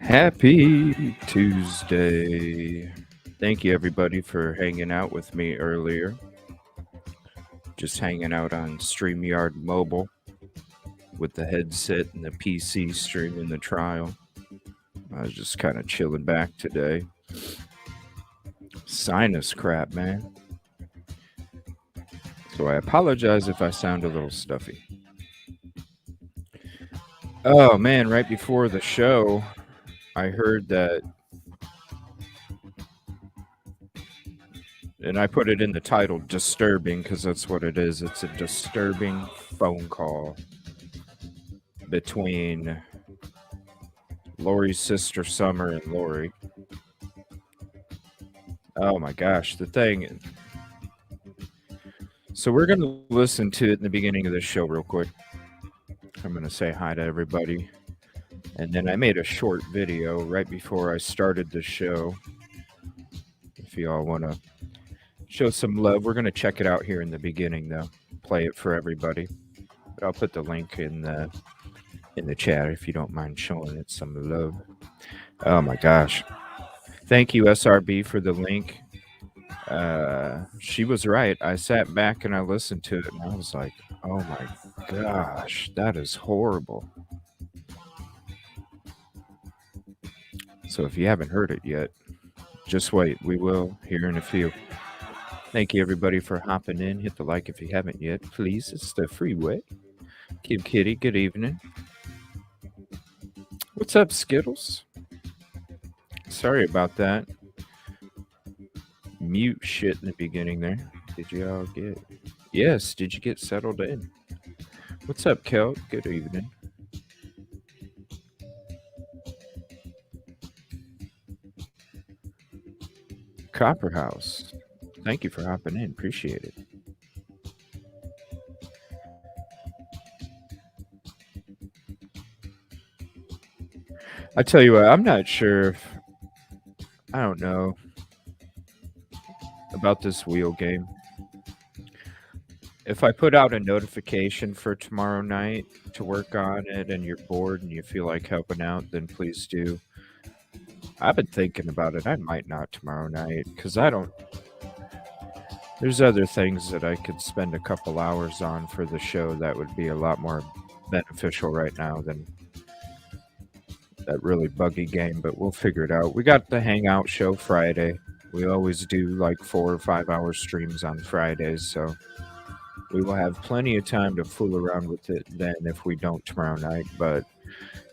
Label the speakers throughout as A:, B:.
A: Happy Tuesday. Thank you, everybody, for hanging out with me earlier. Just hanging out on StreamYard Mobile with the headset and the PC streaming the trial. I was just kind of chilling back today. Sinus crap, man. So I apologize if I sound a little stuffy. Oh, man, right before the show, I heard that, and I put it in the title, disturbing, because that's what it is. It's a disturbing phone call between Lori's sister Summer and Lori. Oh my gosh, the thing. So we're going to listen to it in the beginning of the show real quick. I'm going to say hi to everybody. And then I made a short video right before I started the show. If you all want to show some love, we're going to check it out here in the beginning, though. Play it for everybody. But I'll put the link in the chat if you don't mind showing it some love. Oh my gosh. Thank you, SRB, for the link. She was right. I sat back and I listened to it and I was like, oh my gosh, that is horrible. So if you haven't heard it yet, just wait. We will here in a few. Thank you, everybody, for hopping in. Hit the like if you haven't yet, please. It's the freeway. Kid Kitty, good evening. What's up, Skittles? Sorry about that. Mute shit in the beginning there. Did you all get? Yes, did you get settled in? What's up, Kel? Good evening. Copperhouse. Thank you for hopping in. Appreciate it. I tell you what, I'm not sure if, I don't know about this wheel game. If I put out a notification for tomorrow night to work on it and you're bored and you feel like helping out, then please do. I've been thinking about it. I might not tomorrow night because there's other things that I could spend a couple hours on for the show that would be a lot more beneficial right now than that really buggy game, but we'll figure it out. We got the Hangout show Friday. We always do like 4 or 5 hour streams on Fridays, so we will have plenty of time to fool around with it then if we don't tomorrow night. But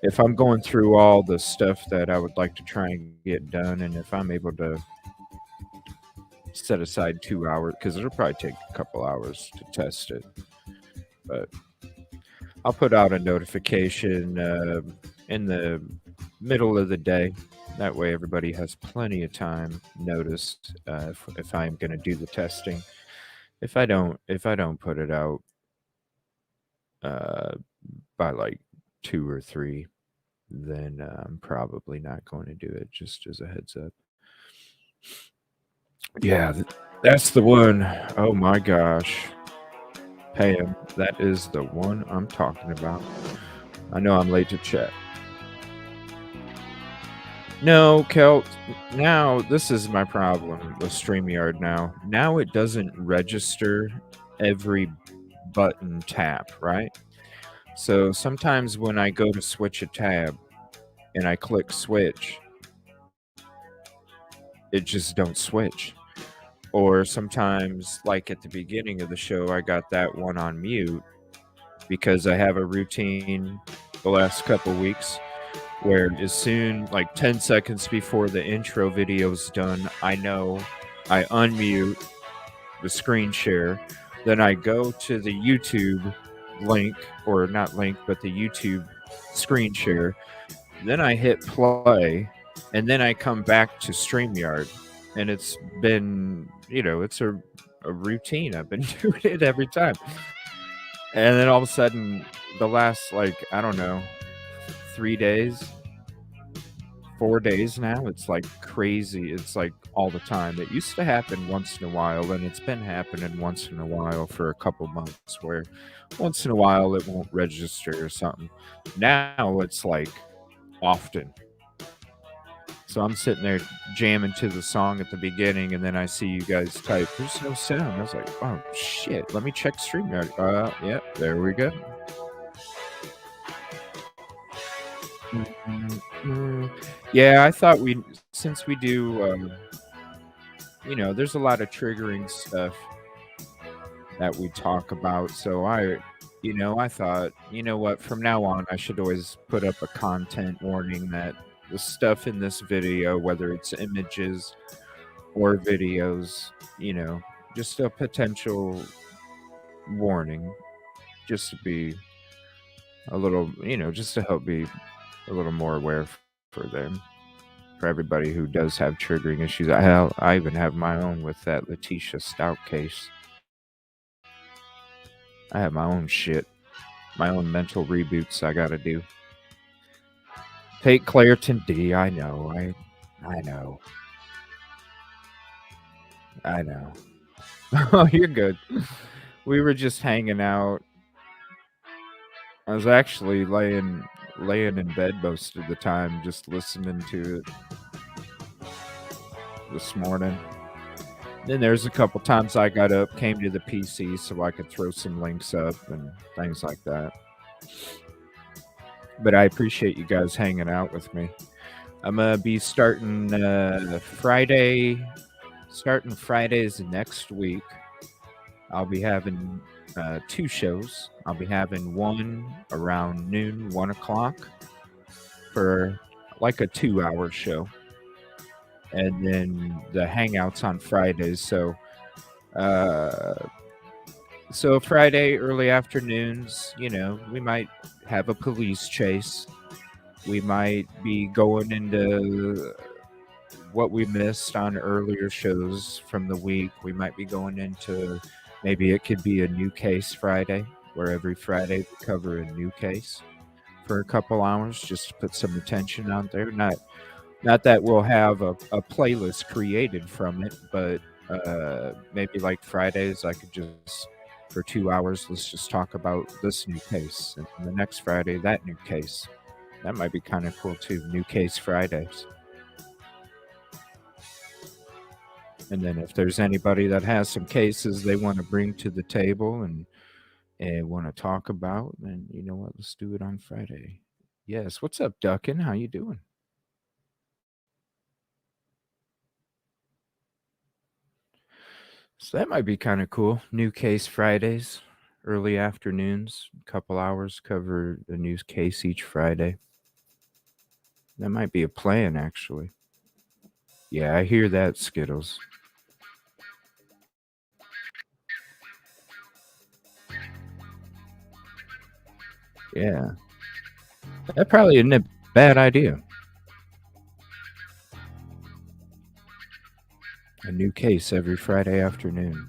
A: if I'm going through all the stuff that I would like to try and get done, and if I'm able to set aside 2 hours, because it'll probably take a couple hours to test it, but I'll put out a notification in the middle of the day. That way everybody has plenty of time notice if I'm going to do the testing. If I don't put it out by like 2 or 3, then I'm probably not going to do it, just as a heads up. Yeah, that's the one. Oh my gosh. Pam, that is the one I'm talking about. I know I'm late to chat. No, Kelt, now this is my problem with StreamYard now. Now it doesn't register every button tap, right? So sometimes when I go to switch a tab and I click switch, it just don't switch. Or sometimes, like at the beginning of the show, I got that one on mute because I have a routine the last couple weeks where as soon, like 10 seconds before the intro video's done, I know I unmute the screen share. Then I go to the YouTube link, or not link, but the YouTube screen share. Then I hit play, and then I come back to StreamYard, and it's been, it's a routine. I've been doing it every time. And then all of a sudden, the last, like, I don't know, 3 days, 4 days now, it's like crazy. It's like all the time. It used to happen once in a while, and it's been happening once in a while for a couple months where once in a while it won't register or something. Now it's like often. So I'm sitting there jamming to the song at the beginning, and then I see you guys type, "There's no sound." I was like, "Oh shit, let me check StreamYard." Yep, there we go. Yeah, I thought since we do, there's a lot of triggering stuff that we talk about. So I thought, you know what, from now on, I should always put up a content warning that the stuff in this video, whether it's images or videos, just a potential warning, just to be a little, just to help be a little more aware for them, for everybody who does have triggering issues. I even have my own with that Letitia Stout case. I have my own shit, my own mental reboots I gotta do. Take Claritin D. I know. I know. I know. Oh, you're good. We were just hanging out. I was actually laying in bed most of the time, just listening to it this morning. Then there's a couple times I got up, came to the PC so I could throw some links up and things like that. But I appreciate you guys hanging out with me. I'm gonna be starting Fridays next week. I'll be having 2 shows. I'll be having one around noon, 1 o'clock, for like a 2-hour show, and then the hangouts on Fridays. So Friday early afternoons, we might have a police chase. We might be going into what we missed on earlier shows from the week. We might be going into, maybe it could be a new case Friday, where every Friday we cover a new case for a couple hours, just to put some attention out there. Not that we'll have a playlist created from it, but maybe like Fridays, I could just, for 2 hours, let's just talk about this new case, and the next Friday, that new case. That might be kind of cool too, New Case Fridays. And then if there's anybody that has some cases they want to bring to the table and want to talk about, then you know what, let's do it on Friday. Yes, what's up, Duckin? How you doing? So that might be kind of cool. New Case Fridays, early afternoons, couple hours, cover a new case each Friday. That might be a plan, actually. Yeah, I hear that, Skittles. Yeah, that probably isn't a bad idea. A new case every Friday afternoon.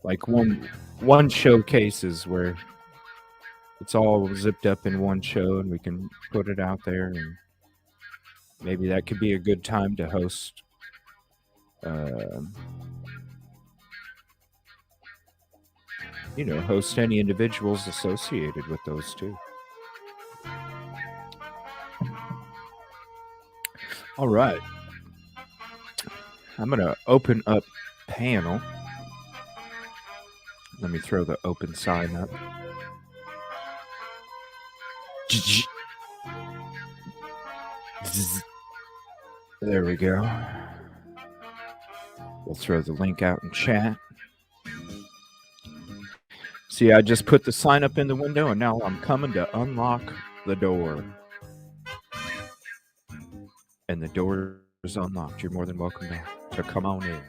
A: Like one showcases where it's all zipped up in one show and we can put it out there, and maybe that could be a good time to host host any individuals associated with those too. All right. I'm going to open up panel. Let me throw the open sign up. There we go. We'll throw the link out in chat. See, I just put the sign up in the window, and now I'm coming to unlock the door. And the door is unlocked. You're more than welcome to come on in.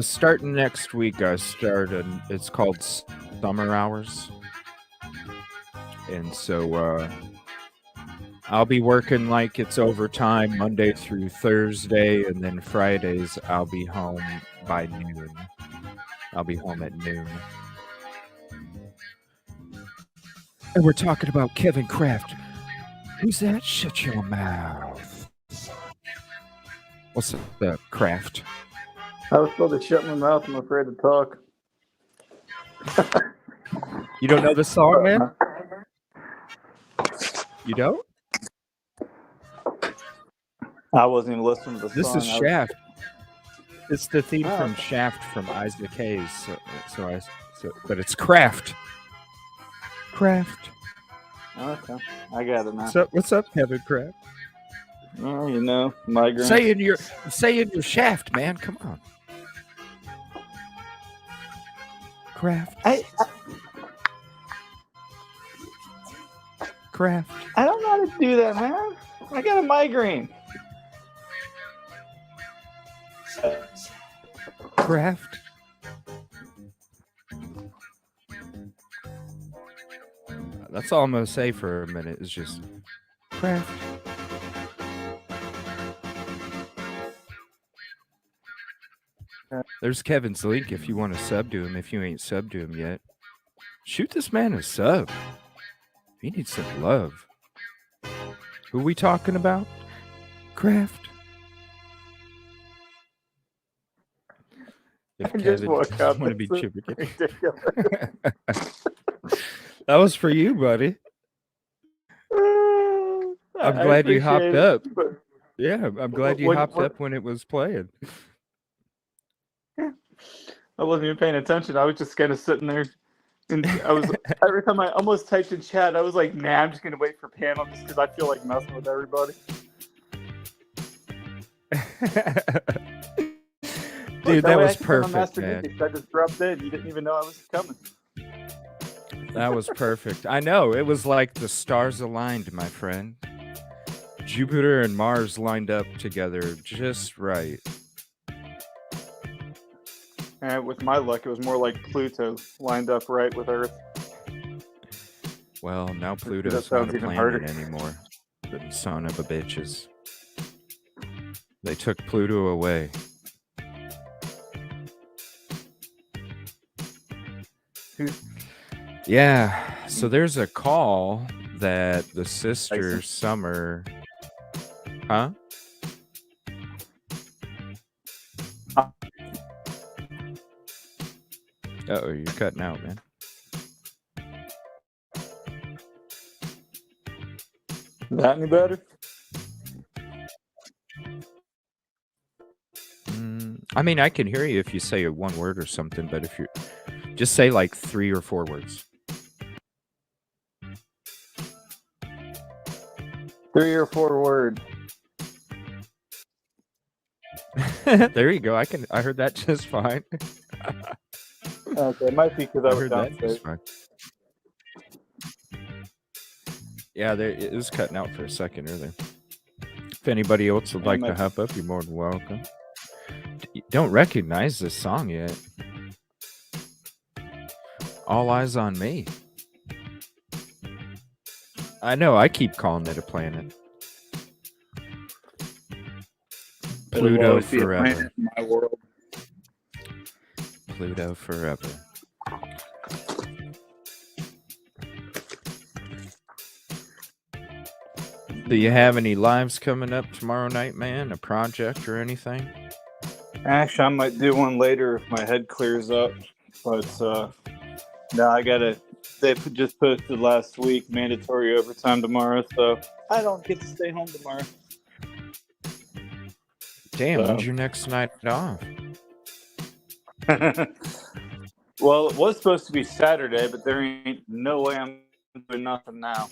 A: Starting next week, I started. It's called Summer Hours, and so I'll be working like it's overtime Monday through Thursday, and then Fridays I'll be home by noon. I'll be home at noon. And we're talking about Kevin Kraft. Who's that? Shut your mouth. What's up, Kraft?
B: I was supposed to shut my mouth. I'm afraid to talk.
A: You don't know the song, man? You don't?
B: I wasn't even listening to the
A: This
B: song.
A: is Shaft. It's the theme from Shaft from Isaac Hayes. But it's Kraft. Kraft.
B: Okay, I got it now.
A: What's up, Kevin Kraft?
B: Oh, you know, migraine.
A: Say in your Shaft, man. Come on. Kraft. Kraft.
B: I don't know how to do that, man. I got a migraine.
A: Kraft. That's all I'm gonna say for a minute. Is just Kraft. There's Kevin's link if you want to sub to him. If you ain't subbed to him yet, shoot this man a sub. He needs some love. Who we talking about? Kraft. If Kevin want to be chipper, that was for you, buddy. I'm glad you hopped up. Yeah, I'm glad you hopped up when it was playing.
B: I wasn't even paying attention. I was just kind of sitting there. And I was every time I almost typed in chat, I was like, "Nah, I'm just gonna wait for panel just because I feel like messing with everybody."
A: Dude, that was perfect, man.
B: I just dropped in. You didn't even know I was coming.
A: That was perfect. I know. It was like the stars aligned, my friend. Jupiter and Mars lined up together just right.
B: And with my luck, it was more like Pluto lined up right with Earth.
A: Well, now Pluto's not a planet anymore. The son of a bitches. They took Pluto away. Yeah, so there's a call that the sister Summer... Huh? Uh-oh, you're cutting out, man.
B: That any better?
A: I mean, I can hear you if you say one word or something, but if you just say like 3 or 4 words.
B: 3 or 4 words.
A: There you go. I heard that just fine.
B: Okay, it might be because I was downstairs.
A: Yeah, it was cutting out for a second earlier. If anybody else would like to hop up, you're more than welcome. You don't recognize this song yet. All Eyes on Me. I know, I keep calling it a planet. Pluto forever.
B: My world.
A: Pluto forever. Do you have any lives coming up tomorrow night, man? A project or anything?
B: Actually, I might do one later if my head clears up. But no, I gotta. They just posted last week mandatory overtime tomorrow, so I don't get to stay home tomorrow.
A: Damn, when's your next night off?
B: Well, it was supposed to be Saturday, but there ain't no way I'm doing nothing now.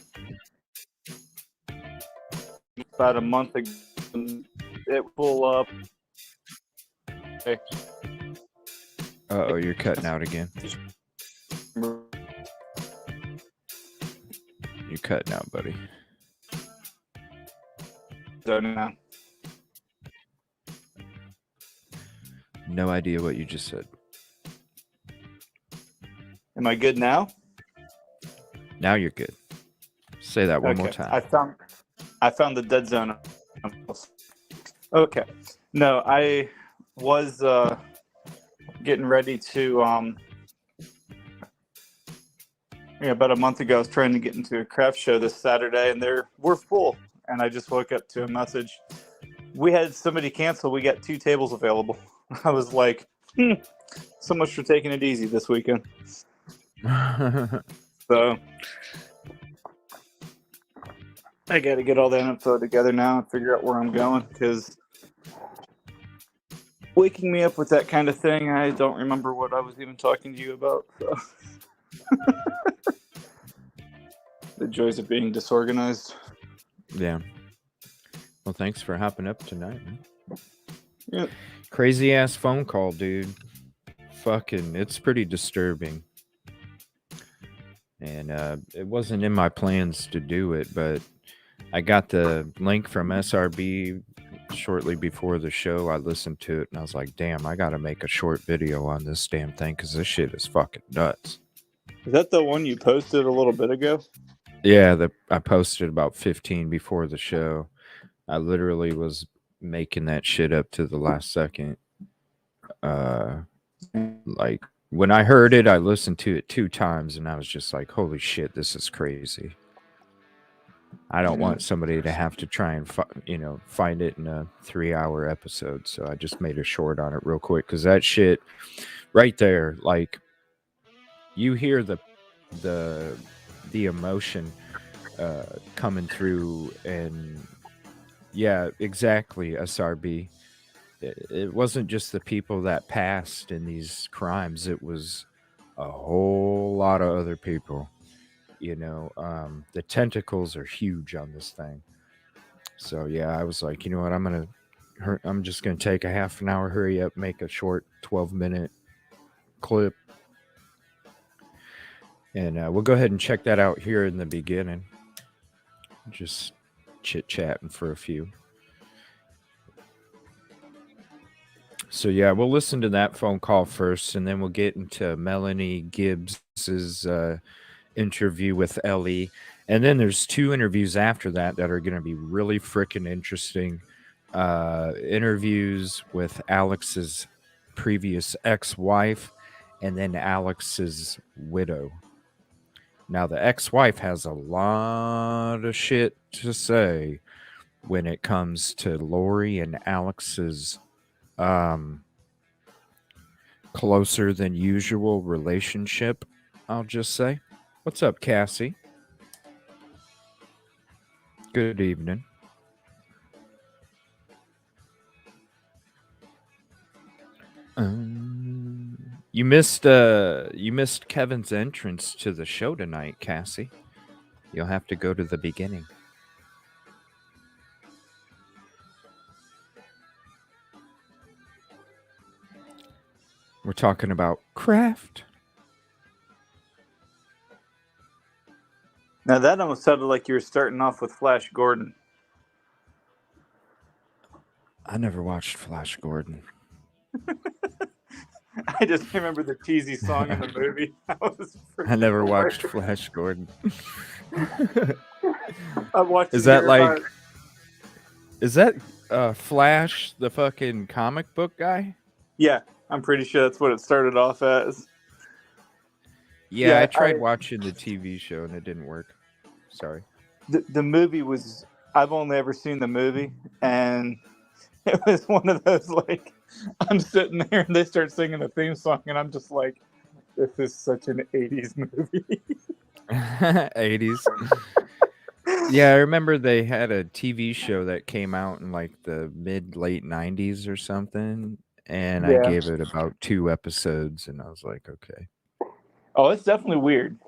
B: About a month ago, it pulled up. Okay.
A: Uh-oh, you're cutting out again. You're cutting out, buddy. No idea what you just said.
B: Am I good now?
A: Now you're good. Say that one more
B: Okay.
A: time.
B: I found the dead zone. Okay. No, I was getting ready to about a month ago I was trying to get into a craft show this Saturday and we're full, and I just woke up to a message. We had somebody cancel. We got 2 tables available. I was like, so much for taking it easy this weekend. So I got to get all that info together now and figure out where I'm going, because waking me up with that kind of thing, I don't remember what I was even talking to you about. So. The joys of being disorganized.
A: Yeah. Well, thanks for hopping up tonight, man.
B: Yep.
A: Crazy ass phone call, dude. Fucking, it's pretty disturbing. And it wasn't in my plans to do it, but I got the link from SRB shortly before the show. I listened to it and I was like, damn, I gotta make a short video on this damn thing because this shit is fucking nuts.
B: Is that the one you posted a little bit ago?
A: Yeah, I posted about 15 before the show. I literally was making that shit up to the last second. Like, when I heard it, I listened to it 2 times and I was just like, holy shit, this is crazy. I don't want somebody to have to try and find it in a 3-hour episode. So I just made a short on it real quick, because that shit right there, like, you hear the emotion coming through, and yeah, exactly, SRB. It wasn't just the people that passed in these crimes. It was a whole lot of other people. The tentacles are huge on this thing. So yeah, I was like, you know what, I'm just gonna take a half an hour, hurry up, make a short 12-minute clip, and we'll go ahead and check that out here in the beginning. Just chit-chatting for a few. So yeah, we'll listen to that phone call first, and then we'll get into Melanie Gibbs's interview with Ellie. And then there's 2 interviews after that are going to be really freaking interesting. Interviews with Alex's previous ex-wife and then Alex's widow. Now, the ex-wife has a lot of shit to say when it comes to Lori and Alex's closer than usual relationship, I'll just say. What's up, Cassie? Good evening. You missed Kevin's entrance to the show tonight, Cassie. You'll have to go to the beginning. We're talking about craft.
B: Now that almost sounded like you were starting off with Flash Gordon.
A: I never watched Flash Gordon.
B: I just remember the cheesy song in the movie.
A: I never watched Flash Gordon.
B: I watched.
A: Is that like? Is that Flash, the fucking comic book guy?
B: Yeah, I'm pretty sure that's what it started off as.
A: Yeah, I tried watching the TV show and it didn't work. Sorry.
B: The movie was. I've only ever seen the movie, and it was one of those, like, I'm sitting there and they start singing the theme song, and I'm just like, this is such an 80s movie.
A: 80s. Yeah, I remember they had a TV show that came out in like the late 90s or something, and I gave it about 2 episodes, and I was like, okay.
B: Oh, it's definitely weird.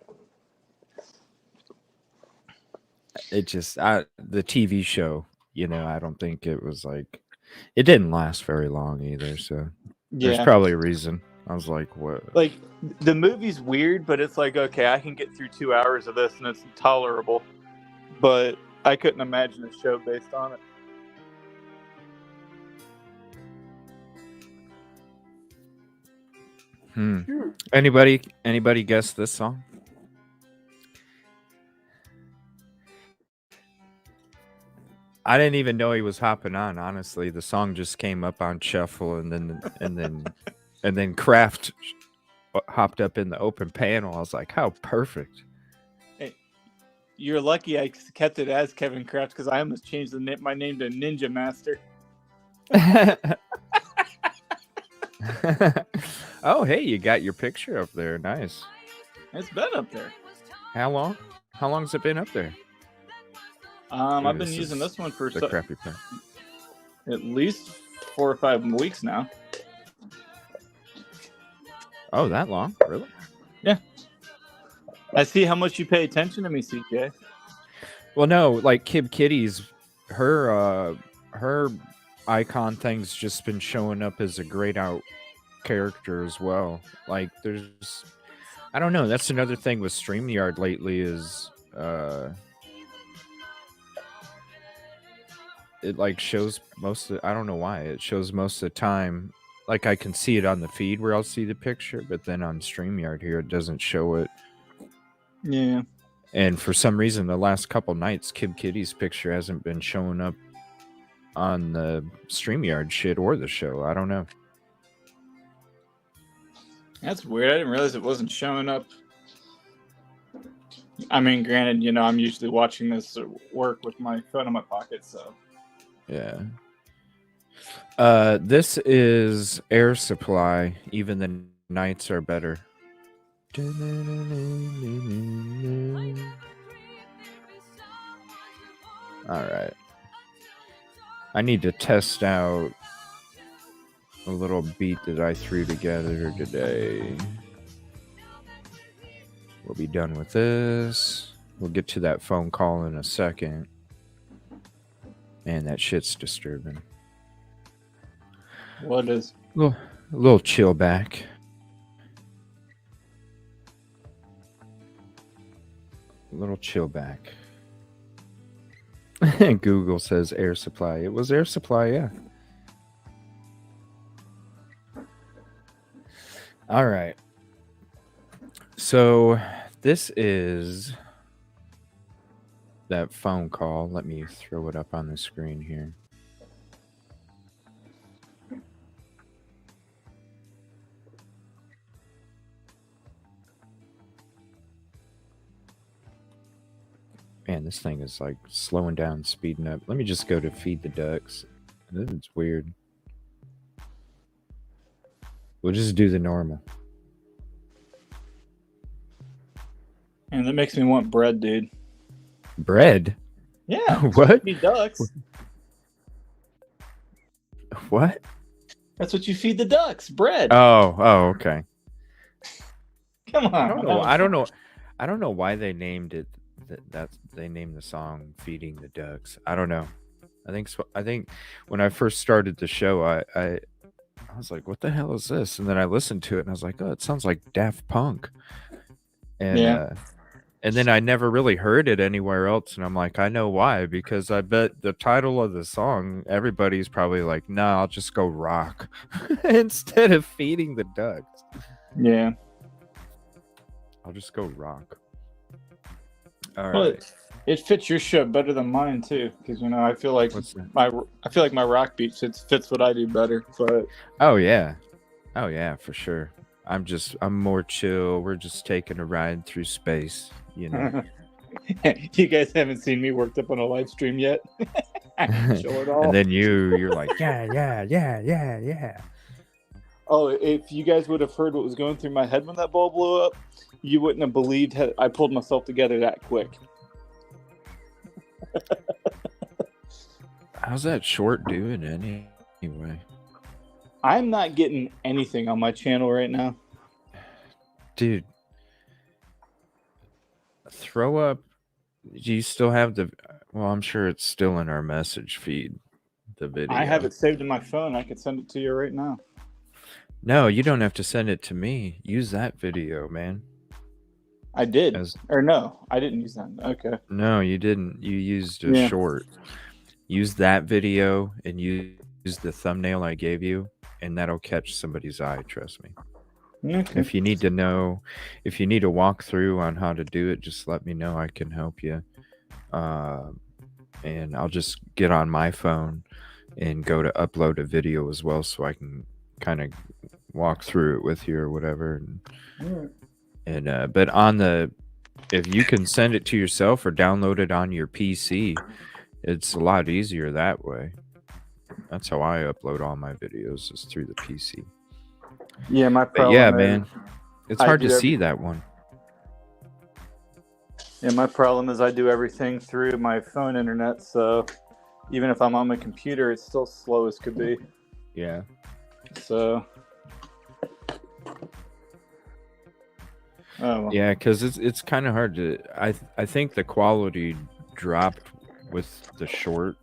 A: It just, the TV show, I don't think it was like, it didn't last very long either, so there's probably a reason. I was like, what?
B: Like, the movie's weird, but it's like, okay, I can get through 2 hours of this and it's tolerable. But I couldn't imagine a show based on it.
A: Anybody guess this song? I didn't even know he was hopping on. Honestly, the song just came up on shuffle, and then Kraft hopped up in the open panel. I was like, how perfect.
B: Hey, you're lucky I kept it as Kevin Kraft because I almost changed my name to Ninja Master.
A: Oh, hey, you got your picture up there. Nice.
B: It's been up there.
A: How long? How long's it been up there?
B: I've been using this one for
A: the crappy pen.
B: At least 4 or 5 weeks now.
A: Oh, that long? Really?
B: Yeah. I see how much you pay attention to me, CJ.
A: Well, no, like Kib Kitty's, her icon thing's just been showing up as a grayed out character as well. Like there's, I don't know. That's another thing with StreamYard lately is it like shows most of, I don't know why it shows most of the time. Like I can see it on the feed where I'll see the picture, but then on StreamYard here it doesn't show it.
B: Yeah.
A: And for some reason, the last couple nights, Kib Kitty's picture hasn't been showing up on the StreamYard shit or the show. I don't know.
B: That's weird. I didn't realize it wasn't showing up. I mean, granted, you know, I'm usually watching this at work with my phone in my pocket, so.
A: Yeah. This is Air Supply. Even the nights are better. All right. I need to test out a little beat that I threw together today. We'll be done with this. We'll get to that phone call in a second. Man, that shit's disturbing.
B: What is?
A: A little chill back. A little chill back. Google says Air Supply. It was Air Supply, yeah. All right. So this is that phone call. Let me throw it up on the screen here. Man, this thing is like slowing down, speeding up. Let me just go to Feed the Ducks. This is weird. We'll just do the normal.
B: And that makes me want bread, dude.
A: Bread?
B: Yeah.
A: What?
B: Feed ducks.
A: What?
B: That's what you feed the ducks, bread.
A: Oh, okay.
B: Come on.
A: I don't know why they named it. They named the song "Feeding the Ducks." I don't know. I think when I first started the show, I was like, "What the hell is this?" And then I listened to it, and I was like, "Oh, it sounds like Daft Punk." And and then I never really heard it anywhere else, and I'm like, I know why, because I bet the title of the song, everybody's probably like, "Nah, I'll just go rock," instead of feeding the ducks.
B: Yeah.
A: I'll just go rock. All
B: Well,
A: right.
B: it fits your show better than mine too, because you know I feel like my rock beat fits what I do better. But
A: oh yeah, for sure. I'm more chill. We're just taking a ride through space, you know.
B: You guys haven't seen me worked up on a live stream yet. I can show it all.
A: And then you're like, yeah.
B: Oh, if you guys would have heard what was going through my head when that ball blew up, you wouldn't have believed I pulled myself together that quick.
A: How's that short doing anyway?
B: I'm not getting anything on my channel right now.
A: Dude, throw up. Do you still have the... Well, I'm sure it's still in our message feed, the video.
B: I have it saved in my phone. I could send it to you right now.
A: No, you don't have to send it to me. Use that video, man.
B: I did. Or no, I didn't use that. Okay.
A: No, you didn't. You used a short. Use that video and use the thumbnail I gave you, and that'll catch somebody's eye, trust me.
B: Okay.
A: If you need to know, if you need a walkthrough on how to do it, just let me know. I can help you. And I'll just get on my phone and go to upload a video as well, so I can kind of walk through it with you or whatever. But on the, if you can send it to yourself or download it on your PC, it's a lot easier that way. That's how I upload all my videos, is through the PC.
B: Yeah, my
A: But
B: problem
A: yeah,
B: is
A: man, it's hard to see that one.
B: Yeah, my problem is I do everything through my phone internet, so even if I'm on my computer, it's still slow as could be.
A: Yeah.
B: So. Oh. Well.
A: Yeah, because it's kind of hard to. I think the quality dropped with the short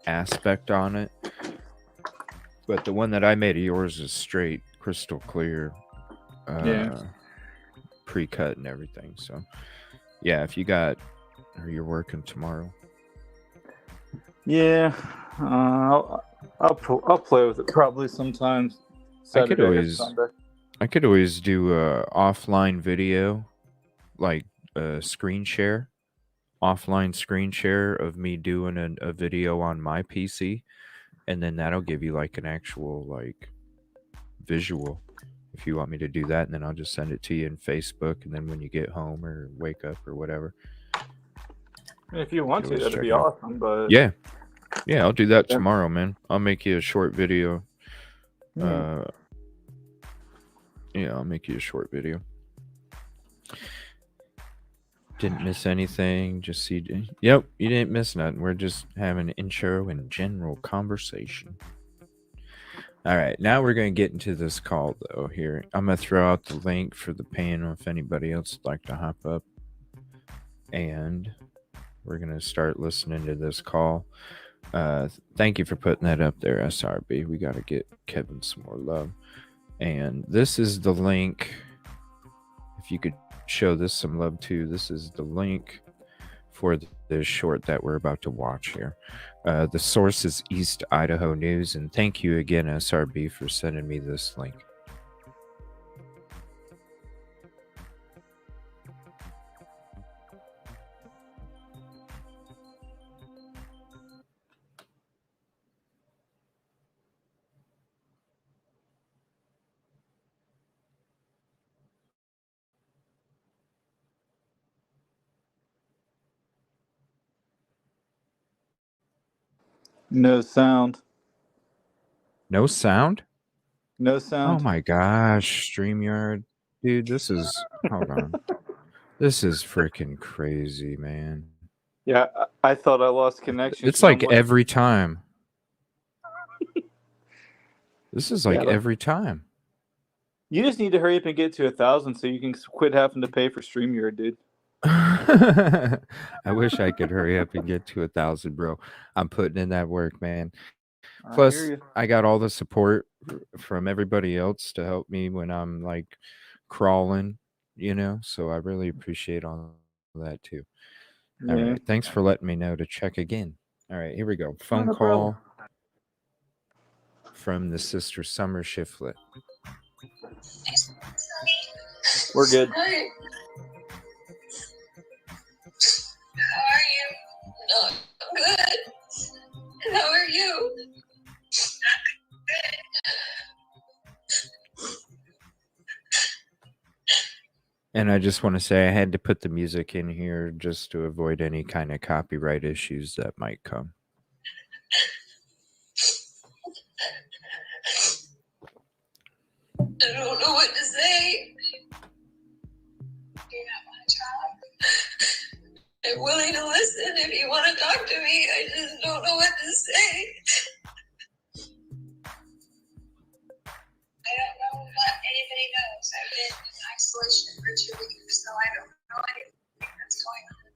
A: aspect on it, but the one that I made of yours is straight, crystal clear. Pre-cut and everything. So yeah, if you got, or you're working tomorrow.
B: Yeah, I'll play with it probably sometimes. Saturday or Sunday.
A: I could always do a offline video, like a screen share, offline screen share of me doing a video on my PC, and then that'll give you like an actual like visual. If you want me to do that, and then I'll just send it to you in Facebook, and then when you get home or wake up or whatever.
B: If you want to, that'd be awesome. But
A: yeah, I'll do that tomorrow, man. I'll make you a short video. Yeah, I'll make you a short video. Didn't miss anything. Just see. Yep, you didn't miss nothing. We're just having an intro and general conversation. All right, now we're going to get into this call, though, here. I'm going to throw out the link for the panel if anybody else would like to hop up. And we're going to start listening to this call. Thank you for putting that up there, SRB. We got to get Kevin some more love. And this is the link. If you could show this some love, too. This is the link for the short that we're about to watch here. The source is East Idaho News, and thank you again, SRB, for sending me this link.
B: no sound.
A: No sound?
B: No sound.
A: Oh my gosh, StreamYard. Dude, this is, hold on. This is freaking crazy, man.
B: Yeah, I thought I lost connection.
A: It's like every time. This is like every time.
B: You just need to hurry up and get to 1,000 so you can quit having to pay for StreamYard, dude.
A: I wish I could hurry up and get to 1,000, bro. I'm putting in that work, man. Plus, I got all the support from everybody else to help me when I'm like crawling, so I really appreciate all that too. All right, thanks for letting me know to check again. All right, here we go. Phone call from the sister Summer Shiflet.
B: We're good.
C: Hi. How are you? No, I'm good. How are you?
A: And I just want to say I had to put the music in here just to avoid any kind of copyright issues that might come.
C: I don't know what to say. Do you not want to talk? I'm willing to listen if you want to talk to me. I just don't know what to say. I don't know what anybody knows. I've been in isolation for 2 weeks, so I don't know anything that's going on.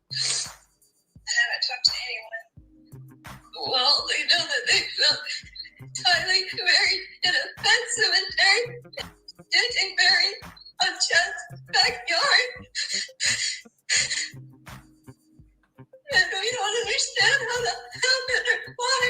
C: I haven't talked to anyone. Well, they know that they found Tylee buried in a pet cemetery, getting buried on Chad's backyard. And we don't understand how that happened or why.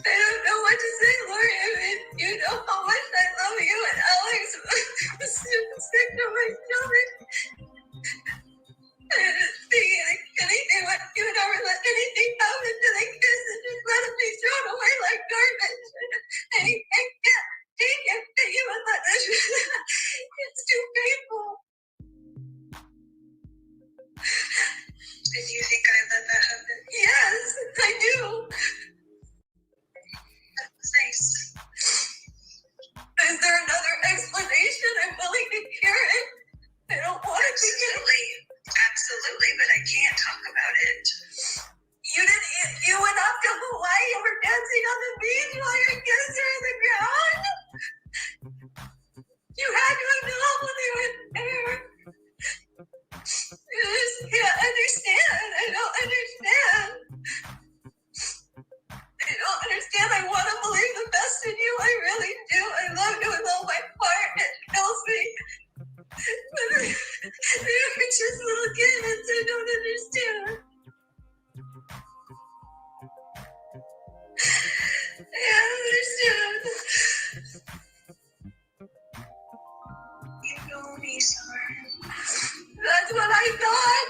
C: I don't know what to say, Lori. I mean, you know how much I love you, and Alex was super sick to my stomach. I didn't think anything would, you would ever let anything happen to the kids and just let them be thrown away like garbage. And I can't take it that you would let this. It's too painful. And you think I let that happen? Yes, I do. That's nice. Is there another explanation? I'm willing to hear it. I don't want to be Absolutely, but I can't talk about it. You went off to Hawaii and were dancing on the beach while your kids are in the ground? You had to have known when they were there. I just can't understand. I don't understand. I don't understand. I want to believe the best in you. I really do. I love you with all my heart. It kills me. But they were just little kids. I don't understand. I understand. You know me, Summer. That's what I thought.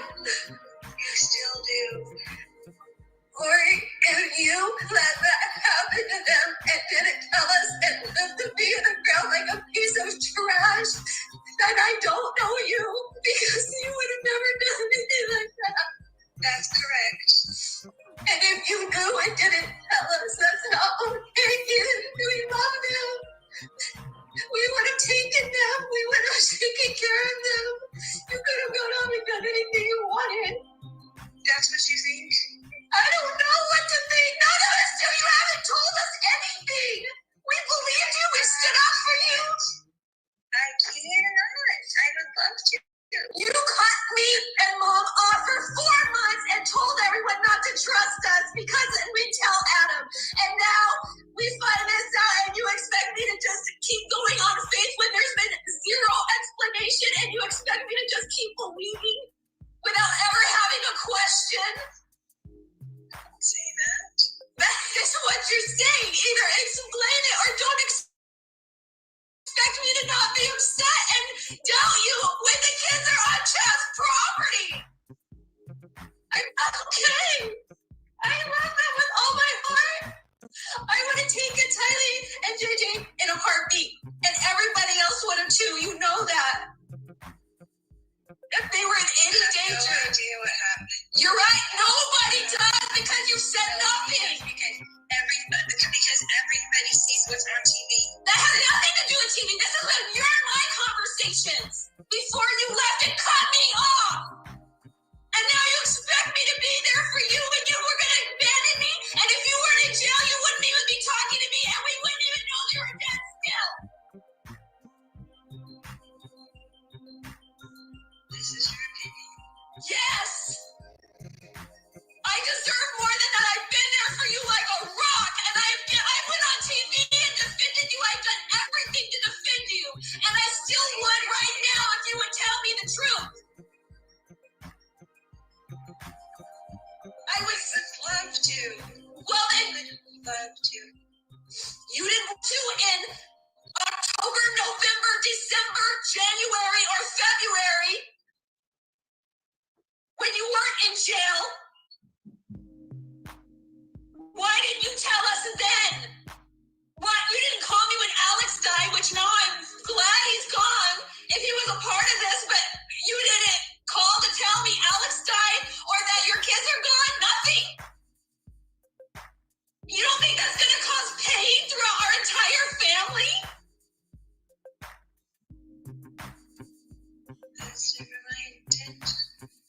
C: You still do. Lori, if you let that happen to them and didn't tell us and left to be in the ground like a piece of trash, then I don't know you because you would have never done anything like that. That's correct. And if you knew and didn't tell us, that's not okay either. We love them. We would have taken them. We would have taken care of them. You could have gone on and done anything you wanted. That's what you think? I don't know what to think. None of us do. You haven't told us anything. We believed you. We stood up for you. I cannot. I would love to. You cut me and Mom off for 4 months and told everyone not to trust us because we'd tell Adam. And now we find this out and you expect me to just keep going on faith when there's been zero explanation and you expect me to just keep believing without ever having a question? Don't say that. That is what you're saying. Either explain it or don't expect me to not be upset and doubt you when the kids are on Chad's property. I'm okay. I love them with all my heart. I would have taken Tylee and JJ in a heartbeat, and everybody else would have too. You know that. If they were in any danger. I have no idea what happened. You're right. Nobody does because you said nothing. Because everybody sees what's on TV. That has nothing to do with TV. This is when you're in my conversations before you left and cut me off. And now you expect me to be there for you when you were going to abandon me. And if you weren't in jail, you wouldn't even be talking to me and we wouldn't even know you were dead still. This is your opinion. Yes. I deserve more than that. I've been there for you like a rock. And I went on TV and defended you. I've done everything to defend you. And I still would right now if you would tell me the truth. I would love to. Well, then. Love to. You didn't want to in October, November, December, January, or February when you weren't in jail. Why didn't you tell us then? Why you didn't call me when Alex died, which now I'm glad he's gone if he was a part of this, but you didn't call to tell me Alex died or that your kids are gone? Nothing? You don't think that's going to cause pain throughout our entire family? That's never my intent.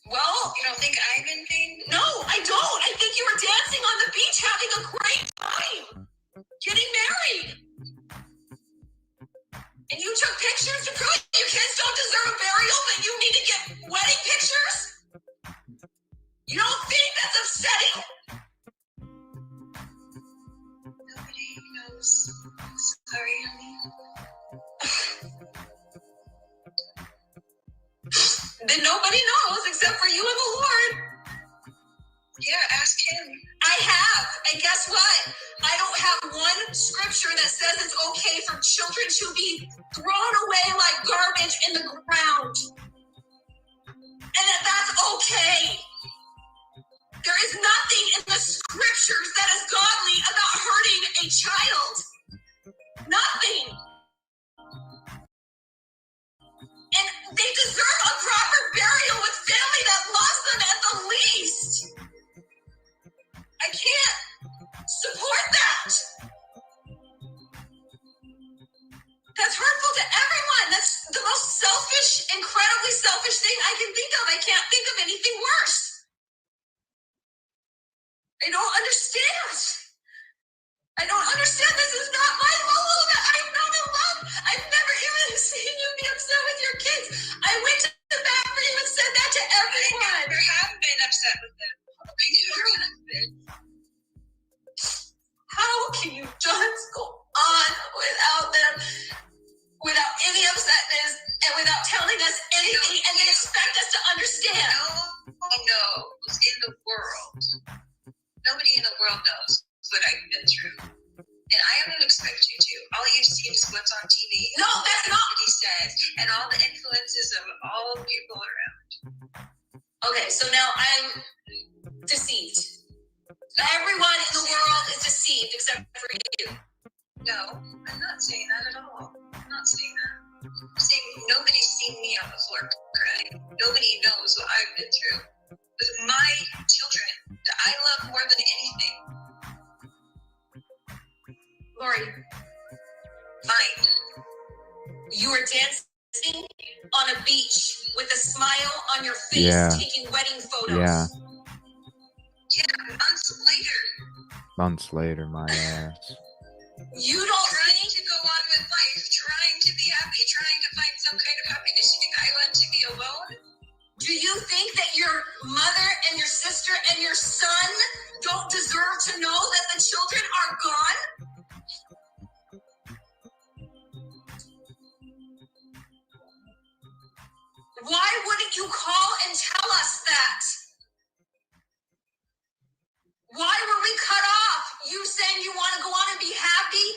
C: Well, you don't think I'm in pain? No, I don't. I think you were dancing on the beach having a great time. Getting married. And you took pictures to prove your kids don't deserve a burial, but you need to get wedding pictures? You don't think that's upsetting? Nobody knows. Sorry, honey. Then nobody knows except for you and the Lord. Yeah, ask him. I have. And guess what? I don't have one scripture that says it's okay for children to be thrown away like garbage in the ground. And that's okay. There is nothing in the scriptures that is godly about hurting a child. Nothing. And they deserve a proper burial with family that loves them at the least. I can't support that. That's hurtful to everyone. That's the most selfish, incredibly selfish thing I can think of. I can't think of anything worse. I don't understand. I don't understand. This is not my Lulu that I'm not in love. I've never even seen you be upset with your kids. I went to the back for you and said that to everyone. I never have been upset with them. I never have been. How can you just go on without them, without any upsetness, and without telling us anything, and then expect us to understand? Nobody knows in the world. Nobody in the world knows what I've been through. And I don't expect you to. All you see is what's on TV. No, that's not what he says. And all the influences of all the people around. Okay, so now I'm deceived. Everyone in the world is deceived except for you. No, I'm not saying that at all. I'm not saying that. I'm saying nobody's seen me on the floor crying. Nobody knows what I've been through. With my children that I love more than anything. Lori, fine. You were dancing on a beach with a smile on your face, taking wedding photos.
A: Yeah.
C: Yeah,
A: Months later, my ass.
C: You don't trying to go on with life, trying to be happy, trying to find some kind of happiness. You think I want to be alone? Do you think that your mother and your sister and your son don't deserve to know that the children are gone? Why wouldn't you call and tell us that? Why were we cut off? You saying you want to go on and be happy?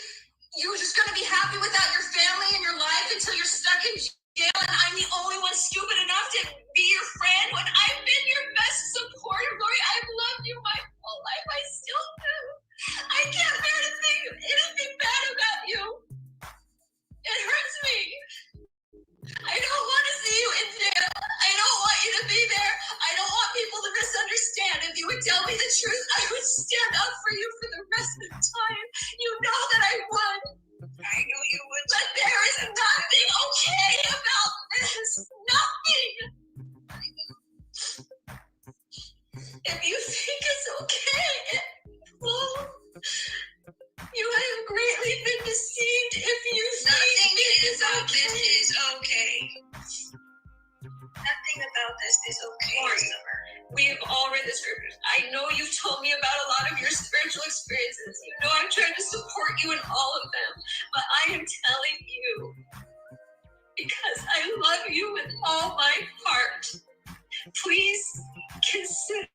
C: You're just going to be happy without your family and your life until you're stuck in jail, and I'm the only one stupid enough to be your friend when I've been your best supporter, Lori. I've loved you my whole life. I still do. I can't bear to think anything bad about you. It hurts me. I don't want to see you in jail. I don't want you to be there. I don't want people to misunderstand. If you would tell me the truth, I would stand up for you for the rest of the time. You know that I would. I know you would. But there is nothing okay about this. Nothing. If you think it's okay, well, you have greatly been deceived if you think it is okay. Nothing about this is okay, Summer. We have all read the scriptures. I know you've told me about a lot of your spiritual experiences. You know I'm trying to support you in all of them. But I am telling you, because I love you with all my heart, please consider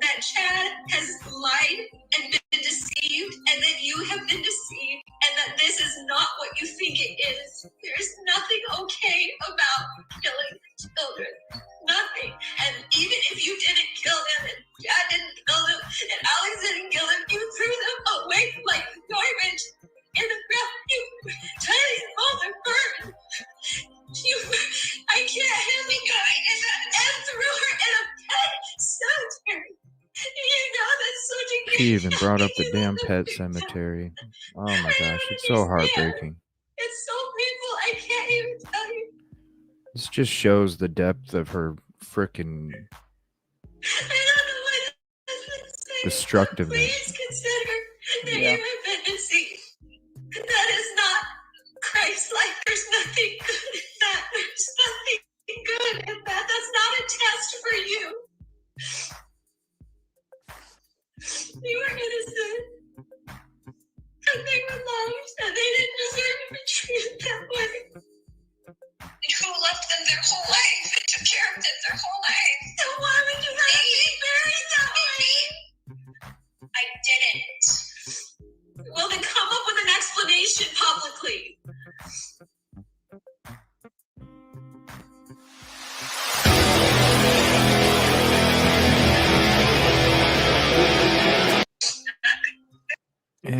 C: that Chad has lied and been deceived, and that you have been deceived, and that this is not what you think it is. There's nothing okay about killing children. Nothing. And even if you didn't kill them, and Chad didn't kill them, and Alex didn't kill them, you threw them away like garbage in the ground. You Chinese mother burned. I can't handle it. And threw her in a pet cemetery. You know that's such a
A: She even brought up the damn pet cemetery. Oh my gosh, it's so heartbreaking.
C: It's so painful. I can't even tell you.
A: This just shows the depth of her frickin'
C: I don't know what this is.
A: destructiveness.
C: Please consider that you have been deceived. That is not Christ-like. There's nothing good in that. There's nothing good in that. That's not a test for you. You were innocent. And they were loved. And they didn't deserve to be treated that way. And who loved them their whole life and took care of them their whole life? And why would you let me bury them?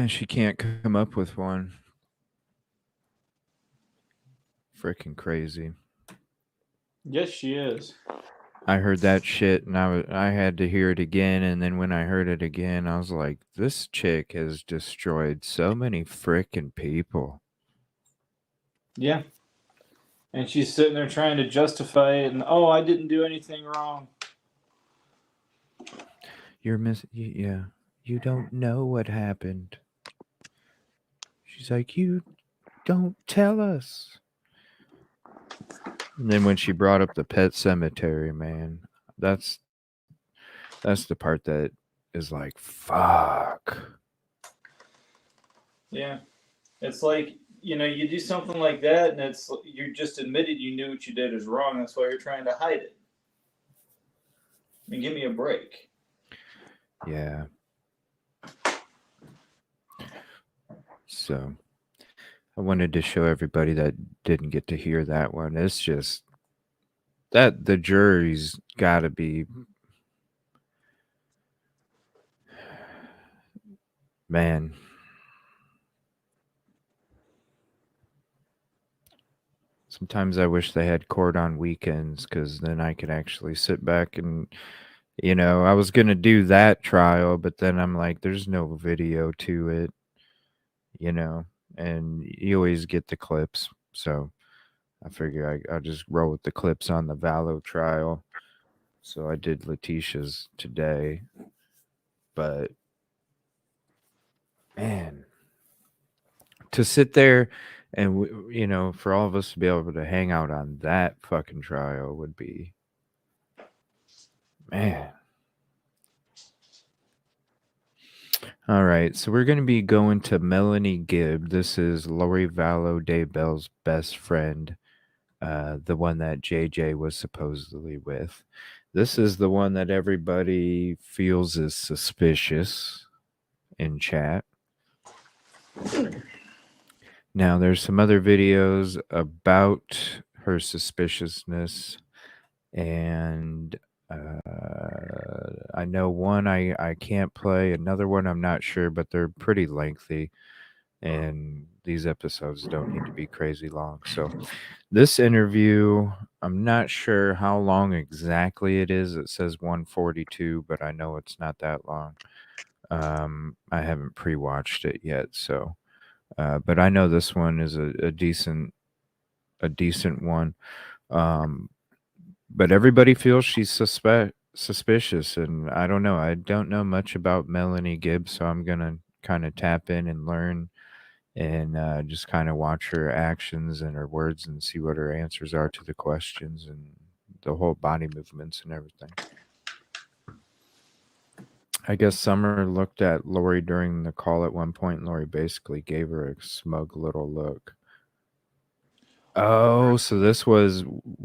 A: Yeah, she can't come up with one. Freaking crazy.
B: Yes, she is.
A: I heard that shit and I had to hear it again, and then when I heard it again, I was like, this chick has destroyed so many frickin' people.
B: Yeah. And she's sitting there trying to justify it, and I didn't do anything wrong.
A: Yeah. You don't know what happened. She's like, you don't tell us. And then when she brought up the pet cemetery, man, that's the part that is like, fuck.
B: Yeah. It's like, you do something like that, and you just admitted you knew what you did is wrong. That's why you're trying to hide it. I mean, give me a break.
A: Yeah. So I wanted to show everybody that didn't get to hear that one. It's just that the jury's got to be, man. Sometimes I wish they had court on weekends, because then I could actually sit back and, I was going to do that trial, but then I'm like, there's no video to it, and you always get the clips. So I figure I'll just roll with the clips on the Vallow trial. So I did Letitia's today, but man, to sit there and, for all of us to be able to hang out on that fucking trial would be, man. All right, so we're going to be going to Melanie Gibb. This is Lori Vallow Daybell's best friend, the one that JJ was supposedly with. This is the one that everybody feels is suspicious in chat. Now, there's some other videos about her suspiciousness, and I know one I can't play, another one I'm not sure, but they're pretty lengthy, and these episodes don't need to be crazy long. So this interview, I'm not sure how long exactly it is. It says 142, but I know it's not that long. I haven't pre-watched it yet, so but I know this one is a decent one. But everybody feels she's suspicious, and I don't know. I don't know much about Melanie Gibb, so I'm gonna kind of tap in and learn, and just kind of watch her actions and her words and see what her answers are to the questions and the whole body movements and everything. I guess Summer looked at Lori during the call at one point, and Lori basically gave her a smug little look. Oh, so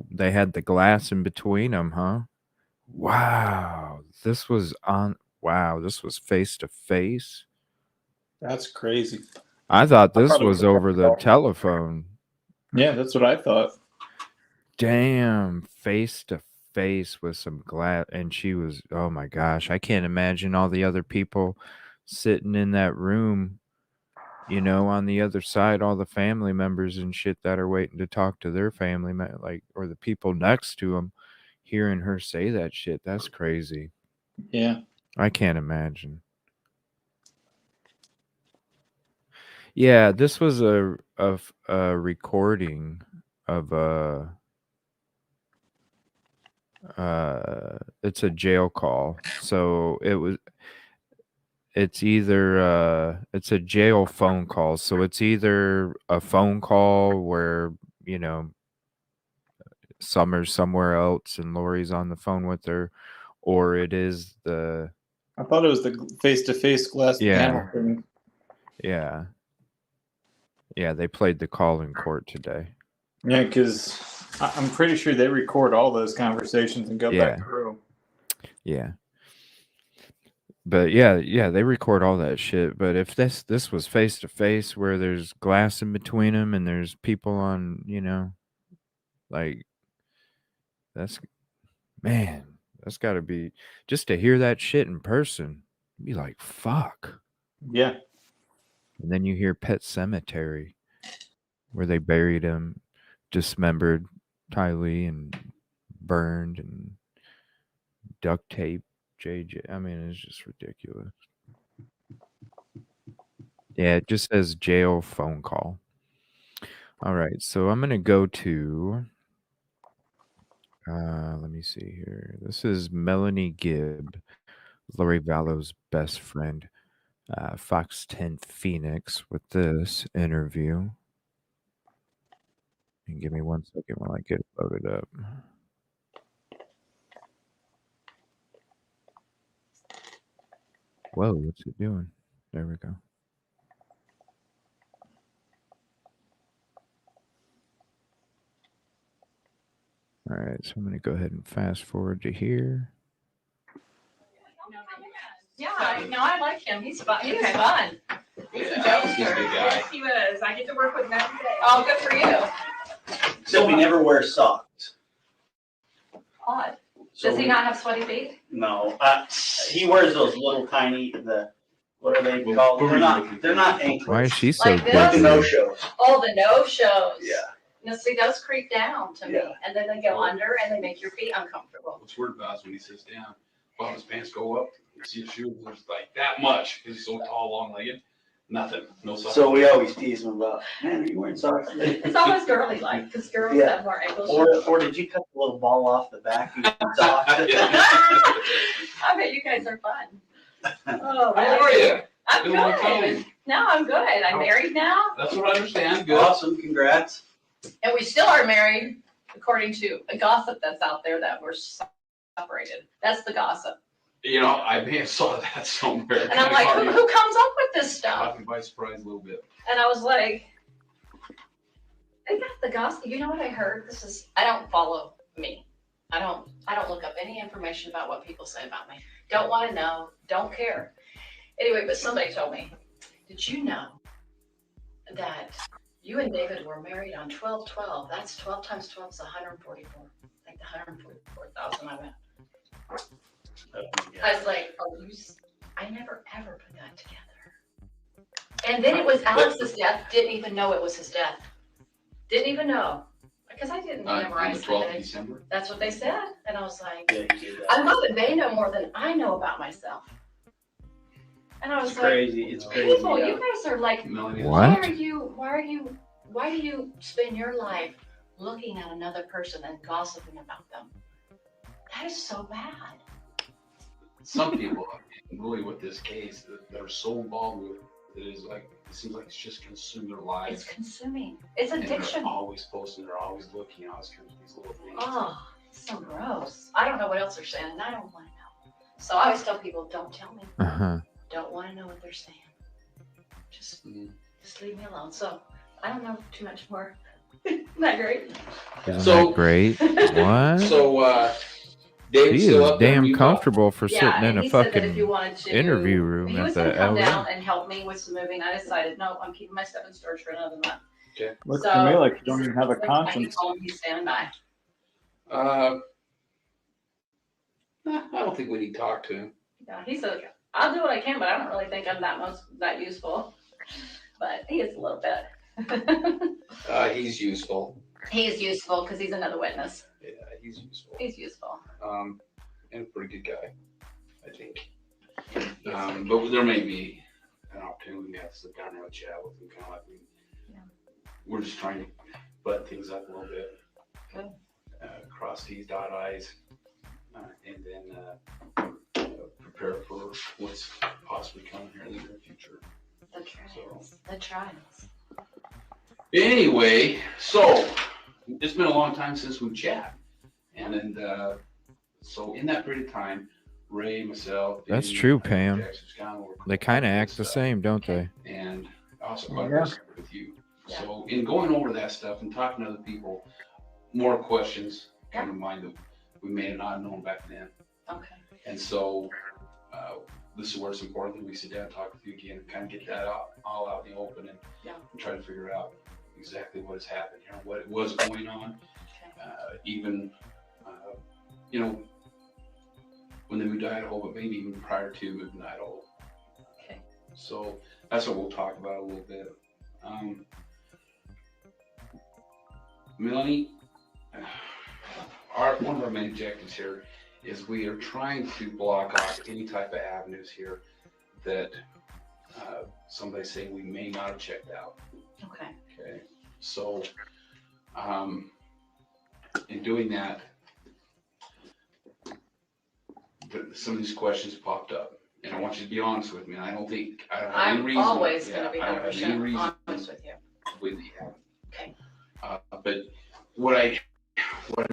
A: they had the glass in between them, huh? Wow. This was face to face.
B: That's crazy.
A: I thought
B: I
A: this
B: thought it
A: was
B: was a
A: over the
B: call.
A: telephone.
B: Yeah, that's what I thought.
A: Damn, face to face with some glass. And she was, oh my gosh, I can't imagine all the other people sitting in that room, on the other side, all the family members and shit that are waiting to talk to their family, or the people next to them, hearing her say that shit. That's crazy.
B: Yeah.
A: I can't imagine. Yeah, this was a recording of it's a jail call. So it's either it's a jail phone call. So it's either a phone call where, Summer's somewhere else and Lori's on the phone with her, or it is
B: I thought it was the face-to-face glass panel
A: yeah.
B: thing.
A: Yeah. Yeah, they played the call in court today.
B: Yeah, because I'm pretty sure they record all those conversations and go back through.
A: Yeah. But yeah, they record all that shit. But if this was face to face, where there's glass in between them and there's people on, like, that's that's got to be, just to hear that shit in person. Be like, fuck.
B: Yeah.
A: And then you hear Pet Cemetery, where they buried him, dismembered Tylee and burned and duct tape JJ. I mean, it's just ridiculous. Yeah, it just says jail phone call. All right, so I'm gonna go to. Let me see here. This is Melanie Gibb, Lori Vallow's best friend, Fox 10 Phoenix, with this interview. And give me 1 second while I get it loaded up. Whoa, what's it doing? There we go. All right, so I'm going to go ahead and fast forward to here.
D: Yeah, I like him. He's fun. He was fun. He's a jokester.
E: He's a good guy.
D: Yes, he was. I get to work with him every day. Oh, good for you.
E: So we never wear socks.
D: Odd.
E: So
D: Does he not have sweaty feet?
E: No. He wears those little tiny, what are they called? They're not ankles.
A: Why is she so
D: Like this?
E: Like the
A: busy?
E: no-shows.
D: Oh, the no-shows.
E: Yeah.
D: No, see, those creep down to me.
E: Yeah.
D: And then they go under and they make your feet uncomfortable.
F: What's weird about is when he sits down, while his pants go up, you see his shoes, there's like that much, because he's so tall, long-legged. Nothing, no socks.
E: So we always tease him about, man, are you wearing socks today?
D: It's almost girly-like, because girls
E: Yeah.
D: have more ankles.
E: Or did you cut the little ball off the back of your socks?
D: I bet you guys are fun. Oh,
F: How are you?
D: I'm
F: Been a long
D: good.
F: time.
D: No, I'm good. I'm married now.
F: That's what I understand, good.
E: Awesome, congrats.
D: And we still are married, according to a gossip that's out there that we're separated. That's the gossip.
F: You know, I may have saw that somewhere.
D: And I'm like, who comes up with this stuff?
F: Caught me by surprise a little bit.
D: And I was like, I got the gossip. You know what I heard? I don't follow me. I don't look up any information about what people say about me. Don't want to know. Don't care. Anyway, but somebody told me, did you know that you and David were married on 12/12? That's 12 times 12 is 144. Like the 144,000 I went. I was like, I never ever put that together. And then it was Alex's death. Didn't even know it was his death. Didn't even know. Because I didn't
F: On
D: memorize
F: the 12th of
D: it.
F: December.
D: That's what they said. And I was like,
E: Yeah, you did
D: I
E: that.
D: know that they know more than I know about myself. And I was
E: It's
D: like,
E: crazy, it's crazy.
D: people,
E: yeah.
D: you guys are like,
F: Melanie.
A: What?
D: why do you spend your life looking at another person and gossiping about them? That is so bad.
F: Some people, really with this case, they're so involved with it, is like, it seems like it's just consumed their
D: It's
F: lives.
D: consuming. It's
F: And
D: addiction.
F: they're always posting, they're always looking, always comes these little things.
D: Oh, it's so gross. I don't know what else they're saying, and I don't want to know. So I always tell people, don't tell me.
A: Uh-huh.
D: Don't want to know what they're saying. Just
F: Mhm.
D: leave me alone. So I don't know too much more. Isn't that great?
A: Isn't
F: So-
A: that great? What?
F: So, Dave's
A: She
F: still
A: is
F: up there in
A: damn
F: Utah?
A: comfortable for
D: Yeah,
A: sitting in
D: and
A: a
D: he said that if
A: fucking
D: you wanted to,
A: interview room
D: he
A: at
D: was
A: the
D: gonna come
A: LA.
D: down and help me with some moving. I decided, no, I'm keeping my stuff in storage for another month.
B: Looks
D: So-
B: to me like you don't even have a
D: So I can
B: conscience.
D: call him, he's standing by.
F: I don't think we need to talk to him.
D: Yeah, he said, I'll do what I can, but I don't really think I'm that useful. But he is a little bit.
F: He's useful.
D: He is useful because he's another witness.
F: Yeah, he's useful.
D: He's useful.
F: And a pretty good guy, I think. But there may be an opportunity to have to sit down and have a chat with him, kind of like we're just trying to button things up a little bit.
D: Good.
F: Cross T's, dot I's, and then prepare for what's possibly coming here in the near future.
D: The trials. The trials.
F: Anyway, so it's been a long time since we've chatted, and so in that period of time, Ray, myself,
A: That's
F: Danny,
A: true, Pam.
F: Jackson's kind of working
A: They
F: on
A: kind of
F: all
A: act
F: this
A: the
F: stuff.
A: same, don't they?
F: And also quite
B: Yeah.
F: frustrated with you. So in going over that stuff and talking to other people, more questions come to mind that we may have not known back then.
D: Okay.
F: And so this is where it's important that we sit down and talk with you again and kind of get that all out in the open and try to figure out exactly what has happened here, what it was going on, even, when they moved to Idaho, but maybe even prior to moving to Idaho.
D: Okay.
F: So that's what we'll talk about a little bit. Melanie, one of our main objectives here is we are trying to block off any type of avenues here that somebody saying we may not have checked out.
D: Okay.
F: Okay. So in doing that, some of these questions popped up. And I want you to be honest with me. I don't have any reason.
D: I'm always going to be
F: I don't have any
D: 100%
F: reason
D: honest with you.
F: with you haven't.
D: Okay.
F: But what I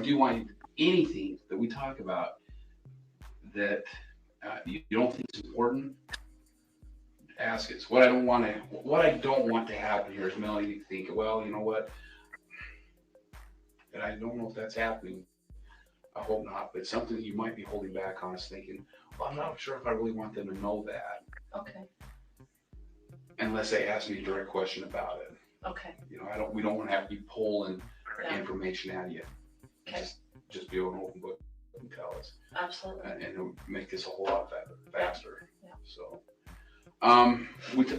F: do want, anything that we talk about that you don't think is important, ask us. What I don't want to happen here is Melanie to think, well, you know what? And I don't know if that's happening. I hope not. But something you might be holding back on is thinking, well, I'm not sure if I really want them to know that.
D: Okay.
F: Unless they ask me a direct question about it.
D: Okay.
F: You know, we don't want to have to be pulling
D: information
F: out of you.
D: Okay.
F: Just be an open book and tell us.
D: Absolutely.
F: And it'll make this a whole lot faster.
D: Yeah.
F: So,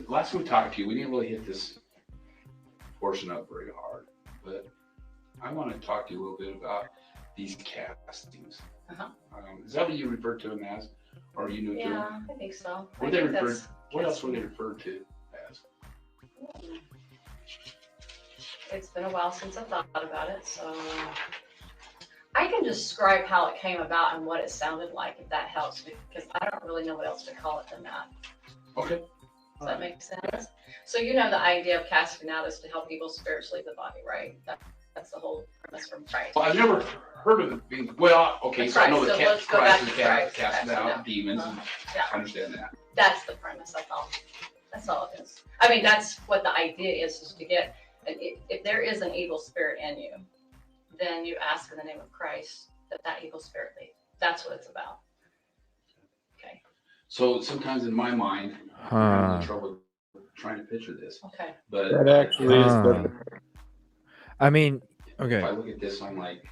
F: last time we talked to you, we didn't really hit this portion up very hard, but I want to talk to you a little bit about these castings.
D: Uh-huh.
F: Is that what you referred to them as, or are you new to them?
D: Yeah, I think so.
F: What else were they referred to as?
D: It's been a while since I thought about it, so I can describe how it came about and what it sounded like, if that helps, because I don't really know what else to call it than that.
F: Okay.
D: Does that make sense? So the idea of casting out is to help people spiritually leave the body, right? That's the whole premise from Christ.
F: Well, I've never heard of it being, well, okay,
D: That's
F: so
D: right.
F: I know
D: So
F: that
D: let's go back to Christ,
F: casting out demons, and
D: Yeah.
F: I understand that.
D: That's the premise, that's all. That's all it is. I mean, that's what the idea is to get, if there is an evil spirit in you, then you ask in the name of Christ that evil spirit leave. That's what it's about. Okay.
F: So sometimes in my mind, I'm having trouble trying to picture this.
D: Okay.
F: But
B: That actually is better.
A: I mean,
F: if
A: okay.
F: I look at this, I'm like,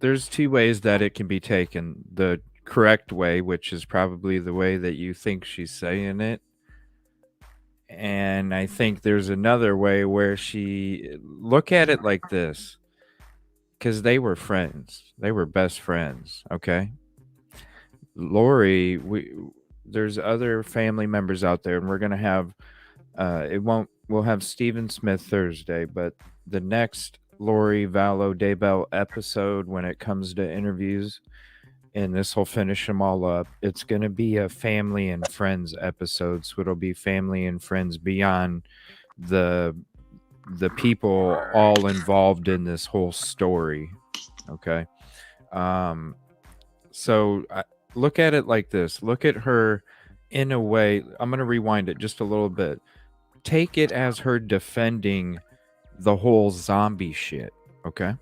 A: There's two ways that it can be taken. The correct way, which is probably the way that you think she's saying it. And I think there's another way where look at it like this. Because they were friends. They were best friends, okay? Lori, there's other family members out there, and we're gonna have we'll have Stephen Smith Thursday, but the next Lori Vallow Daybell episode, when it comes to interviews, and this will finish them all up, it's gonna be a family and friends episode. So it'll be family and friends beyond the people all involved in this whole story. Okay. So look at it like this. Look at her in a way. I'm going to rewind it just a little bit. Take it as her defending the whole zombie shit. Okay.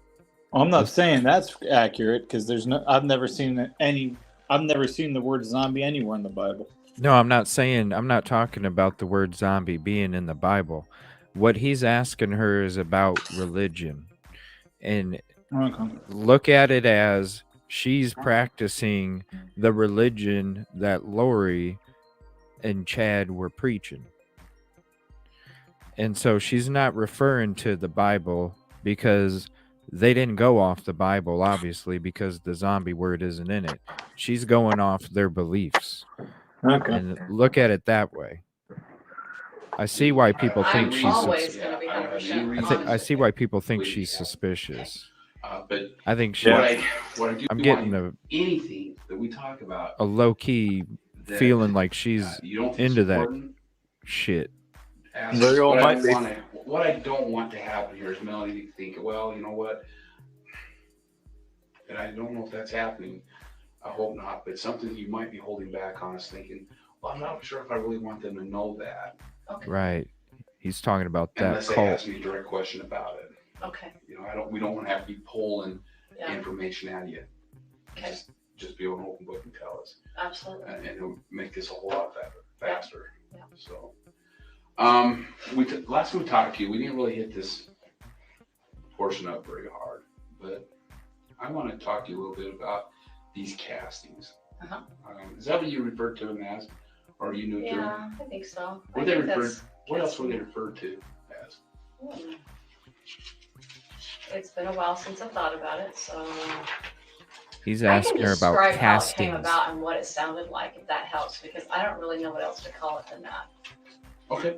B: I'm not saying that's accurate because I've never seen the word zombie anywhere in the Bible.
A: No, I'm not talking about the word zombie being in the Bible. What he's asking her is about religion. And look at it as she's practicing the religion that Lori and Chad were preaching. And so she's not referring to the Bible because they didn't go off the Bible, obviously, because the zombie word isn't in it. She's going off their beliefs.
B: Okay.
A: And look at it that way. I see why people think she's.
D: Always going to be 100%.
A: I see why people think she's suspicious.
F: But
A: I think she.
F: what I do
A: I'm getting
F: anything that we talk about
A: a low key feeling like she's into that shit.
B: Very well might be.
F: What I don't want to happen here is Melanie to think, well, you know what? And I don't know if that's happening. I hope not. But something you might be holding back on is thinking, well, I'm not sure if I really want them to know that.
D: Okay.
A: Right. He's talking about that
F: Unless
A: cult.
F: they ask me a direct question about it.
D: Okay.
F: You know, we don't want to have to be pulling information out of you.
D: Okay.
F: Just be an open book and tell us.
D: Absolutely.
F: And it'll make this a whole lot faster.
D: Yeah.
F: So, last time we talked to you, we didn't really hit this portion up very hard, but I want to talk to you a little bit about these castings.
D: Uh-huh.
F: Is that what you referred to them as, Or you knew it too?
D: Yeah, I think so.
F: What else were they referred to as?
D: It's been a while since I thought about it, so
A: He's
D: I can
A: asking her about
D: describe how it came
A: castings.
D: about and what it sounded like, if that helps, because I don't really know what else to call it than that.
F: Okay.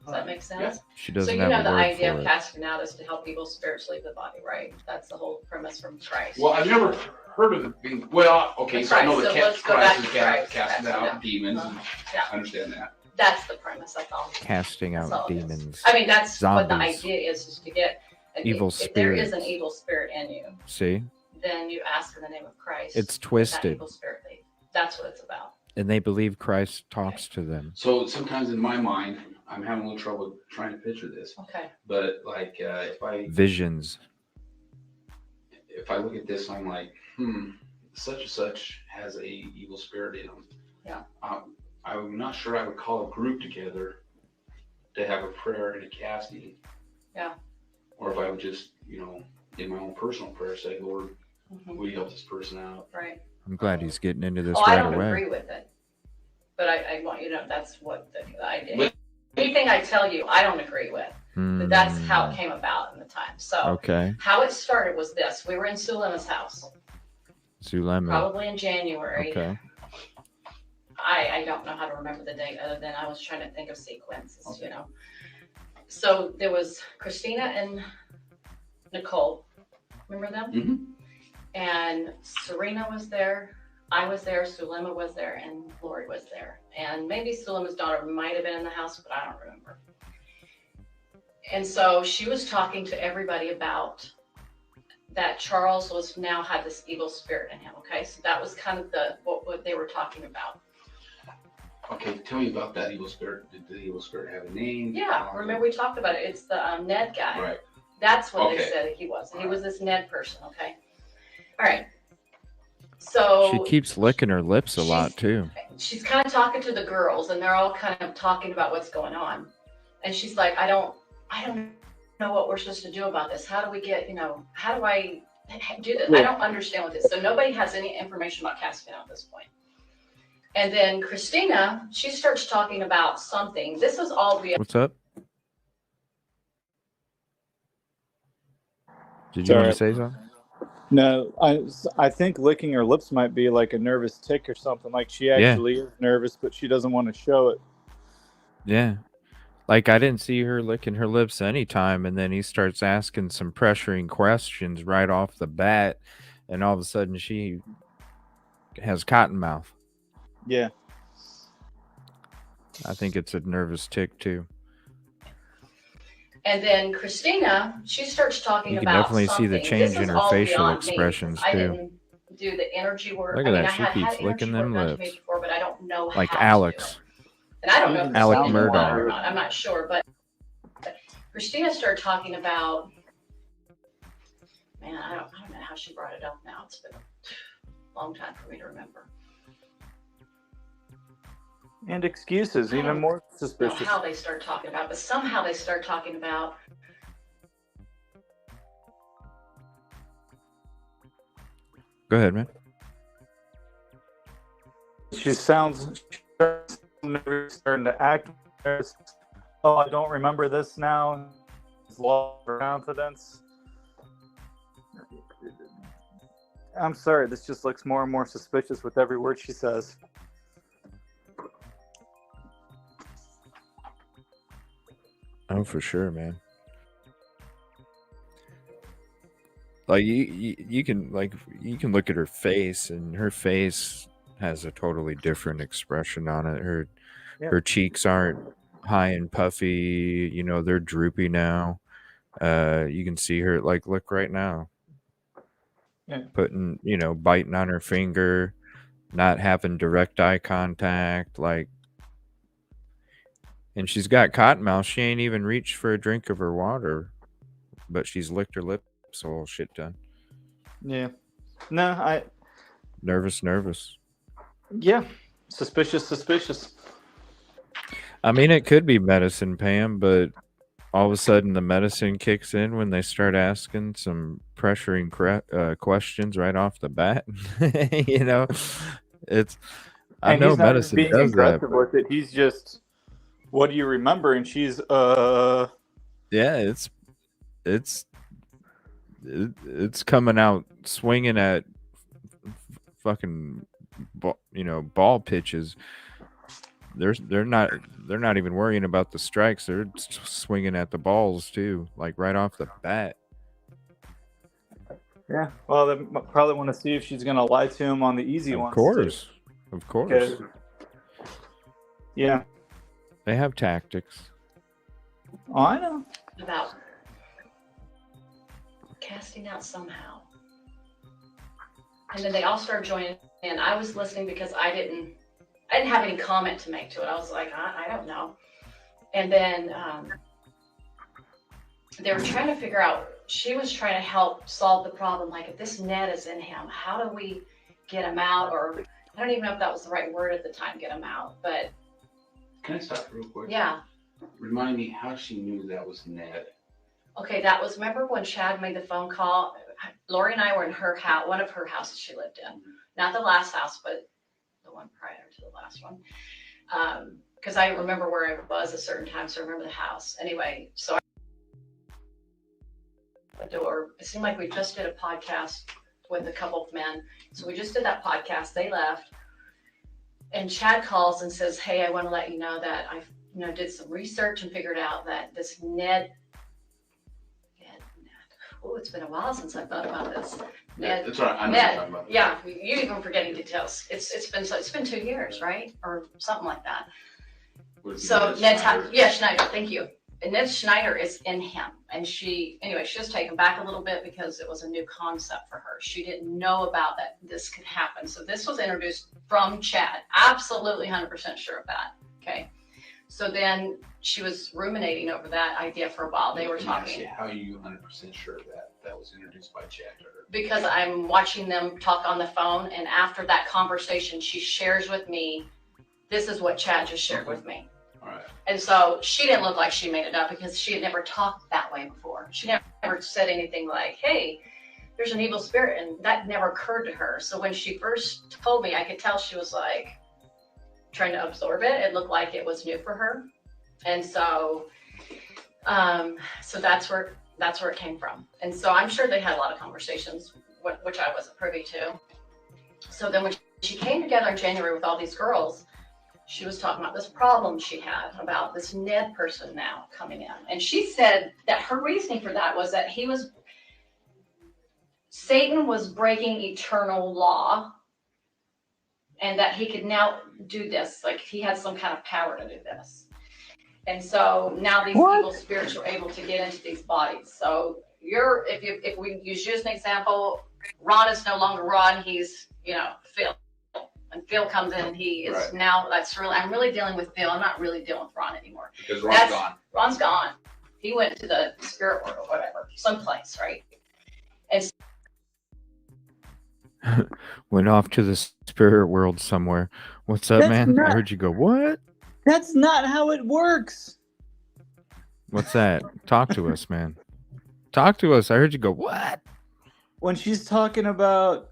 D: Does that make sense?
F: Yeah.
A: She
D: So
A: doesn't
D: you
A: have
D: know
A: a
D: the
A: word
D: idea
A: for
D: of
A: it.
D: casting out is to help evil spirits leave the body, right? That's the whole premise from Christ.
F: Well, I've never heard of it being, well, okay, so I know
D: Christ,
F: that
D: so let's go back
F: Christ
D: to
F: is
D: Christ.
F: casting
D: That's
F: out
D: enough.
F: demons. And
D: Yeah.
F: I understand that.
D: That's the premise, that's all.
A: Casting
D: That's
A: out
D: all it is.
A: demons.
D: I mean, that's what the
A: Zombies.
D: idea is to get an
A: Evil
D: if there is an
A: spirits.
D: evil spirit in you,
A: See?
D: then you ask in the name of Christ.
A: It's
D: that
A: twisted.
D: evil spirit leave. That's what it's about.
A: And they believe Christ talks to them.
F: So sometimes in my mind, I'm having a little trouble trying to picture this.
D: Okay.
F: But like,
A: Visions.
F: if I look at this, I'm like, such and such has a evil spirit in them.
D: Yeah.
F: I'm not sure I would call a group together to have a prayer and a casting.
D: Yeah.
F: Or if I would just, in my own personal prayer, say, Lord,
D: Mhm.
F: will you help this person out?
D: Right.
A: I'm glad he's getting into this
D: I
A: right
D: don't
A: away.
D: agree with it, but I want you to know that's what the idea. Anything I tell you, I don't agree with. But that's how it came about in the time. So
A: Okay.
D: how it started was this: we were in Sulema's house,
A: Zulema.
D: probably in January.
A: Okay.
D: I don't know how to remember the date other than I was trying to think of sequences, So there was Christina and Nicole. Remember them?
F: Mm-hmm.
D: And Serena was there. I was there. Sulema was there. And Lori was there. And maybe Sulema's daughter might have been in the house, but I don't remember. And so she was talking to everybody about that Charles had this evil spirit in him. Okay. So that was kind of what they were talking about.
F: Okay, tell me about that evil spirit. Did the evil spirit have a name?
D: Yeah, remember we talked about it. It's the Ned guy.
F: Right.
D: That's what they said he was. He was this Ned person, okay? All right. So
A: she keeps licking her lips a lot too.
D: She's kind of talking to the girls, and they're all kind of talking about what's going on. And she's like, I don't know what we're supposed to do about this. How do we get, how do I do this? I don't understand what this is. So nobody has any information about casting out at this point. And then Christina, she starts talking about something. This was all the.
A: What's up? Did you want to say something?
B: No, I think licking her lips might be like a nervous tick or something. Like she actually is nervous, but she doesn't want to show it.
A: Yeah. Like I didn't see her licking her lips anytime, and then he starts asking some pressuring questions right off the bat, and all of a sudden she has cotton mouth.
B: Yeah.
A: I think it's a nervous tick too.
D: And then Christina, she starts talking about.
A: You can definitely see the
D: something.
A: change
D: This
A: in
D: is
A: her
D: all
A: facial
D: beyond me,
A: expressions
D: because I
A: too.
D: didn't do the energy work.
A: Look at that.
D: I
A: She
D: had
A: keeps
D: energy
A: licking them
D: work done to me
A: lips.
D: before, but I don't know
A: Like
D: how
A: Alex.
D: to do it. And I don't know if
A: Alec
D: Christina did
A: Murdaugh.
D: or not. I'm not sure, but Christina started talking about. Man, I don't know how she brought it up now. It's been a long time for me to remember.
B: And excuses, even more
D: I don't
B: suspicious.
D: know how they start talking about it, but somehow they start talking about.
A: Go ahead, man.
B: She sounds starting to act. Oh, I don't remember this now. It's lost her confidence. I'm sorry, this just looks more and more suspicious with every word she says.
A: Oh, for sure, man. Like you can look at her face, and her face has a totally different expression on it. Her cheeks aren't high and puffy, they're droopy now. You can see her, like, look right now.
B: Yeah.
A: Putting, biting on her finger, not having direct eye contact, and she's got cotton mouth. She ain't even reached for a drink of her water, but she's licked her lips a whole shit ton.
B: Yeah. No,
A: Nervous.
B: Yeah. Suspicious.
A: I mean, it could be medicine, Pam, but all of a sudden the medicine kicks in when they start asking some pressuring questions right off the bat. It's I
B: And
A: know
B: he's not even
A: medicine
B: being
A: does that.
B: aggressive with it. He's just, what do you remember? And she's,
A: Yeah, it's coming out swinging at fucking ball pitches. They're not even worrying about the strikes. They're swinging at the balls too, like right off the bat.
B: yeah. Well, they probably want to see if she's going to lie to him on the easy
A: Of
B: ones.
A: course.
B: Okay. Yeah.
A: They have tactics.
B: Oh, I know.
D: About casting out somehow. And then they all started joining in. I was listening because I didn't have any comment to make to it. I was like, I don't know. And then they were trying to figure out, she was trying to help solve the problem. Like, if this Ned is in him, how do we get him out? Or I don't even know if that was the right word at the time, get him out. But
F: Can I stop real quick?
D: yeah.
F: Remind me how she knew that was Ned.
D: Okay, that was, remember when Chad made the phone call? Lori and I were in her house, one of her houses she lived in. Not the last house, but the one prior to the last one. Because I remember where I was at certain times, so I remember the house. Anyway, so the door, it seemed like we just did a podcast with a couple of men. So we just did that podcast, they left. And Chad calls and says, hey, I want to let you know that I did some research and figured out that this Ned. Oh, it's been a while since I thought about this.
F: Yeah, that's right. I know what
D: Ned,
F: you're talking about.
D: yeah, you even forgetting details. It's been 2 years, right? Or something like that. So Schneider, thank you. And Ned Schneider is in him. And she was taken back a little bit because it was a new concept for her. She didn't know about that this could happen. So this was introduced from Chad. Absolutely 100% sure of that. Okay. So then she was ruminating over that idea for a while. They were talking.
F: How are you 100% sure that was introduced by Chad to her?
D: Because I'm watching them talk on the phone, and after that conversation, she shares with me, this is what Chad just shared with me.
F: All right.
D: And so she didn't look like she made it up because she had never talked that way before. She never said anything like, hey, there's an evil spirit, and that never occurred to her. So when she first told me, I could tell she was like trying to absorb it. It looked like it was new for her. And so so that's where it came from. And so I'm sure they had a lot of conversations, which I wasn't privy to. So then when she came together in January with all these girls, she was talking about this problem she had about this Ned person now coming in. And she said that her reasoning for that was that Satan was breaking eternal law, and that he could now do this. Like, he had some kind of power to do this. And so now these evil spirits are able to get into these bodies. So if we use you as an example, Ron is no longer Ron, he's, Phil. And Phil comes in and he is
F: right.
D: Now, I'm really dealing with Phil. I'm not really dealing with Ron anymore.
F: Because Ron's gone.
D: Ron's gone. He went to the spirit world or whatever, someplace, right? And
A: Went off to the spirit world somewhere. What's up, man? I heard you go, what?
B: That's not how it works.
A: What's that? Talk to us, man. Talk to us. I heard you go, what?
B: When she's talking about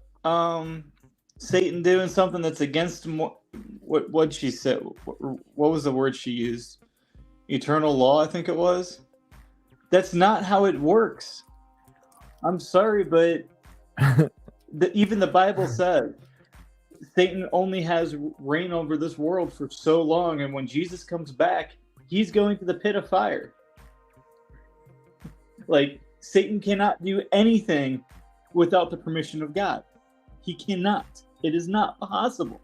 B: Satan doing something that's against what she said, what was the word she used? Eternal law, I think it was. That's not how it works. I'm sorry, but even the Bible said Satan only has reign over this world for so long, and when Jesus comes back, he's going to the pit of fire. Like, Satan cannot do anything without the permission of God. He cannot. It is not possible.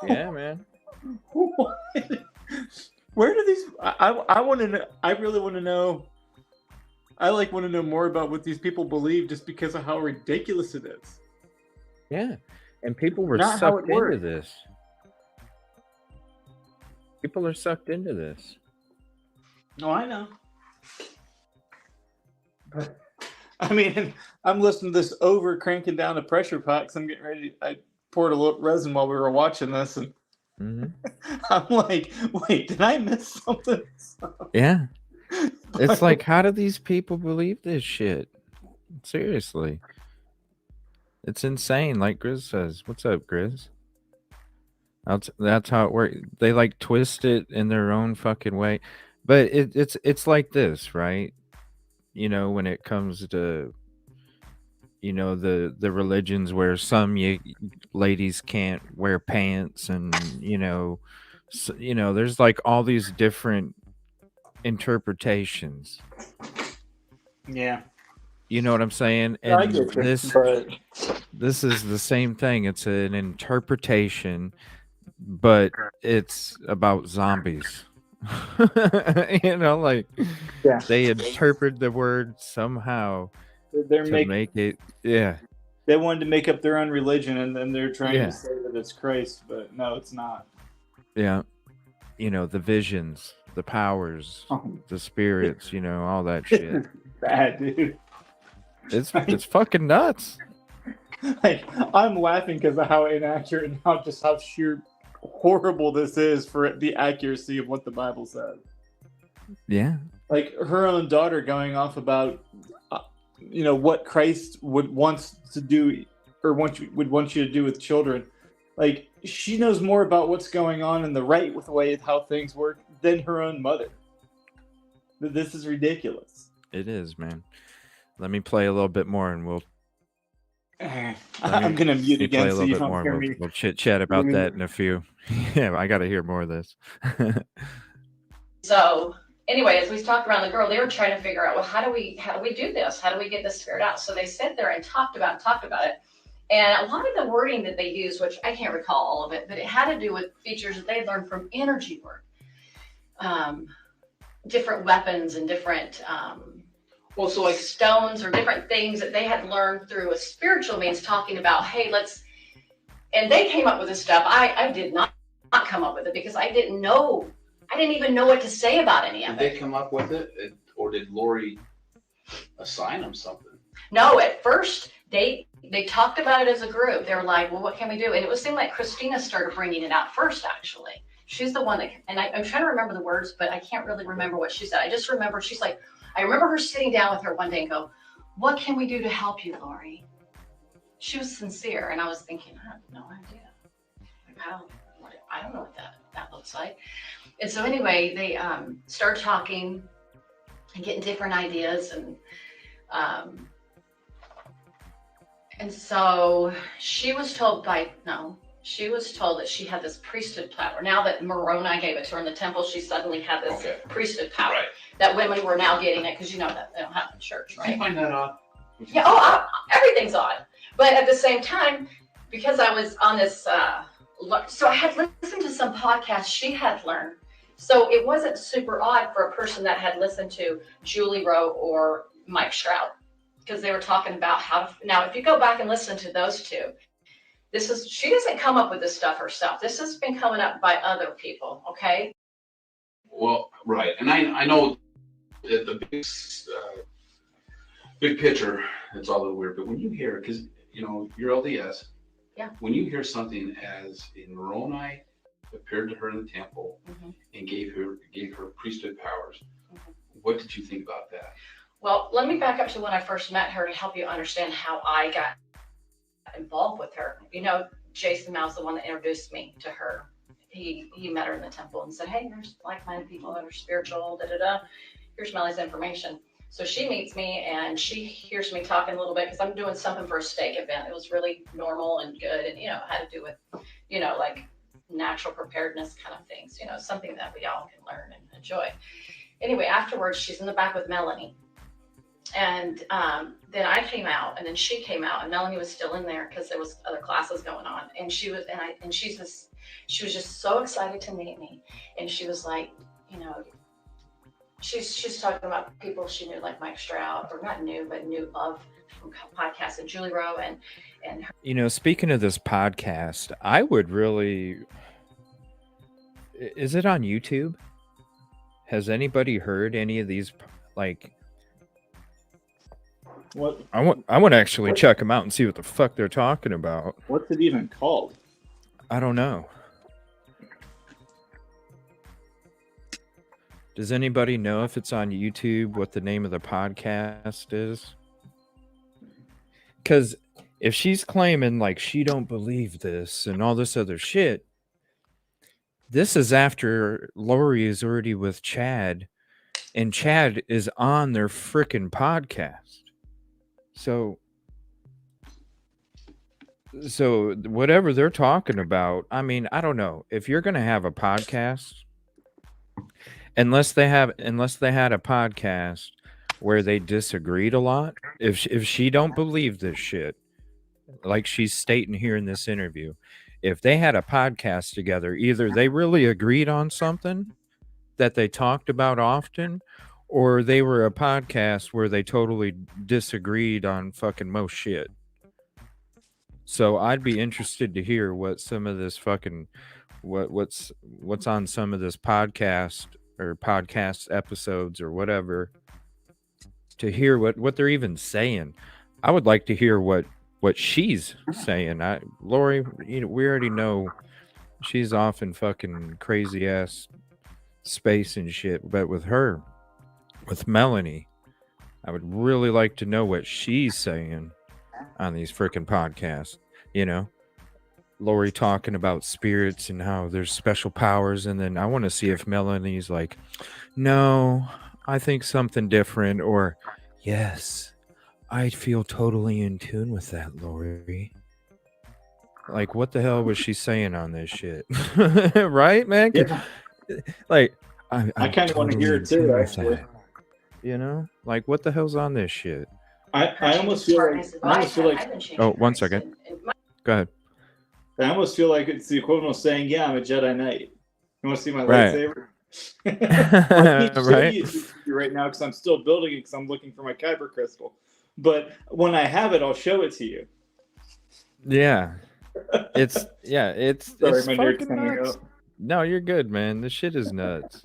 A: Yeah, man.
B: Where do these? I want to know. I really want to know. I want to know more about what these people believe, just because of how ridiculous it is.
A: Yeah, and people were
B: Not how
A: sucked
B: it works.
A: into this. People are sucked into this.
B: No, I know. I mean, I'm listening to this over cranking down the pressure pot because I'm getting ready. I poured a little resin while we were watching this, and I'm like, wait, did I miss something?
A: Yeah. It's like, how do these people believe this shit? Seriously. It's insane. Like Grizz says, "What's up, Grizz?" That's how it works. They like twist it in their own fucking way, but it's like this, right? When it comes to the religions where some ladies can't wear pants, and there's like all these different interpretations.
B: Yeah.
A: You know what I'm saying?
B: I
A: And
B: get you,
A: this
B: but
A: this is the same thing. It's an interpretation, but it's about zombies. Like
B: yeah,
A: they interpret the word somehow
B: they're
A: to
B: making.
A: make it, yeah,
B: They wanted to make up their own religion, and then they're trying
A: yeah,
B: to say that it's Christ, but no, it's not.
A: yeah. The visions, the powers,
B: Oh,
A: the spirits, all that
B: this
A: shit.
B: is bad, dude.
A: It's fucking nuts.
B: Like, I'm laughing because of how inaccurate and how sheer horrible this is for the accuracy of what the Bible says.
A: Yeah.
B: Like her own daughter going off about, what Christ would wants to do or would want you to do with children. Like she knows more about what's going on in the right with the way of how things work than her own mother. This is ridiculous.
A: It is, man. Let me play a little bit more, and we'll
B: I'm gonna mute
A: play
B: again
A: a
B: so
A: little
B: you
A: bit
B: don't
A: more.
B: hear
A: And
B: me.
A: we'll chit chat about that in a few. Yeah, I got to hear more of this.
D: So anyway, as we talked around the girl, they were trying to figure out, well, how do we do this? How do we get this figured out? So they sat there and talked about it. And a lot of the wording that they used, which I can't recall all of it, but it had to do with features that they learned from energy work, different weapons and different so like stones or different things that they had learned through a spiritual means, talking about, hey, and they came up with this stuff. I did not come up with it because I didn't even know what to say about any of it.
F: Did they come up with it, or did Lori assign them something?
D: No, at first they talked about it as a group. They were like, well, what can we do? And it seemed like Christina started bringing it out first, actually. She's the one and I'm trying to remember the words, but I can't really remember what she said. I just remember she's like, I remember her sitting down with her one day and go, what can we do to help you, Lori? She was sincere. And I was thinking, I have no idea. I don't know what that looks like. And so anyway, they started talking and getting different ideas. And so she was told that she had this priesthood power. Now that Moroni gave it to her in the temple, she suddenly had this priesthood power.
F: Right.
D: That women were now getting it, because that they don't have in church, right?
F: Did you find that odd?
D: Yeah, everything's odd. But at the same time, because I was on this, so I had listened to some podcasts she had learned. So it wasn't super odd for a person that had listened to Julie Rowe or Mike Stroud, because they were talking about now if you go back and listen to those two, she doesn't come up with this stuff herself. This has been coming up by other people, okay?
F: Well, right. And I know that the big picture, it's all a little weird, but when you hear, because, you're LDS.
D: Yeah.
F: When you hear something as in Moroni appeared to her in the temple and gave her priesthood powers, what did you think about that?
D: Well, let me back up to when I first met her to help you understand how I got involved with her. Jason Mou's the one that introduced me to her. He met her in the temple and said, hey, there's like-minded people that are spiritual, here's Melly's information. So she meets me and she hears me talking a little bit, because I'm doing something for a steak event. It was really normal and good, and it had to do with like natural preparedness kind of things, something that we all can learn and enjoy. Anyway, afterwards she's in the back with Melanie. And then I came out, and then she came out, and Melanie was still in there because there was other classes going on. And she was just so excited to meet me. And she was like, she's talking about people she knew, like Mike Stroud, or not knew, but knew of from podcasts, and Julie Rowe and her.
A: Speaking of this podcast, I would really. Is it on YouTube? Has anybody heard any of these
B: What?
A: I want to actually check them out and see what the fuck they're talking about.
B: What's it even called?
A: I don't know. Does anybody know if it's on YouTube, what the name of the podcast is? Because if she's claiming like she don't believe this and all this other shit, this is after Lori is already with Chad, and Chad is on their freaking podcast. So whatever they're talking about, I mean, I don't know. If you're going to have a podcast, unless they had a podcast where they disagreed a lot, if she don't believe this shit, like she's stating here in this interview, if they had a podcast together, either they really agreed on something that they talked about often, or they were a podcast where they totally disagreed on fucking most shit. So I'd be interested to hear what some of this fucking what's on some of this podcast or podcast episodes or whatever, to hear what they're even saying. I would like to hear what she's saying. Lori, we already know she's off in fucking crazy ass space and shit, but with Melanie, I would really like to know what she's saying on these freaking podcasts. Lori talking about spirits and how there's special powers, and then I want to see if Melanie's like, no, I think something different, or yes, I feel totally in tune with that, Lori. Like, what the hell was she saying on this shit? Right, man?
B: Yeah.
A: Like,
B: I kind of want to hear it too, actually.
A: Like, what the hell's on this shit?
B: I almost feel like.
A: Oh, 1 second. Go ahead.
B: I almost feel like it's the equivalent of saying, "Yeah, I'm a Jedi Knight. You want to see my
A: Right.
B: lightsaber?" I can't show
A: Right.
B: you right now because I'm still building it because I'm looking for my kyber crystal. But when I have it, I'll show it to you.
A: Yeah. It's
B: Sorry,
A: it's
B: my nerd's
A: fucking
B: coming
A: nuts.
B: up.
A: No, you're good, man. This shit is nuts.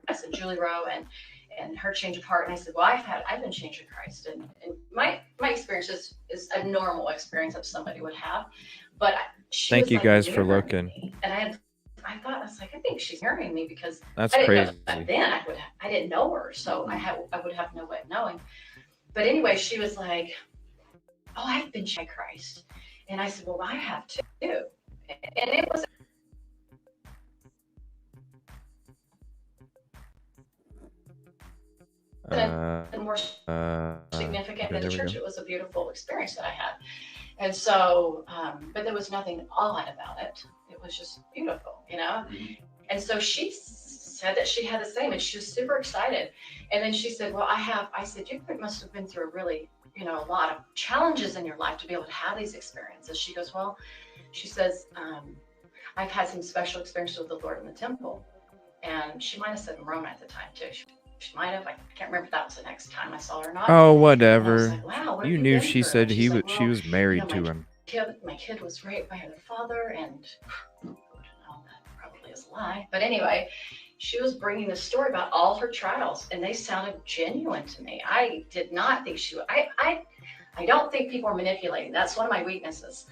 D: I said Julie Rowe and her change of heart, and I said, well, I've been changed in Christ, and my experience is a normal experience that somebody would have, but
A: Thank you guys for looking.
D: And I thought, I was like, I think she's marrying me, because
A: That's
D: I didn't
A: crazy.
D: know back then I didn't know her, so I would have no way of knowing. But anyway, she was like, oh, I've been changed by Christ, and I said, well, I have too, and it was. And more significant than the church. It was a beautiful experience that I had. And so, but there was nothing odd about it. It was just beautiful, And so she said that she had the same, and she was super excited. And then she said, well, I said, you must have been through a really, a lot of challenges in your life to be able to have these experiences. She goes, well, she says, I've had some special experiences with the Lord in the temple. And she might have said in Rome at the time too. She might have. I can't remember if that was the next time I saw her or not.
A: Oh, whatever.
D: Like, wow,
A: you knew she said she was married to him.
D: My kid was raped by her father, and that probably is a lie. But anyway, she was bringing the story about all her trials, and they sounded genuine to me. I did not think she would. I don't think people are manipulating. That's one of my weaknesses.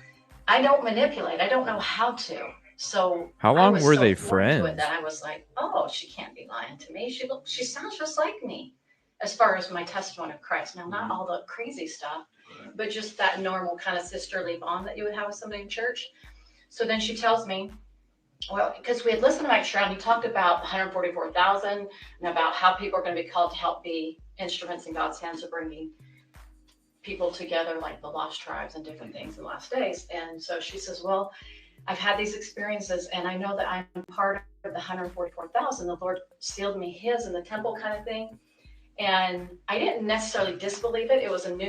D: I don't manipulate. I don't know how to. So
A: how long were they friends?
D: That I was like, oh, she can't be lying to me. She sounds just like me, as far as my testimony of Christ. Now, not all the crazy stuff, but just that normal kind of sisterly bond that you would have with somebody in church. So then she tells me, well, because we had listened to Mike Stroud, he talked about 144,000 and about how people are going to be called to help be instruments in God's hands of bringing people together, like the lost tribes and different things in the last days. And so she says, well, I've had these experiences, and I know that I'm part of the 144,000. The Lord sealed me his in the temple, kind of thing. And I didn't necessarily disbelieve it. It wasn't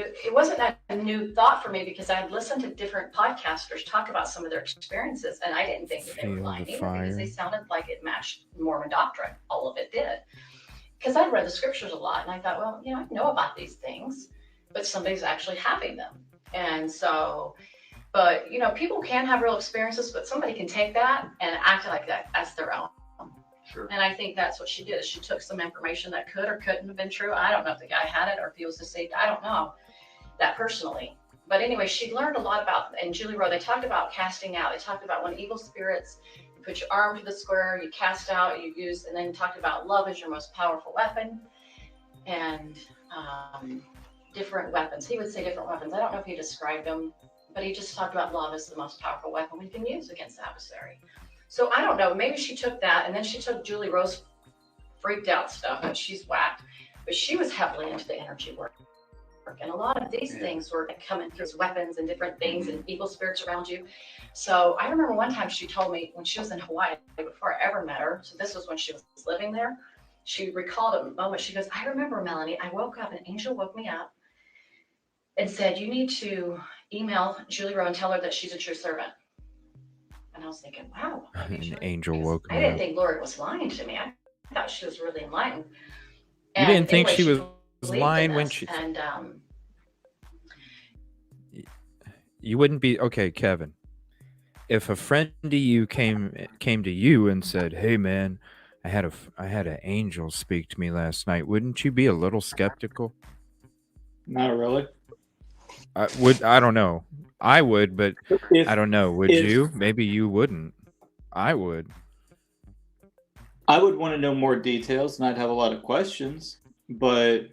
D: a new thought for me, because I had listened to different podcasters talk about some of their experiences, and I didn't think that they were lying either, because they sounded like it matched Mormon doctrine. All of it did. Because I'd read the scriptures a lot, and I thought, well, I know about these things, but somebody's actually having them. And so, but, people can have real experiences, but somebody can take that and act like that as their own.
F: Sure.
D: And I think that's what she did. She took some information that could or couldn't have been true. I don't know if the guy had it or if he was deceived. I don't know that personally. But anyway, she learned a lot about, and Julie Rowe, they talked about casting out. They talked about when evil spirits, you put your arm to the square, you cast out, you use, and then talked about love as your most powerful weapon. And different weapons. He would say different weapons. I don't know if he described them, but he just talked about love as the most powerful weapon we can use against the adversary. So I don't know. Maybe she took that, and then she took Julie Rose freaked out stuff, and she's whacked. But she was heavily into the energy work. And a lot of these things were coming through as weapons and different things and evil spirits around you. So I remember one time she told me when she was in Hawaii, before I ever met her, so this was when she was living there, she recalled a moment. She goes, I remember, Melanie, I woke up, an angel woke me up and said, you need to email Julie Rowe and tell her that she's a true servant. And I was thinking, wow.
A: An angel woke me
D: I didn't
A: up.
D: think Lori was lying to me. I thought she was really enlightened.
A: You didn't think
D: anyway,
A: she was lying when she...
D: And
A: you wouldn't be... Okay, Kevin. If a friend to you came to you and said, hey, man, I had an angel speak to me last night, wouldn't you be a little skeptical?
B: Not really.
A: I don't know. I would, but I don't know. Would you? Maybe you wouldn't. I would.
B: I would want to know more details, and I'd have a lot of questions. But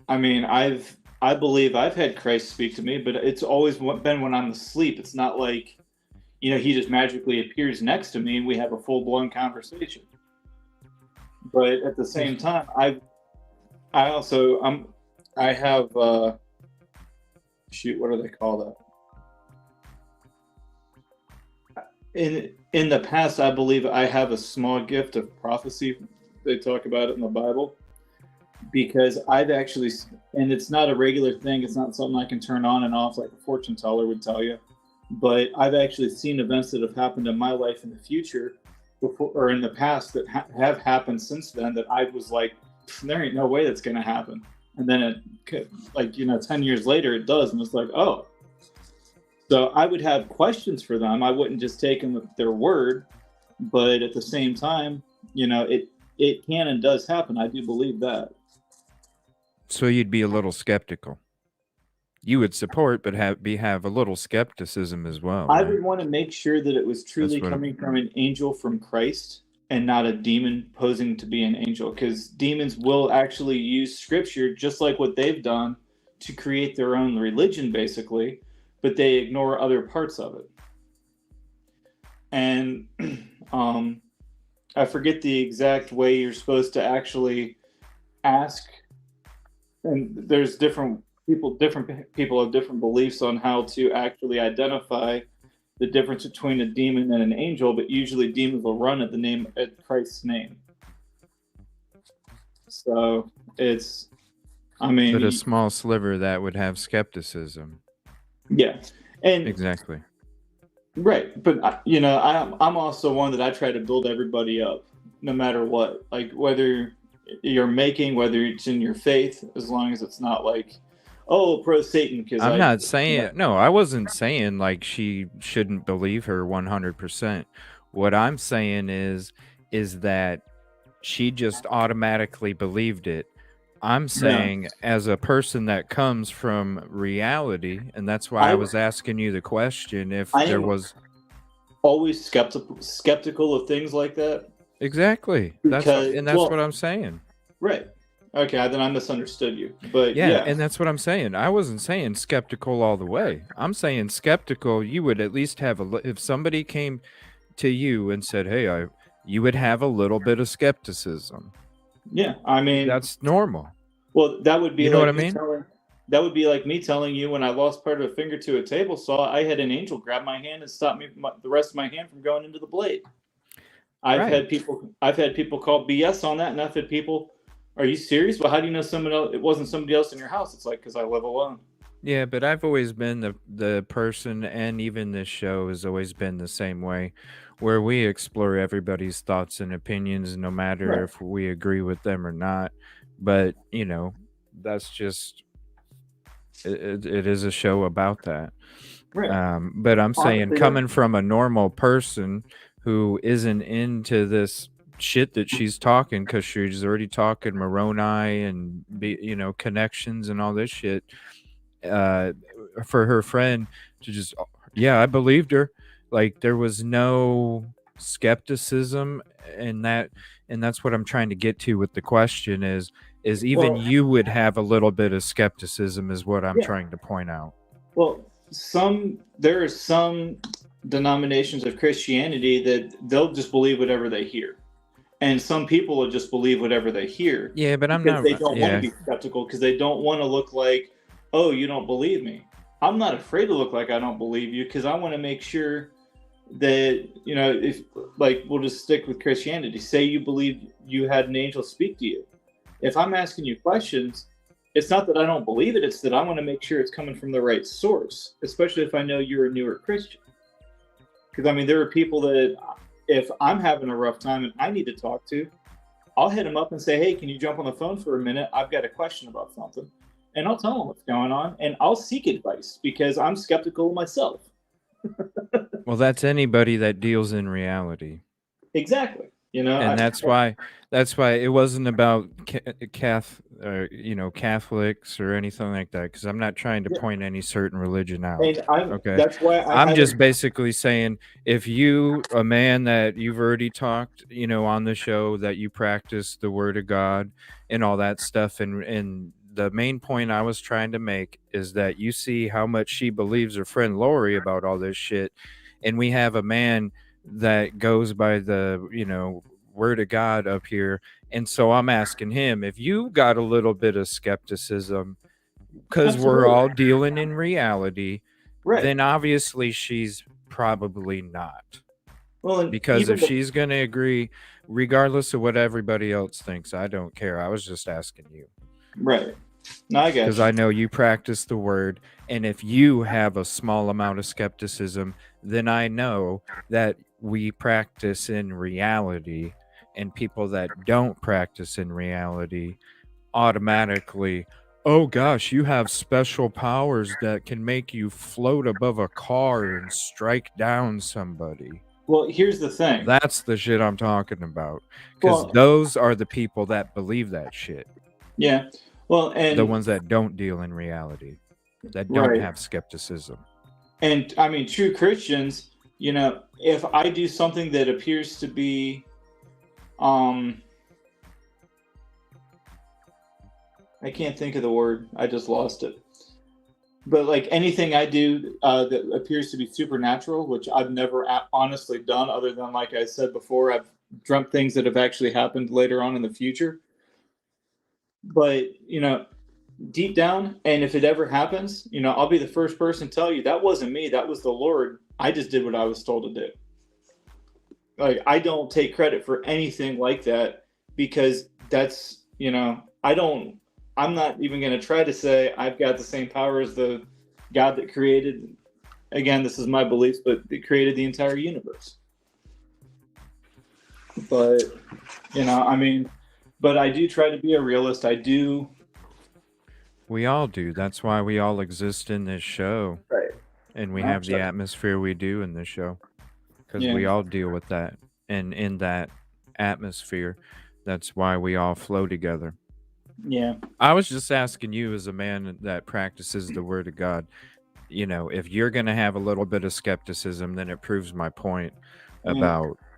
B: I mean, I believe I've had Christ speak to me, but it's always been when I'm asleep. It's not like, he just magically appears next to me and we have a full-blown conversation. But at the same time, I have shoot, what do they call that? In the past, I believe I have a small gift of prophecy. They talk about it in the Bible, because I've actually, and it's not a regular thing. It's not something I can turn on and off like a fortune teller would tell you. But I've actually seen events that have happened in my life in the future, before or in the past, that have happened since then, that I was like, there ain't no way that's going to happen. And then it, 10 years later, it does. And it's like, oh. So I would have questions for them. I wouldn't just take them at their word. But at the same time, it can and does happen. I do believe that.
A: So you'd be a little skeptical. You would support, but have a little skepticism as well.
B: I would want to make sure that it was truly coming from an angel from Christ and not a demon posing to be an angel, because demons will actually use scripture just like what they've done to create their own religion, basically, but they ignore other parts of it. And I forget the exact way you're supposed to actually ask. And there's different people have different beliefs on how to actually identify the difference between a demon and an angel, but usually demons will run at Christ's name. So it's, but
A: a small sliver that would have skepticism.
B: Yeah. And
A: exactly.
B: Right. But, I'm also one that I try to build everybody up no matter what, like whether whether it's in your faith, as long as it's not like, oh, pro Satan. Because
A: I'm not saying, no, I wasn't saying like she shouldn't believe her 100%. What I'm saying is that she just automatically believed it. I'm saying as a person that comes from reality, and that's why I was asking you the question, if there was
B: always skeptical of things like that.
A: Exactly. That's what I'm saying.
B: Right. Okay, then I misunderstood you. But
A: yeah, and that's what I'm saying. I wasn't saying skeptical all the way. I'm saying skeptical. You would at least have if somebody came to you and said, "Hey, you would have a little bit of skepticism."
B: Yeah, I mean,
A: that's normal.
B: Well, that would be
A: you know what I mean?
B: That would be like me telling you when I lost part of a finger to a table saw, I had an angel grab my hand and stop me the rest of my hand from going into the blade. I've had people call BS on that, and I've had people, are you serious? Well, how do you know it wasn't somebody else in your house? It's like, because I live alone.
A: Yeah, but I've always been the person, and even this show has always been the same way, where we explore everybody's thoughts and opinions, no matter if we agree with them or not. But, that's just, it is a show about that.
B: Right.
A: But I'm saying, coming from a normal person who isn't into this shit that she's talking, because she's already talking Moroni and connections and all this shit, for her friend to just, I believed her, like there was no skepticism in that. And that's what I'm trying to get to with the question is is even
B: Well-
A: you would have a little bit of skepticism, is what I'm
B: Yeah.
A: trying to point out.
B: Well, there are some denominations of Christianity that they'll just believe whatever they hear, and some people will just believe whatever they hear.
A: Yeah, but I'm
B: because
A: not.
B: they don't want
A: Yeah,
B: to be skeptical because they don't want to look like, oh, you don't believe me. I'm not afraid to look like I don't believe you because I want to make sure that, if, like, we'll just stick with Christianity. Say you believe you had an angel speak to you. If I'm asking you questions, it's not that I don't believe it, it's that I want to make sure it's coming from the right source, especially if I know you're a newer Christian. Because, I mean, there are people that if I'm having a rough time and I need to talk to, I'll hit them up and say, hey, can you jump on the phone for a minute? I've got a question about something. And I'll tell them what's going on, and I'll seek advice because I'm skeptical myself.
A: well, that's anybody that deals in reality.
B: Exactly.
A: And that's why it wasn't about Catholics or anything like that, because I'm not trying to point any certain religion out.
B: And
A: Okay.
B: that's why
A: I'm just basically saying, if you, a man that you've already talked, on the show, that you practice the word of God and all that stuff, and the main point I was trying to make is that you see how much she believes her friend Lori about all this shit, and we have a man that goes by the word of God up here, and so I'm asking him, if you got a little bit of skepticism because we're all dealing in reality,
B: right.
A: then obviously she's probably not.
B: Well, and
A: Because if she's going to agree, regardless of what everybody else thinks, I don't care. I was just asking you.
B: Right. No, I guess.
A: Because I know you practice the word, and if you have a small amount of skepticism, then I know that we practice in reality, and people that don't practice in reality automatically, oh gosh, you have special powers that can make you float above a car and strike down somebody.
B: Well, here's the thing.
A: That's the shit I'm talking about. Because those are the people that believe that shit.
B: Yeah. Well, and
A: the ones that don't deal in reality, that don't have skepticism.
B: And I mean, true Christians, if I do something that appears to be, I can't think of the word. I just lost it. But like anything I do that appears to be supernatural, which I've never honestly done, other than, like I said before, I've dreamt things that have actually happened later on in the future. But, deep down, and if it ever happens, I'll be the first person to tell you that wasn't me, that was the Lord. I just did what I was told to do. Like, I don't take credit for anything like that, because that's, I'm not even going to try to say I've got the same power as the God that created, again, this is my beliefs, but it created the entire universe. But, but I do try to be a realist. I do.
A: We all do. That's why we all exist in this show.
B: Right.
A: And we have the atmosphere we do in this show. Because we all deal with that. And in that atmosphere, that's why we all flow together.
B: Yeah.
A: I was just asking you, as a man that practices the word of God, if you're going to have a little bit of skepticism, then it proves my point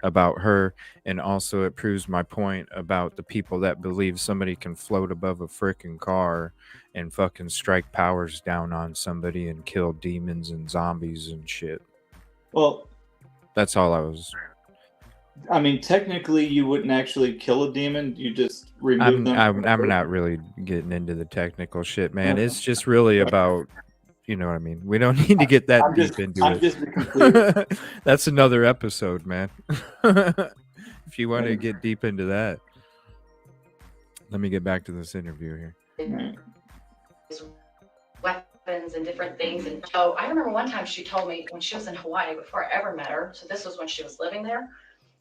A: about her, and also it proves my point about the people that believe somebody can float above a freaking car and fucking strike powers down on somebody and kill demons and zombies and shit.
B: Well,
A: that's all I was.
B: I mean, technically, you wouldn't actually kill a demon. You just remove them.
A: I'm not really getting into the technical shit, man. It's just really about, you know what I mean? We don't need to get that deep into it. That's another episode, man. If you want to get deep into that. Let me get back to this interview here.
D: Weapons and different things. And so I remember one time she told me when she was in Hawaii, before I ever met her, so this was when she was living there,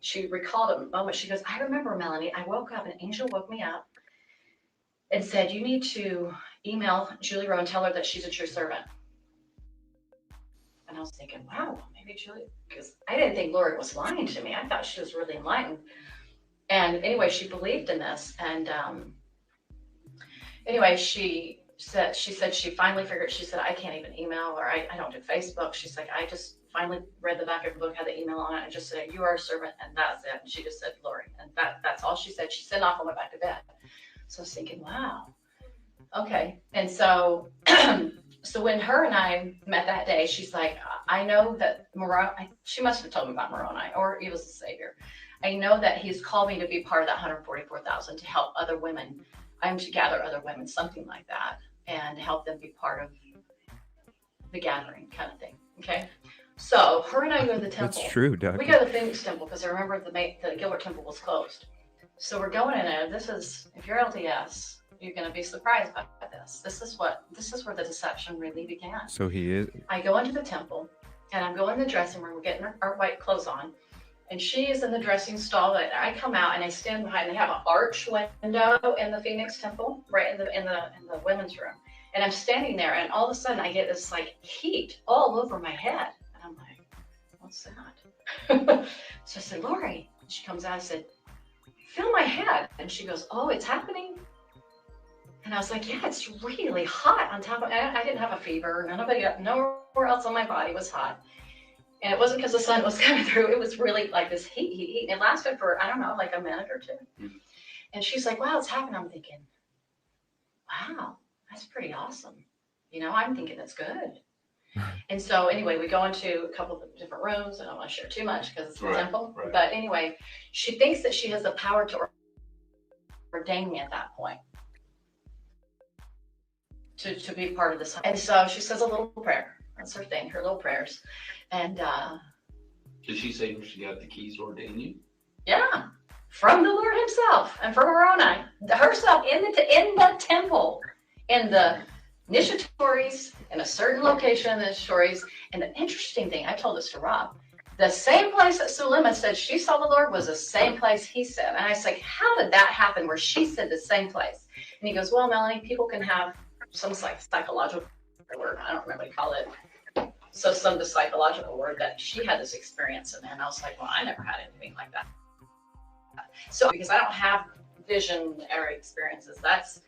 D: she recalled a moment. She goes, I remember, Melanie, I woke up, an angel woke me up and said, you need to email Julie Rowe and tell her that she's a true servant. And I was thinking, wow, maybe Julie, because I didn't think Lori was lying to me. I thought she was really enlightened. And anyway, she believed in this. And anyway, she said she finally figured, she said, I can't even email, or I don't do Facebook. She's like, I just finally read the back of the book, had the email on it, and just said, you are a servant, and that's it. And she just said, Lori, and that's all she said. She sent off and went back to bed. So I was thinking, wow, okay. And so, so when her and I met that day, she's like, I know that Moroni, she must have told me about Moroni, or he was the savior. I know that he's called me to be part of that 144,000 to help other women. I'm to gather other women, something like that, and help them be part of the gathering kind of thing. Okay. So her and I go to the temple.
A: That's true, Doug.
D: We go to the Phoenix temple because I remember the Gilbert temple was closed. So we're going in there. This is, if you're LDS, you're going to be surprised by this. This is where the deception really began.
A: So he is.
D: I go into the temple and I'm going in the dressing room. We're getting our white clothes on. And she is in the dressing stall. I come out and I stand behind. They have an arch window in the Phoenix temple, right in the women's room. And I'm standing there, and all of a sudden I get this like heat all over my head. And I'm like, what's that? So I said, Lori. And she comes out and said, feel my head. And she goes, oh, it's happening. And I was like, yeah, it's really hot on top of, I didn't have a fever. Nowhere else on my body was hot. And it wasn't because the sun was coming through. It was really like this heat. And it lasted for, I don't know, like a minute or two. Mm-hmm. And she's like, wow, it's happening. I'm thinking, wow, that's pretty awesome. You know, I'm thinking that's good. And so anyway, we go into a couple of different rooms. I don't want to share too much because it's a temple. Right. But anyway, she thinks that she has the power to ordain me at that point. To be part of this. And so she says a little prayer. That's her thing, her little prayers. And
F: did she say she got the keys to ordain you?
D: Yeah, from the Lord himself and from Moroni, herself in the temple, in the initiatories, in a certain location in the initiatories. And the interesting thing, I told this to Rob, the same place that Sulema said she saw the Lord was the same place he said. And I was like, how did that happen where she said the same place? And he goes, well, Melanie, people can have some psychological word, I don't remember what you call it. So the psychological word that she had this experience in. And I was like, well, I never had anything like that. So because I don't have visionary experiences, that's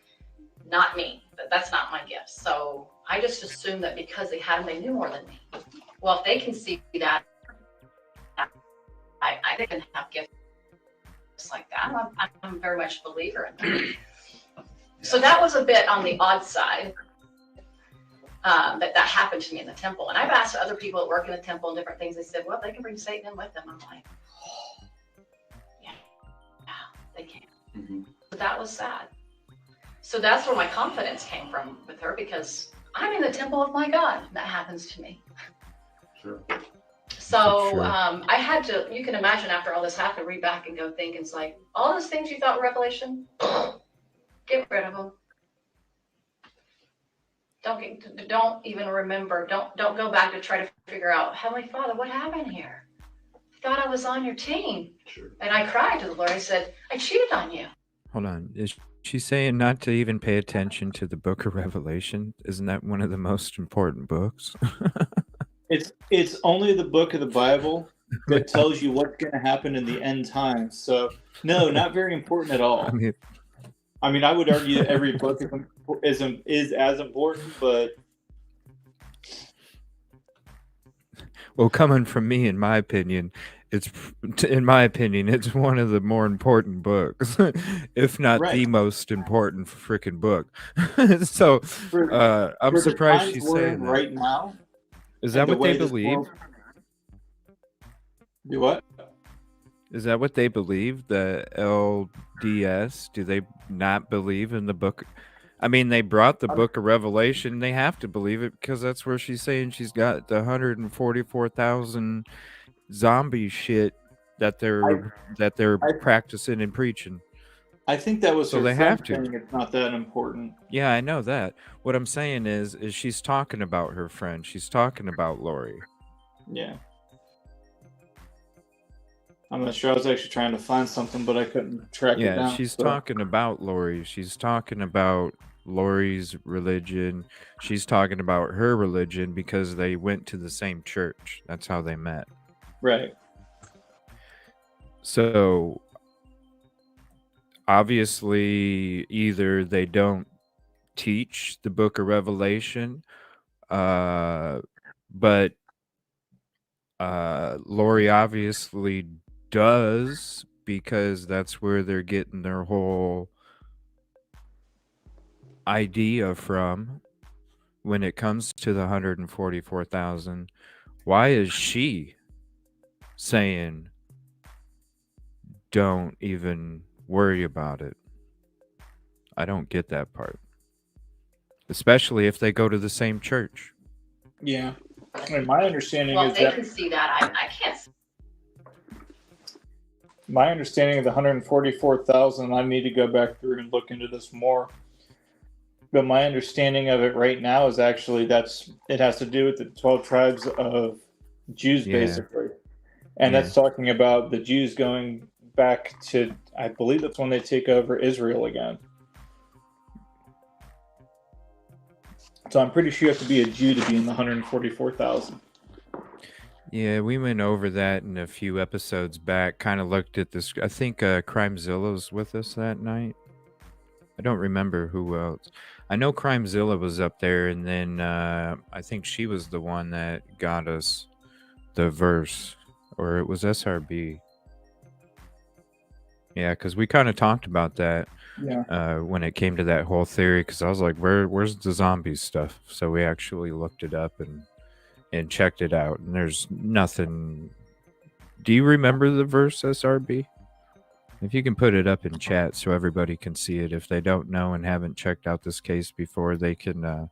D: not me. That's not my gift. So I just assumed that because they had them, they knew more than me. Well, if they can see that, I can have gifts like that. I'm very much a believer in that. So that was a bit on the odd side. That happened to me in the temple. And I've asked other people that work in the temple and different things. They said, well, they can bring Satan in with them. I'm like, oh, yeah, they can. Mm-hmm. But that was sad. So that's where my confidence came from with her, because I'm in the temple of my God. That happens to me.
F: Sure.
D: So
A: sure.
D: I had to, you can imagine after all this happened, read back and go think, it's like, all those things you thought were revelation, get rid of them. Don't even remember. Don't go back to try to figure out, Heavenly Father, what happened here? I thought I was on your team.
F: Sure.
D: And I cried to the Lord. I said, I cheated on you.
A: Hold on. Is she saying not to even pay attention to the book of Revelation? Isn't that one of the most important books?
B: It's only the book of the Bible that tells you what's going to happen in the end times. So, no, not very important at all. I mean, I would argue that every book is as important, but...
A: Well, coming from me, in my opinion, it's one of the more important books, if not the most important freaking book. So, I'm surprised she's saying that.
B: Right now,
A: is that what they believe?
B: Do what?
A: Is that what they believe? The LDS? Do they not believe in the book? I mean, they brought the book of Revelation. They have to believe it because that's where she's saying she's got the 144,000 zombie shit that they're practicing and preaching.
B: I think that was
A: so they have to.
B: It's not that important.
A: Yeah, I know that. What I'm saying is she's talking about her friend. She's talking about Lori.
B: Yeah. I'm not sure. I was actually trying to find something, but I couldn't track it down.
A: Yeah, she's talking about Lori. She's talking about Lori's religion. She's talking about her religion because they went to the same church. That's how they met.
B: Right.
A: So, obviously, either they don't teach the book of Revelation, but Lori obviously does, because that's where they're getting their whole idea from when it comes to the 144,000. Why is she saying don't even worry about it? I don't get that part. Especially if they go to the same church.
B: Yeah. And my understanding
D: Well,
B: is
D: they
B: that
D: can see that. I can't.
B: my understanding of the 144,000, I need to go back through and look into this more. But my understanding of it right now is actually it has to do with the 12 tribes of Jews,
A: Yeah.
B: basically. And
A: Yeah.
B: that's talking about the Jews going back to, I believe that's when they take over Israel again. So I'm pretty sure you have to be a Jew to be in the 144,000.
A: Yeah, we went over that in a few episodes back. Kind of looked at this. I think Crimezilla was with us that night. I don't remember who else. I know Crimezilla was up there, and then I think she was the one that got us the verse, or it was SRB. Yeah, because we kind of talked about that when it came to that whole theory. Because I was like, "Where's the zombies stuff?" So we actually looked it up and checked it out, and there's nothing. Do you remember the verse, SRB? If you can put it up in chat so everybody can see it. If they don't know and haven't checked out this case before, they can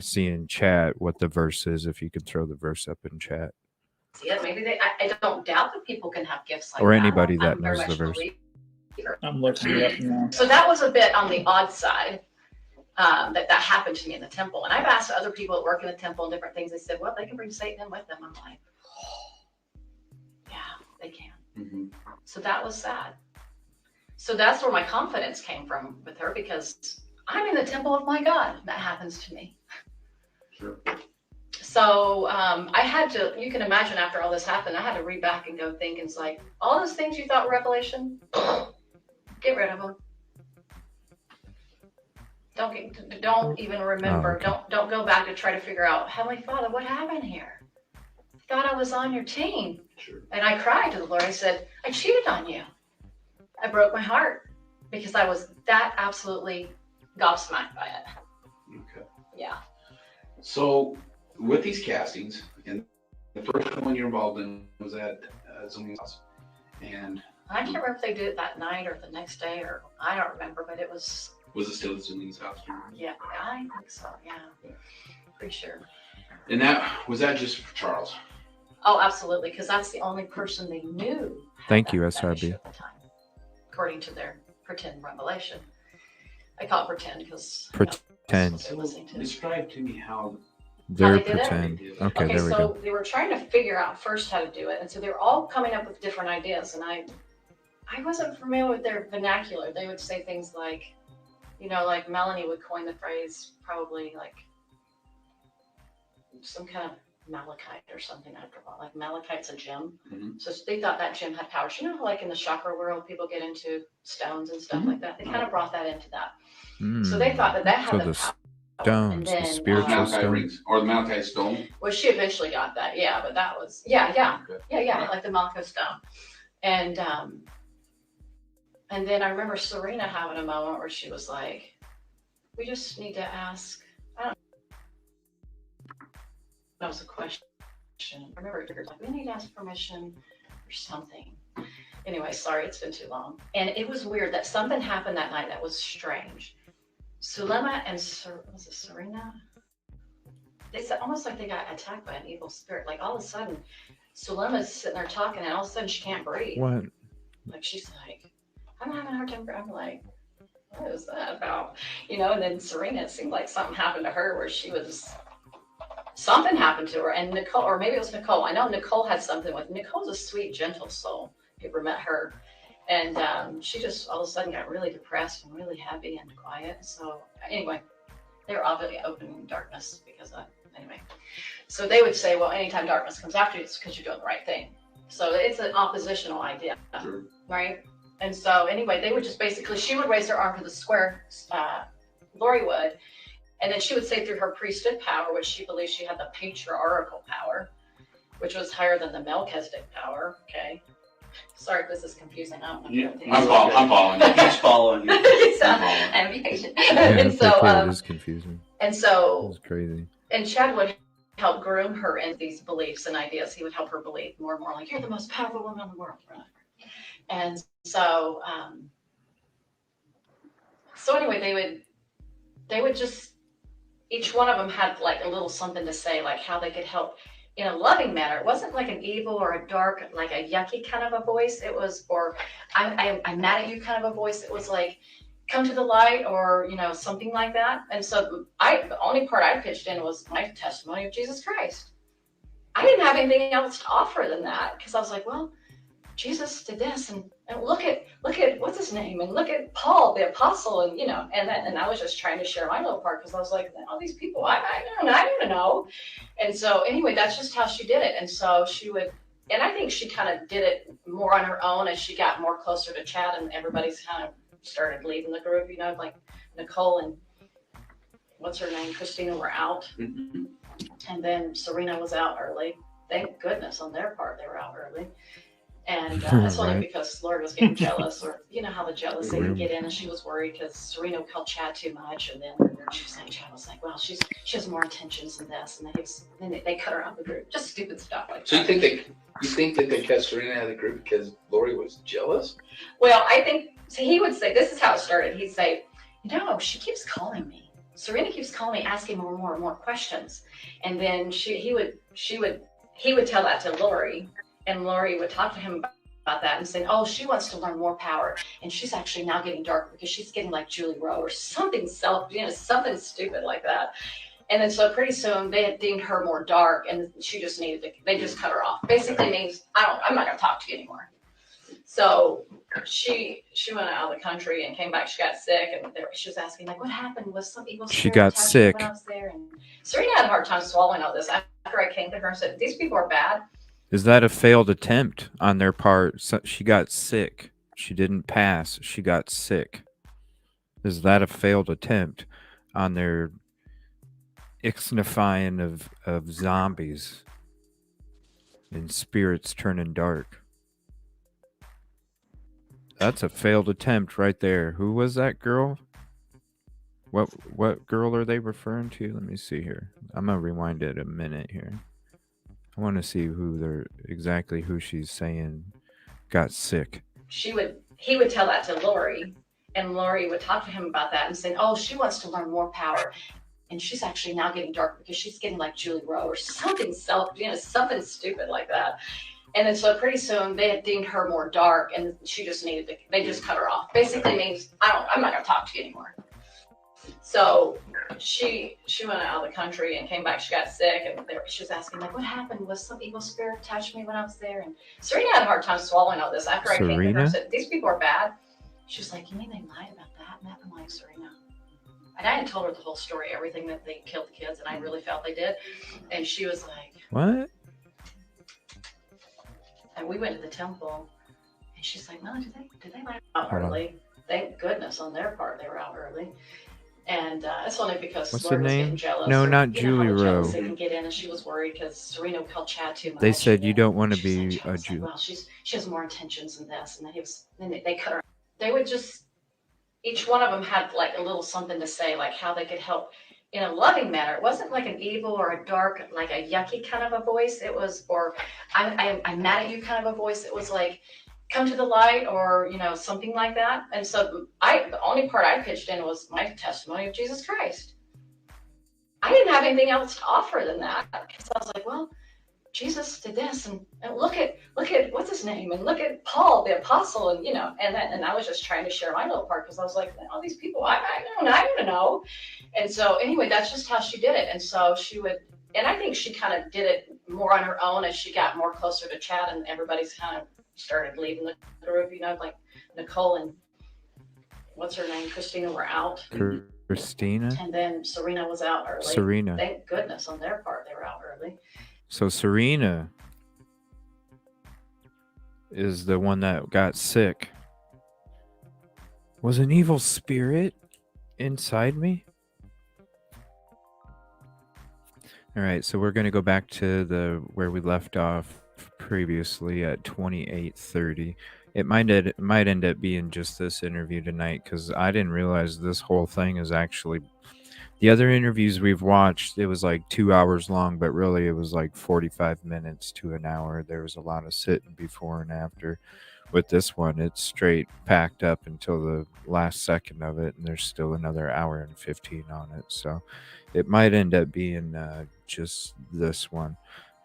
A: see in chat what the verse is. If you could throw the verse up in chat.
D: See it. Maybe I don't doubt that people can have gifts like
A: or
D: that.
A: anybody that
D: I'm very
A: knows the
D: much a
A: verse.
D: believer.
B: I'm looking it up now.
D: So that was a bit on the odd side. That happened to me in the temple. And I've asked other people that work in the temple and different things. They said, well, they can bring Satan in with them. I'm like, yeah, they can.
F: Mm-hmm.
D: So that was sad. So that's where my confidence came from with her, because I'm in the temple of my God. That happens to me.
F: Sure.
D: So I had to, you can imagine after all this happened, I had to read back and go think, and it's like, all those things you thought were revelation, get rid of them. Don't even remember.
A: Oh, okay.
D: Don't go back to try to figure out, Heavenly Father, what happened here? I thought I was on your team.
F: Sure.
D: And I cried to the Lord. I said, I cheated on you. I broke my heart because I was that absolutely gobsmacked by it.
F: Okay.
D: Yeah.
F: So with these castings, and the first one you're involved in was at Zoom's house, and
D: I can't remember if they did it that night or the next day, or I don't remember, but it was.
F: Was it still at Zoom's house?
D: Yeah, I think so. Yeah, pretty sure.
F: And that was that just for Charles?
D: Oh, absolutely, because that's the only person they knew.
A: Thank you,
D: that
A: SRB.
D: issue at the time, according to their pretend revelation. I call it pretend because
A: Pretend.
F: Describe to me how
A: They're
D: they did it?
A: pretend.
F: They did it.
A: Okay, there we
D: so
A: go.
D: they were trying to figure out first how to do it, and so they were all coming up with different ideas, and I wasn't familiar with their vernacular. They would say things like, like Melanie would coin the phrase, probably like some kind of malachite or something after all. Like malachite's a gem.
F: Mhm.
D: So they thought that gem had powers. You know how like in the chakra world people get into stones and stuff like that? They kind of brought that into that. So they thought that had
A: So
D: the
A: the
D: power.
A: stones,
D: And
A: the
D: then,
A: spiritual
F: Malachite
A: stone.
F: rings or the Malachite stone.
D: Well, she eventually got that, yeah, but that was yeah, like the Malachite stone. And then I remember Serena having a moment where she was like, we just need to ask, I don't know, that was a question. I remember it was like, we need to ask permission or something. Anyway, sorry, it's been too long. And it was weird that something happened that night that was strange. Sulema and was it Serena? They said almost like they got attacked by an evil spirit. Like all of a sudden, Sulema's sitting there talking, and all of a sudden she can't breathe.
A: What?
D: Like she's like, I'm having a hard time. I'm like, what is that about? And then Serena, it seemed like something happened to her where something happened to her. And Nicole, or maybe it was Nicole. I know Nicole had something with. Nicole's a sweet, gentle soul. If you ever met her. And she just all of a sudden got really depressed and really heavy and quiet. So anyway, they were obviously opening darkness because of, anyway. So they would say, well, anytime darkness comes after you, it's because you're doing the right thing. So it's an oppositional idea,
F: Sure.
D: right? And so anyway, they would just basically, she would raise her arm to the square, Lori would, and then she would say through her priesthood power, which she believed she had the patriarchal power, which was higher than the Melchizedek power, okay? Sorry if this is confusing. I don't know.
E: Yeah,
F: I'm following you.
E: He's following you.
D: So, and be patient.
A: Yeah,
D: and
A: it's
D: so,
A: okay. It is confusing.
D: and so,
A: It's crazy.
D: and Chad would help groom her into these beliefs and ideas. He would help her believe more and more, like, you're the most powerful woman in the world. And so, anyway, they would just, each one of them had like a little something to say, like how they could help in a loving manner. It wasn't like an evil or a dark, like a yucky kind of a voice. It was, or I'm mad at you kind of a voice. It was like, come to the light, or, you know, something like that. And so the only part I pitched in was my testimony of Jesus Christ. I didn't have anything else to offer than that, because I was like, well, Jesus did this, and look at what's his name, and look at Paul the apostle, and you know, and I was just trying to share my little part, because I was like, all these people, I don't know. And so anyway, that's just how she did it. And so she would, and I think she kind of did it more on her own as she got more closer to Chad, and everybody's kind of started leaving the group, you know, like Nicole and what's her name, Christina were out,
F: Mhm.
D: and then Serena was out early. Thank goodness on their part, they were out early. And that's only
A: Right.
D: because Lori was getting jealous, or you know how the jealousy
A: Really?
D: can get in, and she was worried because Serena called Chad too much, and then she was saying, Chad was like, well, she has more intentions than this, and then they cut her out of the group, just stupid stuff like
F: So
D: that.
F: you think that they cut Serena out of the group because Lori was jealous?
D: Well, I think so. He would say, this is how it started. He'd say, you know, she keeps calling me. Serena keeps calling me, asking more and more questions, and then he would tell that to Lori. And Lori would talk to him about that and say, oh, she wants to learn more power. And she's actually now getting dark because she's getting like Julie Rowe or something something stupid like that. And then so pretty soon they had deemed her more dark, and she just they just cut her off. Basically means, I'm not going to talk to you anymore. So she went out of the country and came back. She got sick, and she was asking, like, what happened? Was some evil
A: She
D: spirit
A: got
D: attached
A: sick.
D: when I was there? And Serena had a hard time swallowing all this. After I came to her and said, these people are bad.
A: Is that a failed attempt on their part? So she got sick. She didn't pass. She got sick. Is that a failed attempt on their ixnifying of zombies and spirits turning dark? That's a failed attempt right there. Who was that girl? What girl are they referring to? Let me see here. I'm gonna rewind it a minute here. I want to see who she's saying got sick.
D: He would tell that to Lori, and Lori would talk to him about that and say, oh, she wants to learn more power, and she's actually now getting dark because she's getting like Julie Rowe or something something stupid like that. And then so pretty soon they had deemed her more dark, and she just they just cut her off. Basically means, I'm not going to talk to you anymore. So she went out of the country and came back. She got sick, and she was asking, like, what happened? Was some evil spirit attached to me when I was there? And Serena had a hard time swallowing all this. After I came to her and said, these people are bad. She was like, you mean they lied about that? And I'm like, Serena. And I had told her the whole story, everything that they killed the kids, and I really felt they did. And she was like,
A: what?
D: And we went to the temple, and she's like, no, did they let out early? Thank goodness on their part they were out early. And it's only because
A: What's
D: Lori
A: the
D: was
A: name?
D: getting jealous.
A: No,
D: or,
A: not
D: you know,
A: Julie
D: how the
A: Rowe.
D: jealousy can get in, and she was worried because Serena called Chad too much.
A: They said you don't want to
D: She
A: be
D: was like,
A: a Julie.
D: well, she has more intentions than this, and then they cut her. They would just, each one of them had like a little something to say, like how they could help in a loving manner. It wasn't like an evil or a dark, like a yucky kind of a voice. It was, or I'm mad at you kind of a voice. It was like, come to the light, or, you know, something like that. And so the only part I pitched in was my testimony of Jesus Christ. I didn't have anything else to offer than that, because I was like, well, Jesus did this, and look at what's his name, and look at Paul the apostle, and you know, and I was just trying to share my little part, because I was like, all these people, I don't know. And so anyway, that's just how she did it. And so she would, and I think she kind of did it more on her own as she got more closer to Chad, and everybody's kind of started leaving the group, you know, like Nicole and what's her name, Christina were out.
A: Christina?
D: And then Serena was out early.
A: Serena.
D: Thank goodness on their part they were out early.
A: So Serena is the one that got sick. Was an evil spirit inside me? All right, so we're going to go back to where we left off previously at 28:30. It might end up being just this interview tonight because I didn't realize this whole thing is actually. The other interviews we've watched, it was like 2 hours long, but really it was like 45 minutes to an hour. There was a lot of sitting before and after. With this one, it's straight packed up until the last second of it, and there's still another hour and 15 on it. So it might end up being just this one,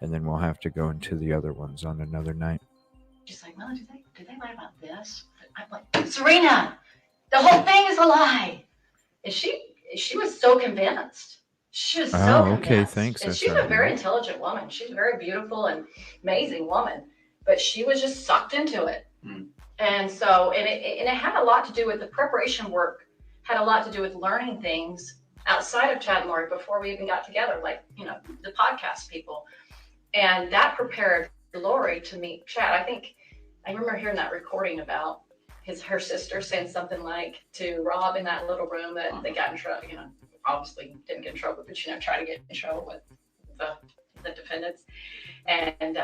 A: and then we'll have to go into the other ones on another night.
D: She's like, Mom, did they lie about this? I'm like, Serena, the whole thing is a lie. And she was so convinced. She was so convinced.
A: Okay, thanks.
D: And she's a very intelligent woman. She's a very beautiful and amazing woman. But she was just sucked into it. Mm. And so, and it had a lot to do with the preparation work, had a lot to do with learning things outside of Chad and Lori before we even got together, like, the podcast people. And that prepared Lori to meet Chad. I remember hearing that recording about her sister saying something like to Rob in that little room that they got in trouble, obviously didn't get in trouble, but tried to get in trouble with the defendants. And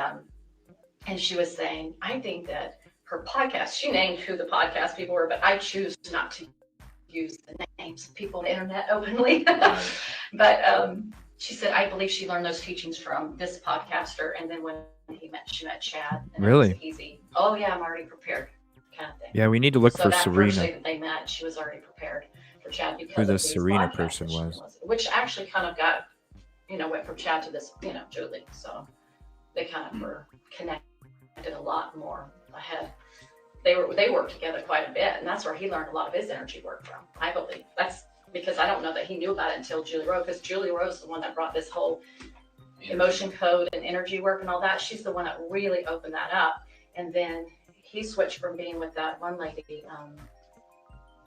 D: she was saying, I think that her podcast, she named who the podcast people were, but I choose not to use the names of people on the internet openly. But she said, I believe she learned those teachings from this podcaster. And then when she met Chad. And
A: really?
D: It was easy. Oh yeah, I'm already prepared. Kind of thing.
A: Yeah, we need to look for
D: that
A: Serena.
D: First day that they met, she was already prepared for Chad because
A: who
D: of
A: this
D: these
A: Serena
D: podcasts
A: person
D: that she
A: was.
D: Which actually kind of got, went from Chad to this, Julie. So they kind of were connected a lot more ahead. They worked together quite a bit, and that's where he learned a lot of his energy work from. I believe that's because I don't know that he knew about it until Julie Rowe, because Julie Rowe is the one that brought this whole emotion code and energy work and all that. She's the one that really opened that up. And then he switched from being with that one lady,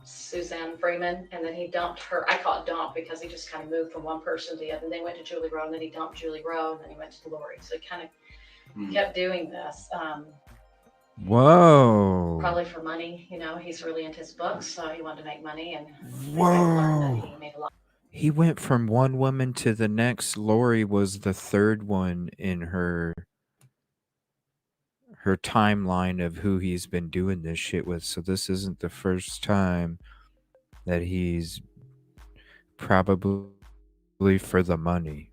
D: Suzanne Freeman, and then he dumped her. I call it dump because he just kind of moved from one person to the other. And they went to Julie Rowe, and then he dumped Julie Rowe, and then he went to Lori. So he kind of kept doing this.
A: Whoa.
D: Probably for money. He's really into his books, so he wanted to make money. And
A: whoa.
D: He made a lot.
A: He went from one woman to the next. Lori was the third one in her timeline of who he's been doing this shit with. So this isn't the first time that he's probably for the money.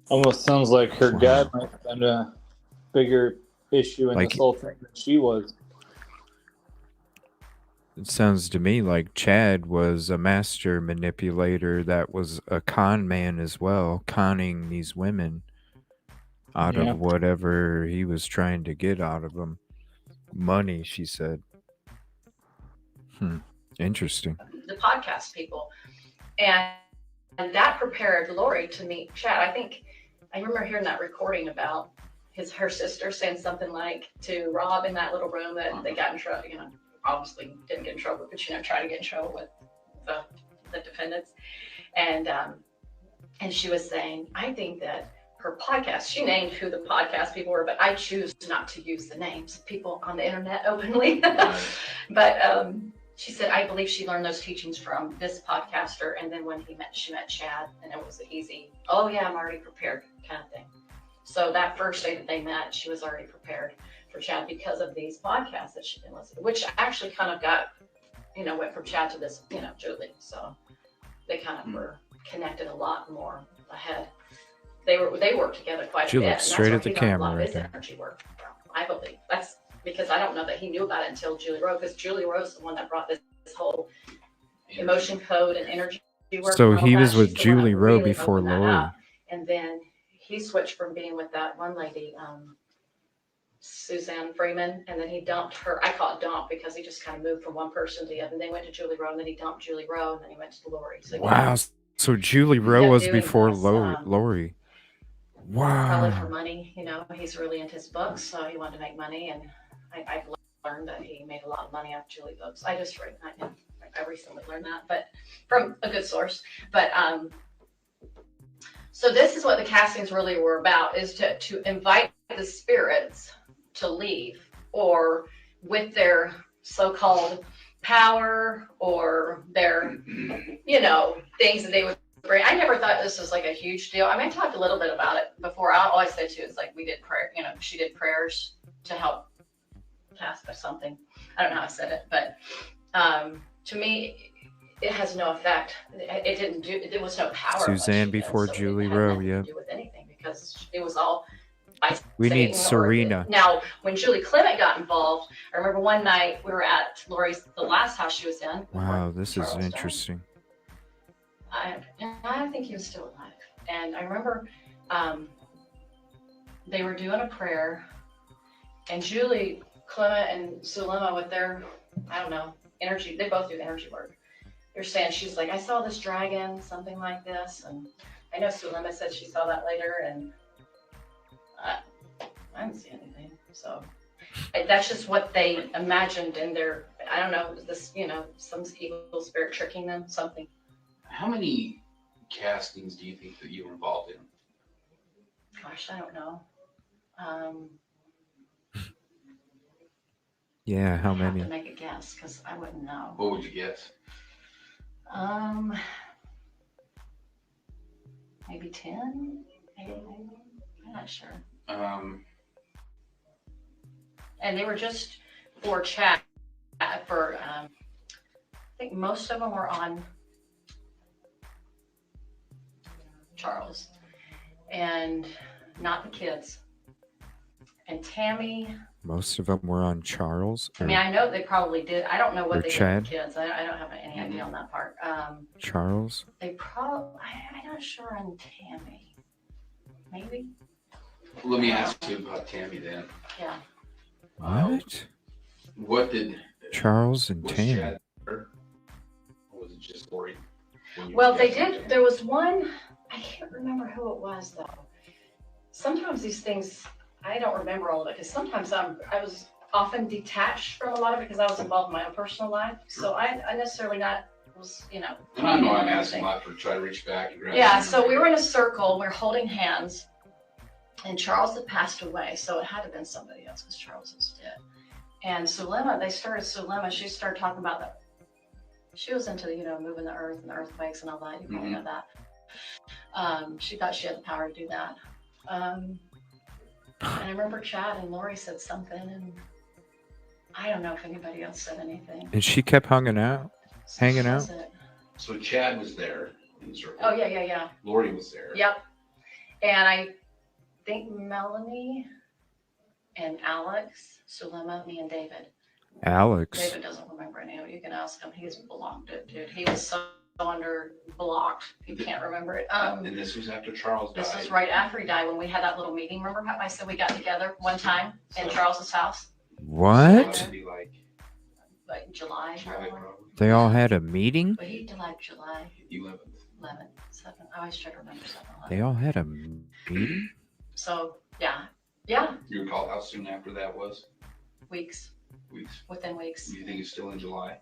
B: Almost sounds like her dad might have been a bigger issue in this whole thing than she was.
A: It sounds to me like Chad was a master manipulator that was a con man as well, conning these women out of whatever he was trying to get out of them. Money, she said. Interesting.
D: The podcast people. And that prepared Lori to meet Chad. I remember hearing that recording about her sister saying something like to Rob in that little room that they got in trouble, obviously didn't get in trouble, but tried to get in trouble with the defendants. And she was saying, I think that her podcast, she named who the podcast people were, but I choose not to use the names of people on the internet openly. But she said, I believe she learned those teachings from this podcaster. And then when she met Chad, and it was easy. Oh yeah, I'm already prepared kind of thing. So that first day that they met, she was already prepared for Chad because of these podcasts that she'd been listening, which actually kind of got, went from Chad to this, Julie. So they kind of were connected a lot more ahead. They worked together quite a bit.
A: Looked straight at the camera
D: right there. Energy work from, I believe that's because I don't know that he knew about it until Julie Rowe, because Julie Rowe is the one that brought this whole emotion code and energy work.
A: So he was with Julie Rowe before Lori.
D: And then he switched from being with that one lady, Suzanne Freeman, and then he dumped her. I call it dump because he just kind of moved from one person to the other. And they went to Julie Rowe, and then he dumped Julie Rowe, and then he went to Lori. So
A: wow. So Julie Rowe was before Lori. Wow.
D: Probably for money. He's really into his books, so he wanted to make money. And I've learned that he made a lot of money off Julie books. I recently learned that, but from a good source. But so this is what the castings really were about, is to invite the spirits to leave, or with their so-called power or their, things that they would I never thought this was like a huge deal. I mean, I talked a little bit about it before. All I said too is like we did prayer. You know, she did prayers to help Casper something. I don't know how I said it, but to me, it has no effect. It didn't do. There was no power.
A: Suzanne before Julie Rowe. Yeah.
D: To do with anything because it was all. By
A: We
D: Satan
A: need Serena.
D: Now, when Julie Clement got involved, I remember one night we were at Lori's, the last house she was in.
A: Wow, this is
D: Charles died.
A: interesting.
D: I think he was still alive. And I remember they were doing a prayer, and Julie Clement and Sulema with their, I don't know, energy, they both do energy work. They're saying, she's like, I saw this dragon, something like this. And I know Sulema said she saw that later, and I didn't see anything. So that's just what they imagined in their, I don't know, this, you know, some evil spirit tricking them, something.
F: How many castings do you think that you were involved in?
D: Gosh, I don't know.
A: Yeah, how
D: I have
A: many?
D: to make a guess because I wouldn't know.
F: What would you guess?
D: Maybe 10? Maybe. I'm not sure. And they were just for chat. For I think most of them were on Charles, and not the kids. And Tammy.
A: Most of them were on Charles.
D: I mean, I know they probably did. I don't know what they did
A: Chad?
D: with kids. I don't have any idea on that part.
A: Charles.
D: They probably. I'm not sure on Tammy. Maybe.
F: Let me ask you about Tammy then.
D: Yeah.
A: What?
F: What did
A: Charles and
F: was
A: Tammy.
F: Chad there? Or was it just Lori?
D: Well, they did. There was one. I can't remember who it was though. Sometimes these things I don't remember all of it because sometimes I was often detached from a lot of it because I was involved in my own personal life. So I necessarily not was, you know.
F: And I know I'm asking a lot for try to reach back and grab.
D: Yeah. So we were in a circle. We were holding hands, and Charles had passed away, so it had to have been somebody else because Charles was dead. And Sulema, she started talking about that. She was into, you know, moving the earth and the earthquakes and all that. You probably know that. She thought she had the power to do that. And I remember Chad and Lori said something, and I don't know if anybody else said anything.
A: And she kept hanging out.
F: So Chad was there in the circle.
D: Oh yeah.
F: Lori was there.
D: Yep. And I think Melanie and Alex, Sulema, me and David.
A: Alex.
D: David doesn't remember any of it. You can ask him. He's blocked it, dude. He was so under blocked. He can't remember it.
F: And this was after Charles died.
D: This was right after he died when we had that little meeting. Remember how I said we got together one time in Charles's house?
A: What?
F: It'd be like
D: July.
F: probably.
A: They all had a meeting?
D: But he died like July
F: 11th.
D: 11th, 7th. I always try to remember something.
A: They all had a meeting?
D: So, yeah.
F: You recall how soon after that was?
D: Weeks. Within weeks.
F: Do you think it's still in July?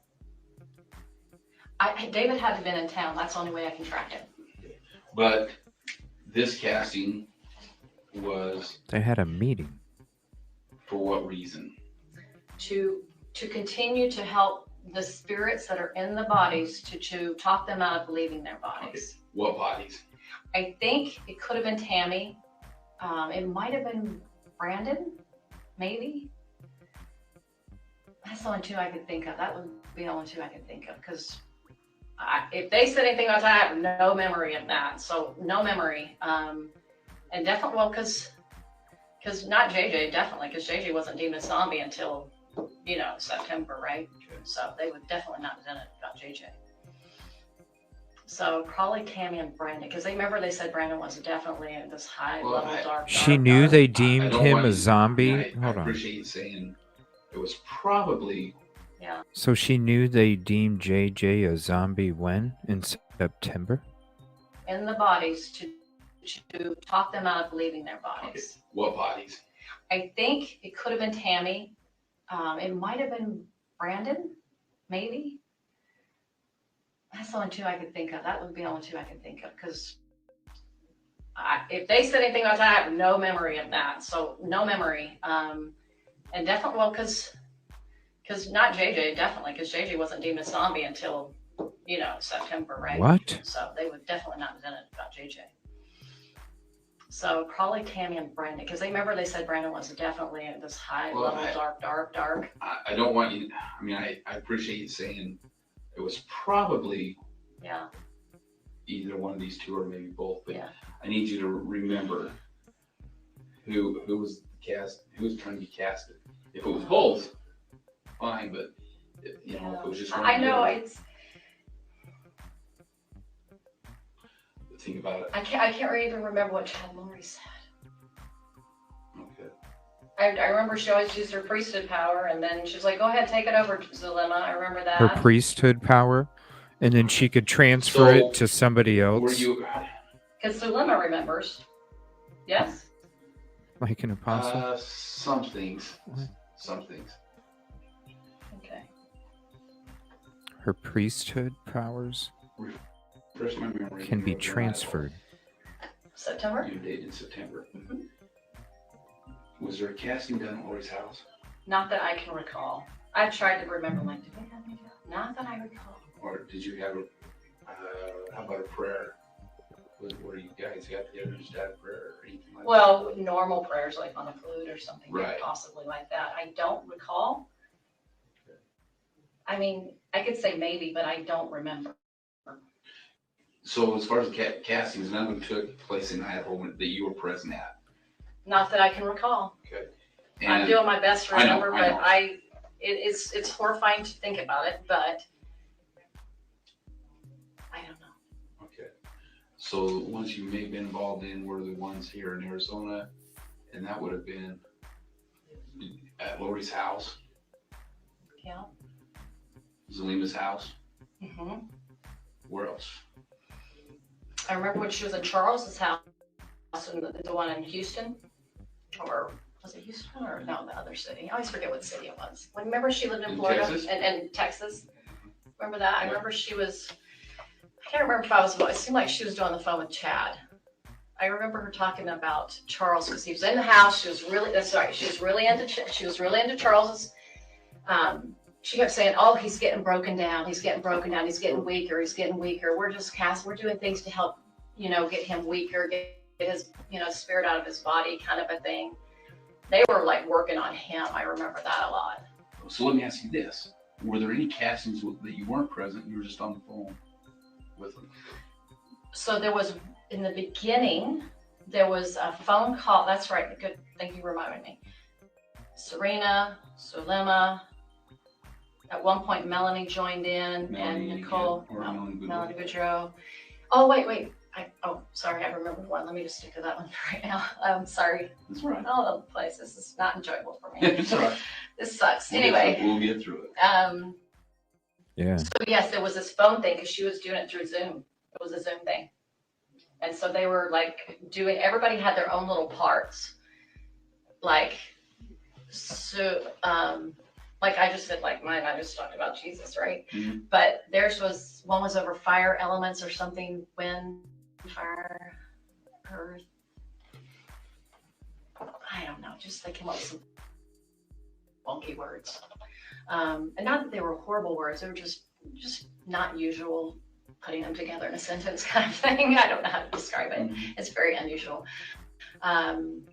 D: David had to have been in town. That's the only way I can track it.
F: But this casting was.
A: They had a meeting.
F: For what reason?
D: To continue to help the spirits that are in the bodies to talk them out of leaving their bodies.
F: Okay. What bodies?
D: I think it could have been Tammy. It might have been Brandon, maybe. That's the only two I could think of. That would be the only two I could think of because if they said anything about that, I have no memory of that. So no memory. And definitely, well, because not JJ, definitely, because JJ wasn't deemed a zombie until, you know, September, right? So they would definitely not have done it about JJ. So probably Tammy and Brandon, because they said Brandon was definitely in this high level dark.
A: She knew they deemed him a zombie.
F: I appreciate you saying it was probably.
D: Yeah.
A: So she knew they deemed JJ a zombie when? In September?
D: In the bodies to talk them out of leaving their bodies.
F: Okay. What bodies?
D: I think it could have been Tammy. It might have been Brandon, maybe. That's the only two I could think of. That would be the only two I could think of because if they said anything about that, I have no memory of that. So no memory. And definitely, well, because not JJ, definitely, because JJ wasn't deemed a zombie until, September, right?
A: What?
D: So they would definitely not have done it about JJ. So probably Tammy and Brandon, because they said Brandon was definitely at this high level, dark.
F: I don't want you, I appreciate you saying it was probably either one of these two or maybe both, but I need you to remember who was who was trying to be casted. If it was both, fine, but if it was just one.
D: I know it's.
F: Think about it.
D: I can't even remember what Chad Lori said.
F: Okay.
D: I remember she always used her priesthood power, and then she was like, "Go ahead, take it over, Zulema." I remember that.
A: Her priesthood power, and then she could transfer it to somebody else.
D: Because Zulema remembers. Yes.
A: Like an apostle.
F: Some things. Some things.
D: Okay.
A: Her priesthood powers
F: My memory
A: can be transferred.
D: September?
F: You dated in September. Was there a casting done at Lori's house?
D: Not that I can recall. I tried to remember, did we have any? Not that I recall.
F: Or did you have how about a prayer? Where you guys got together and just had a prayer or anything like that?
D: Well, normal prayers like on a flute or something,
F: right.
D: Possibly like that. I don't recall. I could say maybe, but I don't remember.
F: So as far as castings, none of them took place in Idaho that you were present at?
D: Not that I can recall.
F: Okay.
D: I'm doing my best to remember,
F: I know.
D: But it's horrifying to think about it, but I don't know.
F: Okay. So the ones you may have been involved in were the ones here in Arizona, and that would have been at Lori's house.
D: Yeah.
F: Zulema's house.
D: Mm-hmm.
F: Where else?
D: I remember when she was in Charles's house, and the one in Houston, or was it Houston or no, the other city? I always forget what city it was. Remember she lived in Florida and Texas. Remember that? I remember she was. I can't remember if I was. It seemed like she was doing the phone with Chad. I remember her talking about Charles because he was in the house. She was really. She was really into Charles's. She kept saying, "Oh, he's getting broken down. He's getting broken down. He's getting weaker. He's getting weaker. We're doing things to help, get him weaker, get his, spirit out of his body, kind of a thing." They were like working on him. I remember that a lot.
F: So let me ask you this: were there any castings that you weren't present? You were just on the phone with them.
D: So there was in the beginning. There was a phone call. That's right. Good. Thank you for reminding me. Serena, Zulema. At one point, Melanie joined in,
F: Melanie,
D: and Nicole,
F: Melanie
D: Boudreau. Oh, wait. Sorry, I remember one. Let me just stick to that one right now. I'm sorry.
F: That's all right.
D: All over the place. This is not enjoyable for me.
F: It's all right.
D: This sucks. Anyway.
F: We'll get through it.
A: Yeah.
D: So yes, there was this phone thing because she was doing it through Zoom. It was a Zoom thing. And so they were everybody had their own little parts. Like I just said, mine, I just talked about Jesus, right?
F: Mm-hmm.
D: But one was over fire elements or something, wind, fire, earth. I don't know, just they came up with some funky words. And not that they were horrible words, they were just not usual, putting them together in a sentence kind of thing. I don't know how to describe it.
F: Mm-hmm.
D: It's very unusual.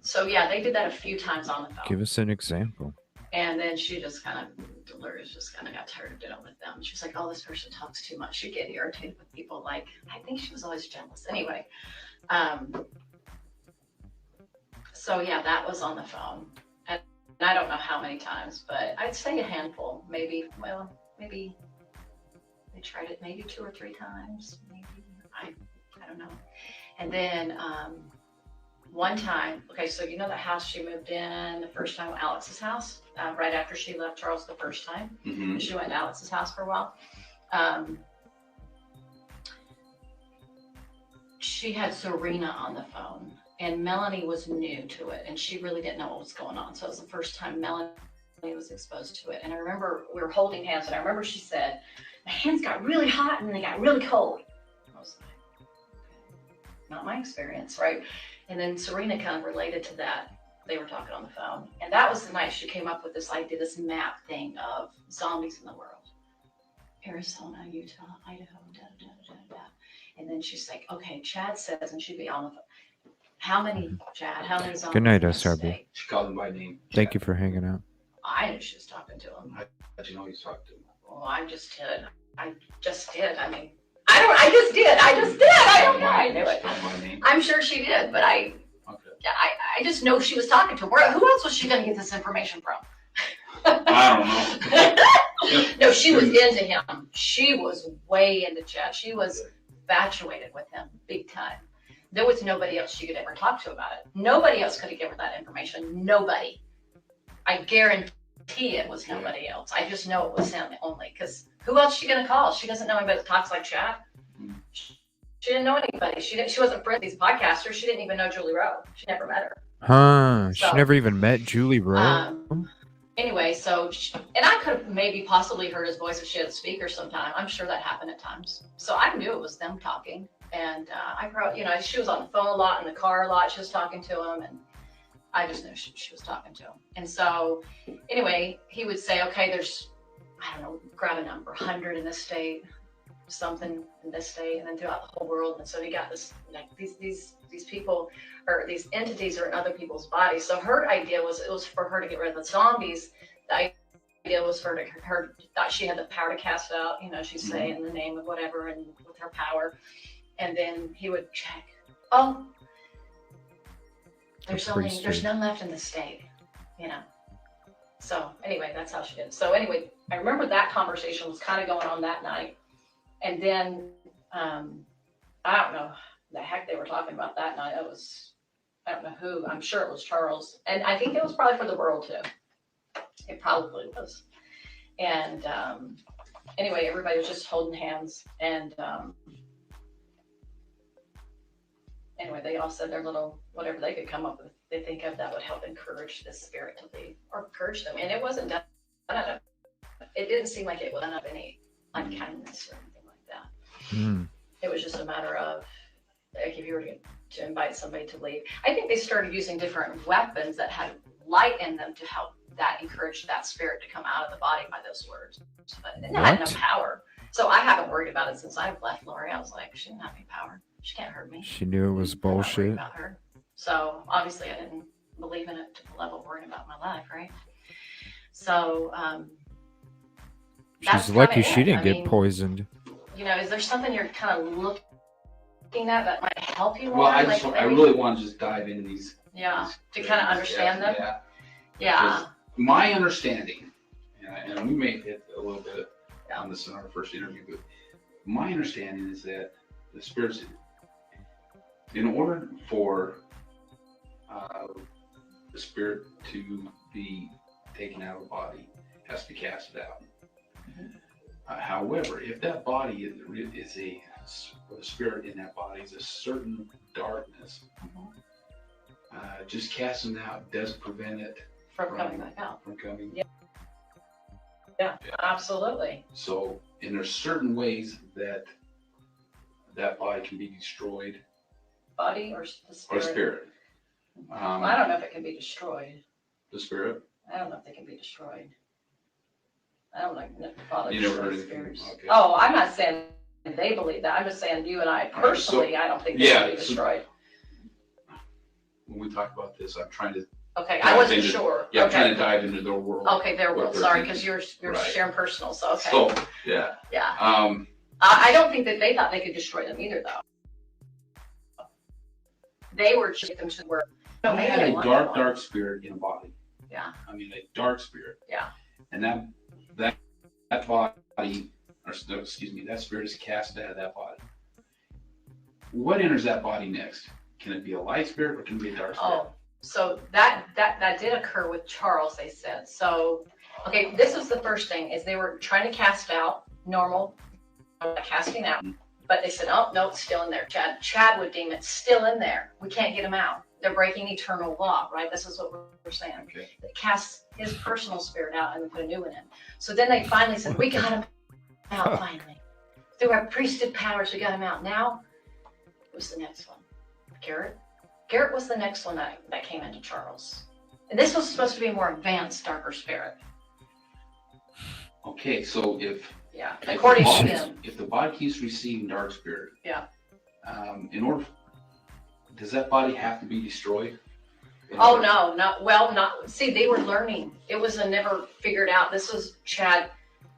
D: So yeah, they did that a few times on the phone.
A: Give us an example.
D: And then she just Dolores just kind of got tired of dealing with them. She's like, "Oh, this person talks too much." She'd get irritated with people. I think she was always jealous. Anyway, so yeah, that was on the phone. And I don't know how many times, but I'd say a handful, maybe they tried it maybe 2 or 3 times. Maybe, I don't know. And then, one time, okay, so the house she moved in the first time, Alex's house, right after she left Charles the first time.
F: Mm-hmm.
D: She went to Alex's house for a while. She had Serena on the phone, and Melanie was new to it, and she really didn't know what was going on. So it was the first time Melanie was exposed to it. And I remember we were holding hands, and I remember she said, "My hands got really hot and they got really cold." I was like, okay. Not my experience, right? And then Serena kind of related to that. They were talking on the phone. And that was the night she came up with this idea, this map thing of zombies in the world. Arizona, Utah, Idaho, da, da, da, da, da. And then she's like, okay, Chad says, and she'd be on the phone. How many, Chad? How many zombies
A: Good night,
D: in this
A: SRB.
D: state?
F: She called him by name.
A: Thank you for hanging out.
D: I knew she was talking to him.
F: How'd you know he's talking to him?
D: Well, I just did. I just did. I mean, I just did. I don't know. I knew it.
F: She called him by name?
D: I'm sure she did, but I just know she was talking to him. Who else was she going to get this information from?
F: I don't know.
D: No, she was into him. She was way into Chad. She was infatuated with him big time. There was nobody else she could ever talk to about it. Nobody else could have given her that information. Nobody. I guarantee it was nobody else. I just know it was him only. Because who else is she going to call? She doesn't know anybody that talks like Chad. She didn't know anybody. She wasn't friends with these podcasters. She didn't even know Julie Rowe. She never met her.
A: Huh.
D: So,
A: she never even met Julie Rowe.
D: Anyway, so, and I could have maybe possibly heard his voice if she had a speaker sometime. I'm sure that happened at times. So I knew it was them talking. And I probably, she was on the phone a lot, in the car a lot. She was talking to him, and I just knew she was talking to him. And so, anyway, he would say, okay, there's, I don't know, grab a number, 100 in this state, something in this state, and then throughout the whole world. And so he got this, like, these people, or these entities are in other people's bodies. So her idea was, it was for her to get rid of the zombies. The idea was for her thought she had the power to cast it out. She'd say in the name of whatever, and with her power. And then he would check. Oh, there's none left in the state, So anyway, that's how she did it. So anyway, I remember that conversation was kind of going on that night. And then, I don't know the heck they were talking about that night. I don't know who. I'm sure it was Charles. And I think it was probably for the world too. It probably was. And anyway, everybody was just holding hands. And anyway, they all said their little, whatever they could come up with, they think of that would help encourage the spirit to leave or encourage them. And it wasn't done. It didn't seem like it was done of any unkindness or anything like that. It was just a matter of, like, if you were to invite somebody to leave. I think they started using different weapons that had light in them to help that encourage that spirit to come out of the body by those words. But it had no power. So I haven't worried about it since I've left Lori. I was like, she didn't have any power. She can't hurt me.
A: She knew it was bullshit.
D: About her. So obviously I didn't believe in it to the level of worrying about my life, right? So
A: she's lucky she didn't get poisoned.
D: Is there something you're kind of looking at that might help you more?
F: Well, I really want to just dive into these.
D: Yeah, to kind of understand them. Yeah.
F: My understanding, and we may hit a little bit on this in our first interview, but my understanding is that the spirits, in order for the spirit to be taken out of the body, has to be casted out. However, if that body is the spirit in that body is a certain darkness, just casting it out does prevent it
D: from coming back out.
F: From coming.
D: Yeah, absolutely.
F: So, and there's certain ways that body can be destroyed.
D: Body or the spirit?
F: Or spirit.
D: I don't know if it can be destroyed.
F: The spirit?
D: I don't know if they can be destroyed. I don't like the Father.
F: You never heard anything? Okay.
D: Oh, I'm not saying they believe that. I'm just saying you and I personally, I don't think they can be destroyed.
F: When we talk about this, I'm trying to.
D: Okay, I wasn't sure.
F: Yeah, I'm trying to dive into their world.
D: Okay, their world. Sorry, because you're sharing personal. So okay.
F: So yeah.
D: Yeah. I don't think that they thought they could destroy them either, though. They were just them to where.
F: They had a dark spirit in a body.
D: Yeah.
F: I mean, a dark spirit.
D: Yeah.
F: And that body, or excuse me, that spirit is cast out of that body. What enters that body next? Can it be a light spirit or can it be a dark spirit?
D: Oh, so that did occur with Charles, they said. So, okay, this was the first thing, is they were trying to cast out normal casting out, but they said, oh, no, it's still in there. Chad would deem it still in there. We can't get him out. They're breaking eternal law, right? This is what we're saying.
F: Okay.
D: They cast his personal spirit out and put a new one in. So then they finally said, we got him out finally. Through our priesthood powers, we got him out. Now, who's the next one? Garrett? Garrett was the next one that came into Charles. And this was supposed to be a more advanced, darker spirit.
F: Okay, so if
D: Yeah, according to
F: Body-
D: him.
F: If the body keeps receiving dark spirit,
D: Yeah.
F: In order, does that body have to be destroyed?
D: Oh, no, not, see, they were learning. It was never figured out. This was Chad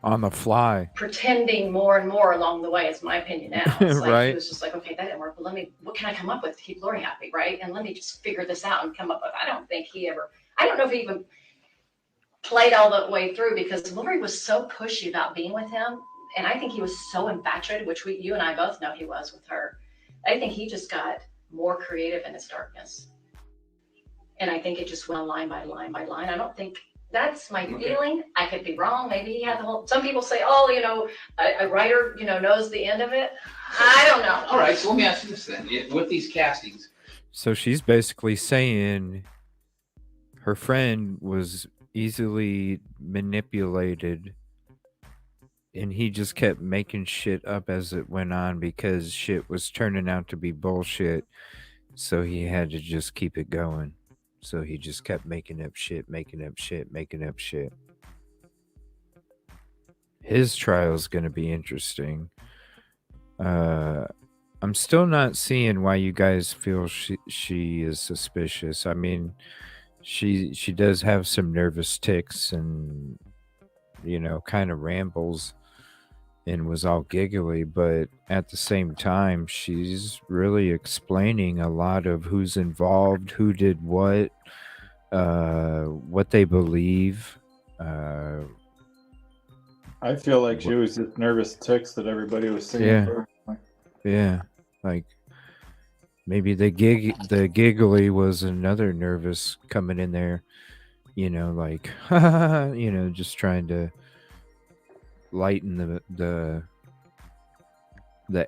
A: On the fly.
D: pretending more and more along the way, is my opinion now. It's like
A: Right.
D: he was just like, okay, that didn't work, but what can I come up with to keep Lori happy, right? And let me just figure this out and come up with, I don't know if he even played all the way through, because Lori was so pushy about being with him. And I think he was so infatuated, which you and I both know he was with her. I think he just got more creative in his darkness. And I think it just went on line by line by line. I don't think, that's my feeling. I could be wrong. Maybe he had the whole, some people say, oh, a writer, knows the end of it. I don't know.
F: All right, so let me ask you this then. With these castings.
A: So she's basically saying her friend was easily manipulated and he just kept making shit up as it went on because shit was turning out to be bullshit. So he had to just keep it going. So he just kept making up shit. His trial is going to be interesting. I'm still not seeing why you guys feel she is suspicious. I mean, she does have some nervous tics and, kind of rambles and was all giggly, but at the same time, she's really explaining a lot of who's involved, who did what they believe.
B: I feel like she was just nervous tics that everybody was seeing.
A: Yeah, like maybe the giggly was another nervous coming in there, like just trying to lighten the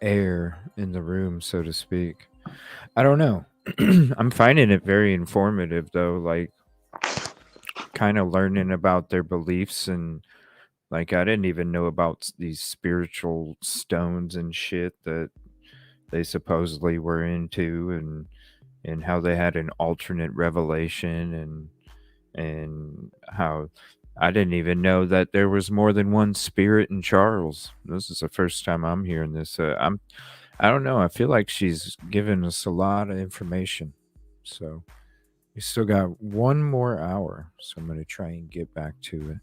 A: air in the room, so to speak. I don't know. I'm finding it very informative though, like kind of learning about their beliefs, and like I didn't even know about these spiritual stones and shit that they supposedly were into, and how they had an alternate revelation, and how I didn't even know that there was more than one spirit in Charles. This is the first time I'm hearing this. I don't know. I feel like she's given us a lot of information. So we still got one more hour. So I'm going to try and get back to it.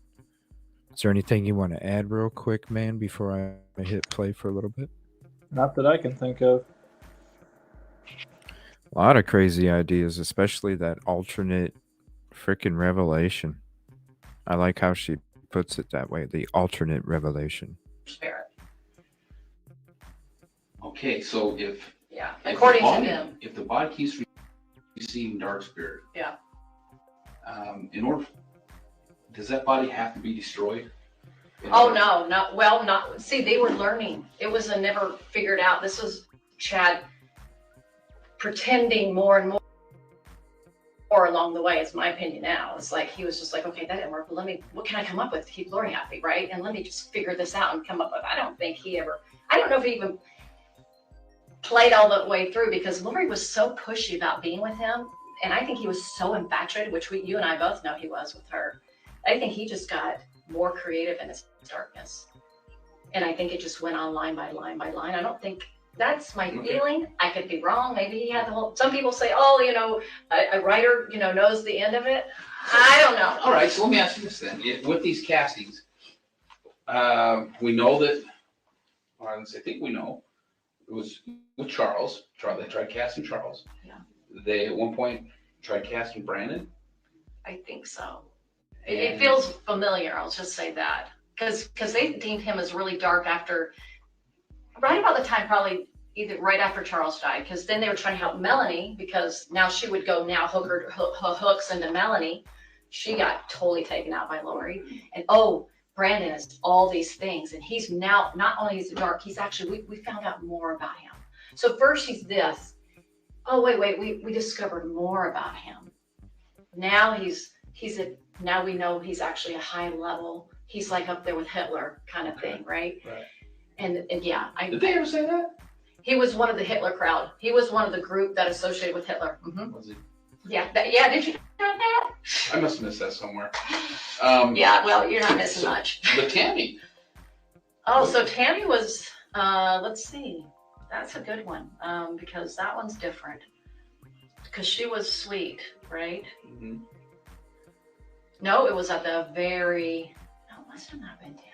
A: Is there anything you want to add real quick, man, before I hit play for a little bit?
B: Not that I can think of.
A: A lot of crazy ideas, especially that alternate freaking revelation. I like how she puts it that way, the alternate revelation.
D: Spirit.
F: Okay, so if
D: according to him.
F: If the body keeps receiving dark spirit, in order, does that body have to be destroyed?
D: Oh, no, not, see, they were learning. It was never figured out. This was Chad pretending more and more along the way, is my opinion now. It's like he was just like, okay, that didn't work, but what can I come up with to keep Lori happy, right? And let me just figure this out and come up with, I don't know if he even played all the way through, because Lori was so pushy about being with him. And I think he was so infatuated, which you and I both know he was with her. I think he just got more creative in his darkness. And I think it just went on line by line by line. I don't think, that's my feeling. I could be wrong. Maybe he had the whole, some people say, oh, a writer, knows the end of it. I don't know.
F: All right, so let me ask you this then. With these castings, we know that, or I think we know, it was with Charles. They tried casting Charles.
D: Yeah.
F: They, at one point, tried casting Brandon.
D: I think so. It feels familiar, I'll just say that. Because they deemed him as really dark after, right about the time, probably either right after Charles died, because then they were trying to help Melanie, because now she would go hooks into Melanie. She got totally taken out by Lori. And Brandon is all these things. And he's now, not only is he dark, he's actually, we found out more about him. So first he's this. Oh, wait, we discovered more about him. Now now we know he's actually a high level. He's like up there with Hitler kind of thing, right? Right. And yeah.
F: Did they ever say that?
D: He was one of the Hitler crowd. He was one of the group that associated with Hitler. Mm-hmm.
F: Was he?
D: Yeah. Did you know that?
F: I must have missed that somewhere.
D: Yeah, well, you're not missing much.
F: But Tammy,
D: Oh, so Tammy was, let's see. That's a good one, because that one's different. Because she was sweet, right?
F: Mm-hmm.
D: No, it was at the very, no, it must have not been Tammy.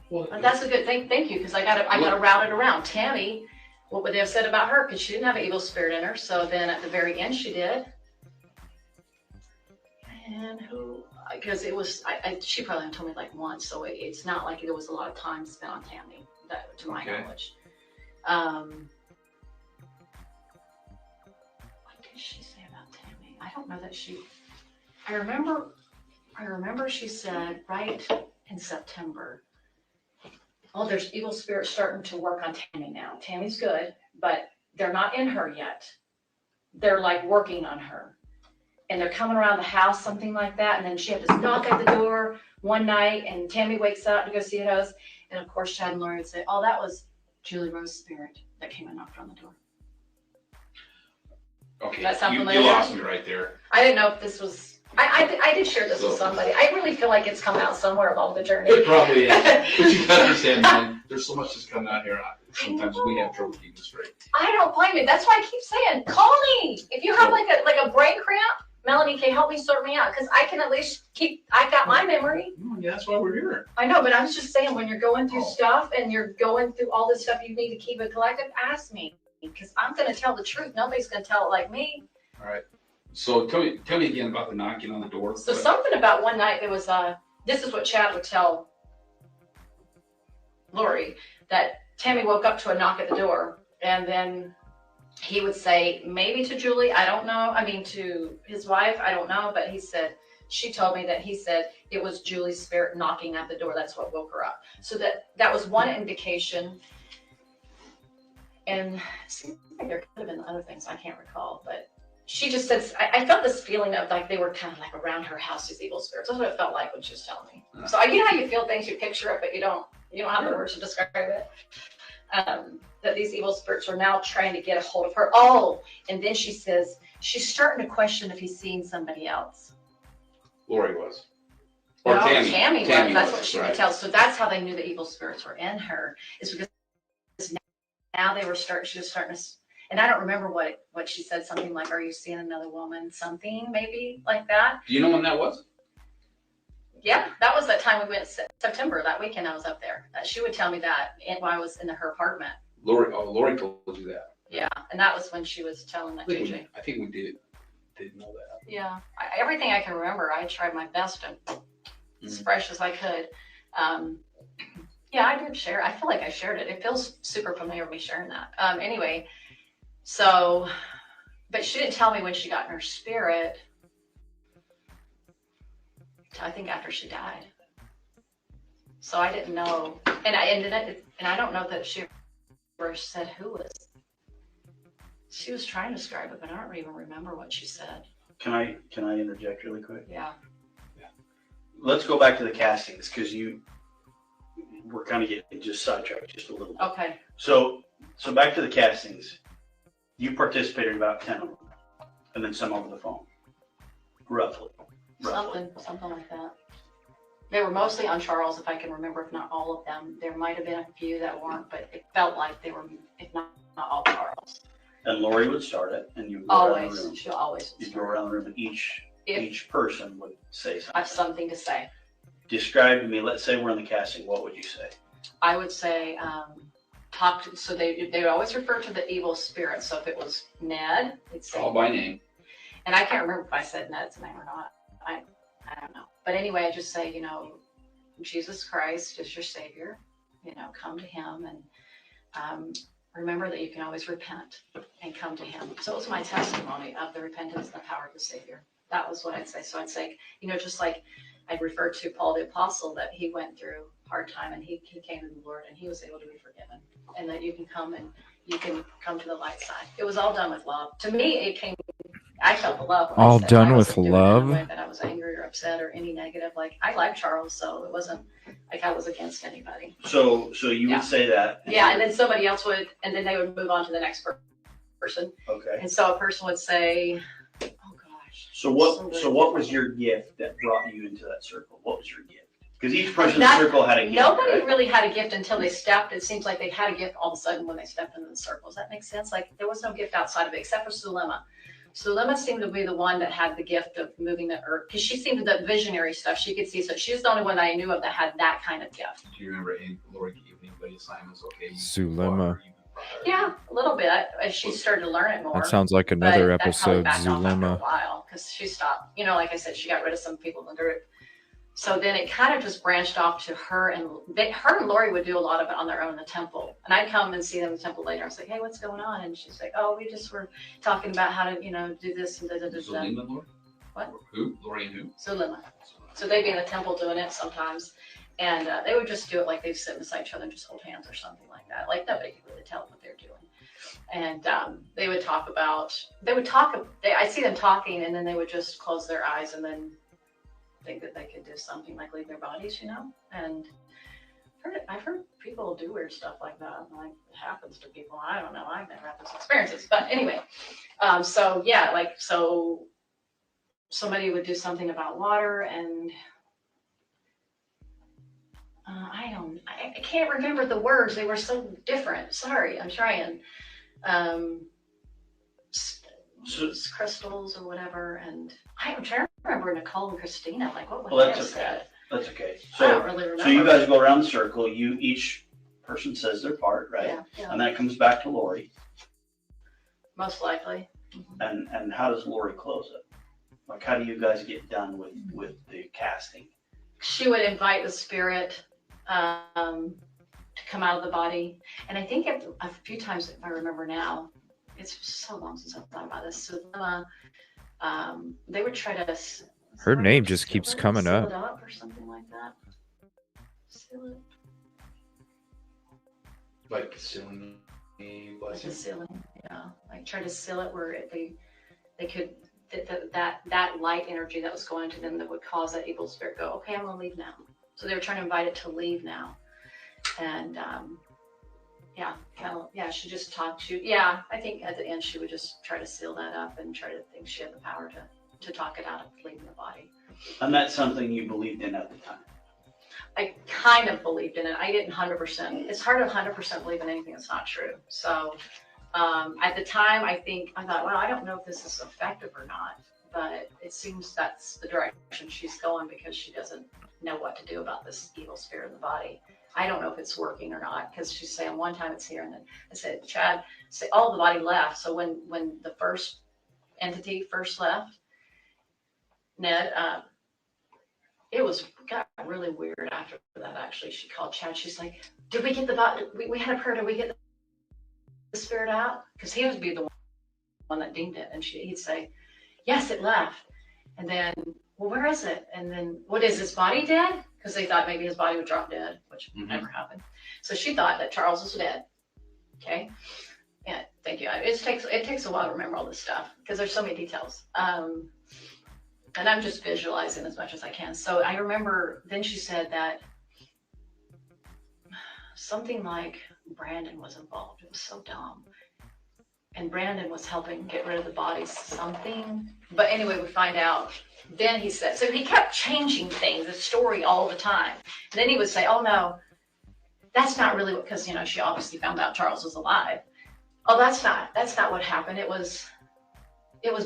F: Well,
D: But that's a good thing. Thank you, because I got to route it around. Tammy, what would they have said about her? Because she didn't have an evil spirit in her. So then at the very end, she did. And who? Because it was, she probably told me like once, so it's not like there was a lot of time spent on Tammy, that, to my knowledge. What did she say about Tammy? I don't know that she. I remember she said right in September. Oh, there's evil spirits starting to work on Tammy now. Tammy's good, but they're not in her yet. They're like working on her. And they're coming around the house, something like that. And then she had to knock at the door one night, and Tammy wakes up to go see those. And of course, Chad and Lori would say, oh, that was Julie Rose's spirit that came and knocked on the door.
F: Okay,
D: That sound
F: you
D: familiar?
F: lost me right there.
D: I didn't know if this was, I did share this with somebody. I really feel like it's come out somewhere along the journey.
F: It probably is. But you gotta understand, man, there's so much that's coming out here. Sometimes we have trouble keeping straight.
D: I don't blame you. That's why I keep saying, call me. If you have like a brain cramp, Melanie can help me sort me out, because I can at least I got my memory.
F: Oh, yeah, that's why we're here.
D: I know, but I was just saying, when you're going through stuff and you're going through all this stuff, you need to keep it collective. Ask me, because I'm going to tell the truth. Nobody's going to tell it like me.
F: All right. So tell me again about the knocking on the door.
D: So something about one night there was this is what Chad would tell Lori, that Tammy woke up to a knock at the door, and then he would say, maybe to Julie, I don't know. I mean, to his wife, I don't know. But he said, she told me that he said it was Julie's spirit knocking at the door. That's what woke her up. So that was one indication. And it seems like there could have been other things I can't recall, but she just said, I felt this feeling of like they were kind of like around her house, these evil spirits. That's what it felt like when she was telling me. So you know how you feel things, you picture it, but you don't have the words to describe it. That these evil spirits are now trying to get a hold of her. Oh, and then she says she's starting to question if he's seeing somebody else.
F: Lori was. Or
D: no,
F: Tammy
D: was. That's what she
F: right.
D: would tell. So that's how they knew the evil spirits were in her. Is because now she was starting to, and I don't remember what she said, something like, are you seeing another woman? Something maybe like that.
F: Do you know when that was?
D: Yeah, that was that time we went September, that weekend I was up there. She would tell me that while I was in her apartment.
F: Lori told you that.
D: Yeah, and that was when she was telling that JJ.
F: I think we did know that.
D: Yeah, everything I can remember, I tried my best to as fresh as I could. Yeah, I did share. I feel like I shared it. It feels super familiar with me sharing that. Anyway, so, but she didn't tell me when she got in her spirit. I think after she died. So I didn't know, and I don't know that she ever said who was. She was trying to describe it, but I don't even remember what she said.
E: Can I interject really quick?
D: Yeah.
E: Let's go back to the castings, because we're kind of getting just sidetracked just a little bit.
D: Okay.
E: So back to the castings. You participated in about 10 of them, and then some over the phone, roughly.
D: Something like that. They were mostly on Charles, if I can remember, if not all of them. There might have been a few that weren't, but it felt like they were, if not all Charles.
E: And Lori would start it, and you would go around the room.
D: She'll always.
E: You'd go around the room, and each person would say something.
D: I have something to say.
E: Describe to me, let's say we're in the casting, what would you say?
D: I would say, so they would always refer to the evil spirit. So if it was Ned, they'd say.
F: All by name.
D: And I can't remember if I said Ned's name or not. I don't know. But anyway, I just say, Jesus Christ is your Savior. Come to Him, and remember that you can always repent and come to Him. So it was my testimony of the repentance and the power of the Savior. That was what I'd say. So I'd say, just like I'd refer to Paul the Apostle, that he went through hard time and he came to the Lord and he was able to be forgiven. And that you can come to the light side. It was all done with love. To me, I felt the love.
A: All done with love?
D: That I was angry or upset or any negative. Like, I like Charles, so it wasn't like I was against anybody.
E: So you would say that.
D: Yeah, and then somebody else would, and then they would move on to the next person.
E: Okay.
D: And so a person would say, oh gosh.
E: So what was your gift that brought you into that circle? What was your gift? Because each person in the circle had a gift.
D: Nobody
E: right?
D: really had a gift until they stepped. It seems like they had a gift all of a sudden when they stepped into the circle. Does that make sense? Like there was no gift outside of it except for Sulema. Sulema seemed to be the one that had the gift of moving the earth because she seemed that visionary stuff she could see. So she was the only one that I knew of that had that kind of gift.
F: Do you remember Lori giving anybody assignments? Okay.
A: Zulema.
D: Yeah, a little bit as she started to learn it more.
A: That sounds like another
D: But that probably
A: episode,
D: backed off after a
A: Zulema.
D: while because she stopped. Like I said, she got rid of some people in the group. So then it kind of just branched off to her and Lori would do a lot of it on their own in the temple. And I'd come and see them in the temple later. I was like, hey, what's going on? And she's like, oh, we just were talking about how to, do this and da.
F: Zulema, Lori?
D: What?
F: Who? Lori and who?
D: Zulema. So they'd be in the temple doing it sometimes. And they would just do it like they'd sit beside each other and just hold hands or something like that. Like nobody could really tell what they're doing. And they would talk about, I see them talking and then they would just close their eyes and then think that they could do something like leave their bodies, and I've heard people do weird stuff like that. Like it happens to people. I don't know. I've never had those experiences, but anyway. So somebody would do something about water and I can't remember the words. They were so different. Sorry, I'm trying. Crystals or whatever, and I'm trying to remember Nicole and Christina. Like what
E: Well,
D: was
E: that's okay.
D: said?
E: That's okay.
D: I
E: So,
D: don't really remember.
E: so you guys go around the circle. Each person says their part, right?
D: Yeah.
E: And then it comes back to Lori.
D: Most likely.
E: And how does Lori close it? Like, how do you guys get done with the casting?
D: She would invite the spirit to come out of the body, and I think a few times, if I remember now, it's so long since I've thought about this. So they would try to.
A: Her name just keeps coming
D: seal
A: up.
D: it up or something like that. Seal it.
F: Like sealing a
D: Like
F: blessing.
D: a sealing, yeah. Like try to seal it where they could that light energy that was going to them that would cause that evil spirit go, okay, I'm gonna leave now. So they were trying to invite it to leave now, and she just talked to. Yeah, I think at the end she would just try to seal that up and try to think she had the power to talk it out of leaving the body.
E: And that's something you believed in at the time.
D: I kind of believed in it. I didn't 100%. It's hard to 100% believe in anything that's not true. So at the time, I thought, well, I don't know if this is effective or not, but it seems that's the direction she's going because she doesn't know what to do about this evil spirit in the body. I don't know if it's working or not because she's saying one time it's here and then I said, Chad, all the body left. So when the first entity first left, Ned, it got really weird after that. Actually, she called Chad. She's like, "Did we get the body? We had a prayer. Did we get the spirit out?" Because he would be the one that deemed it, and he'd say, "Yes, it left." And then, well, where is it? And then, what is his body dead? Because they thought maybe his body would drop dead, which never happened. So she thought that Charles was dead. Okay. Yeah, thank you. It takes a while to remember all this stuff because there's so many details. And I'm just visualizing as much as I can. So I remember then she said that something like Brandon was involved. It was so dumb. And Brandon was helping get rid of the bodies, something. But anyway, we find out. Then he said, so he kept changing things, the story all the time. And then he would say, oh no, that's not really what, because, she obviously found out Charles was alive. Oh, that's not what happened. It was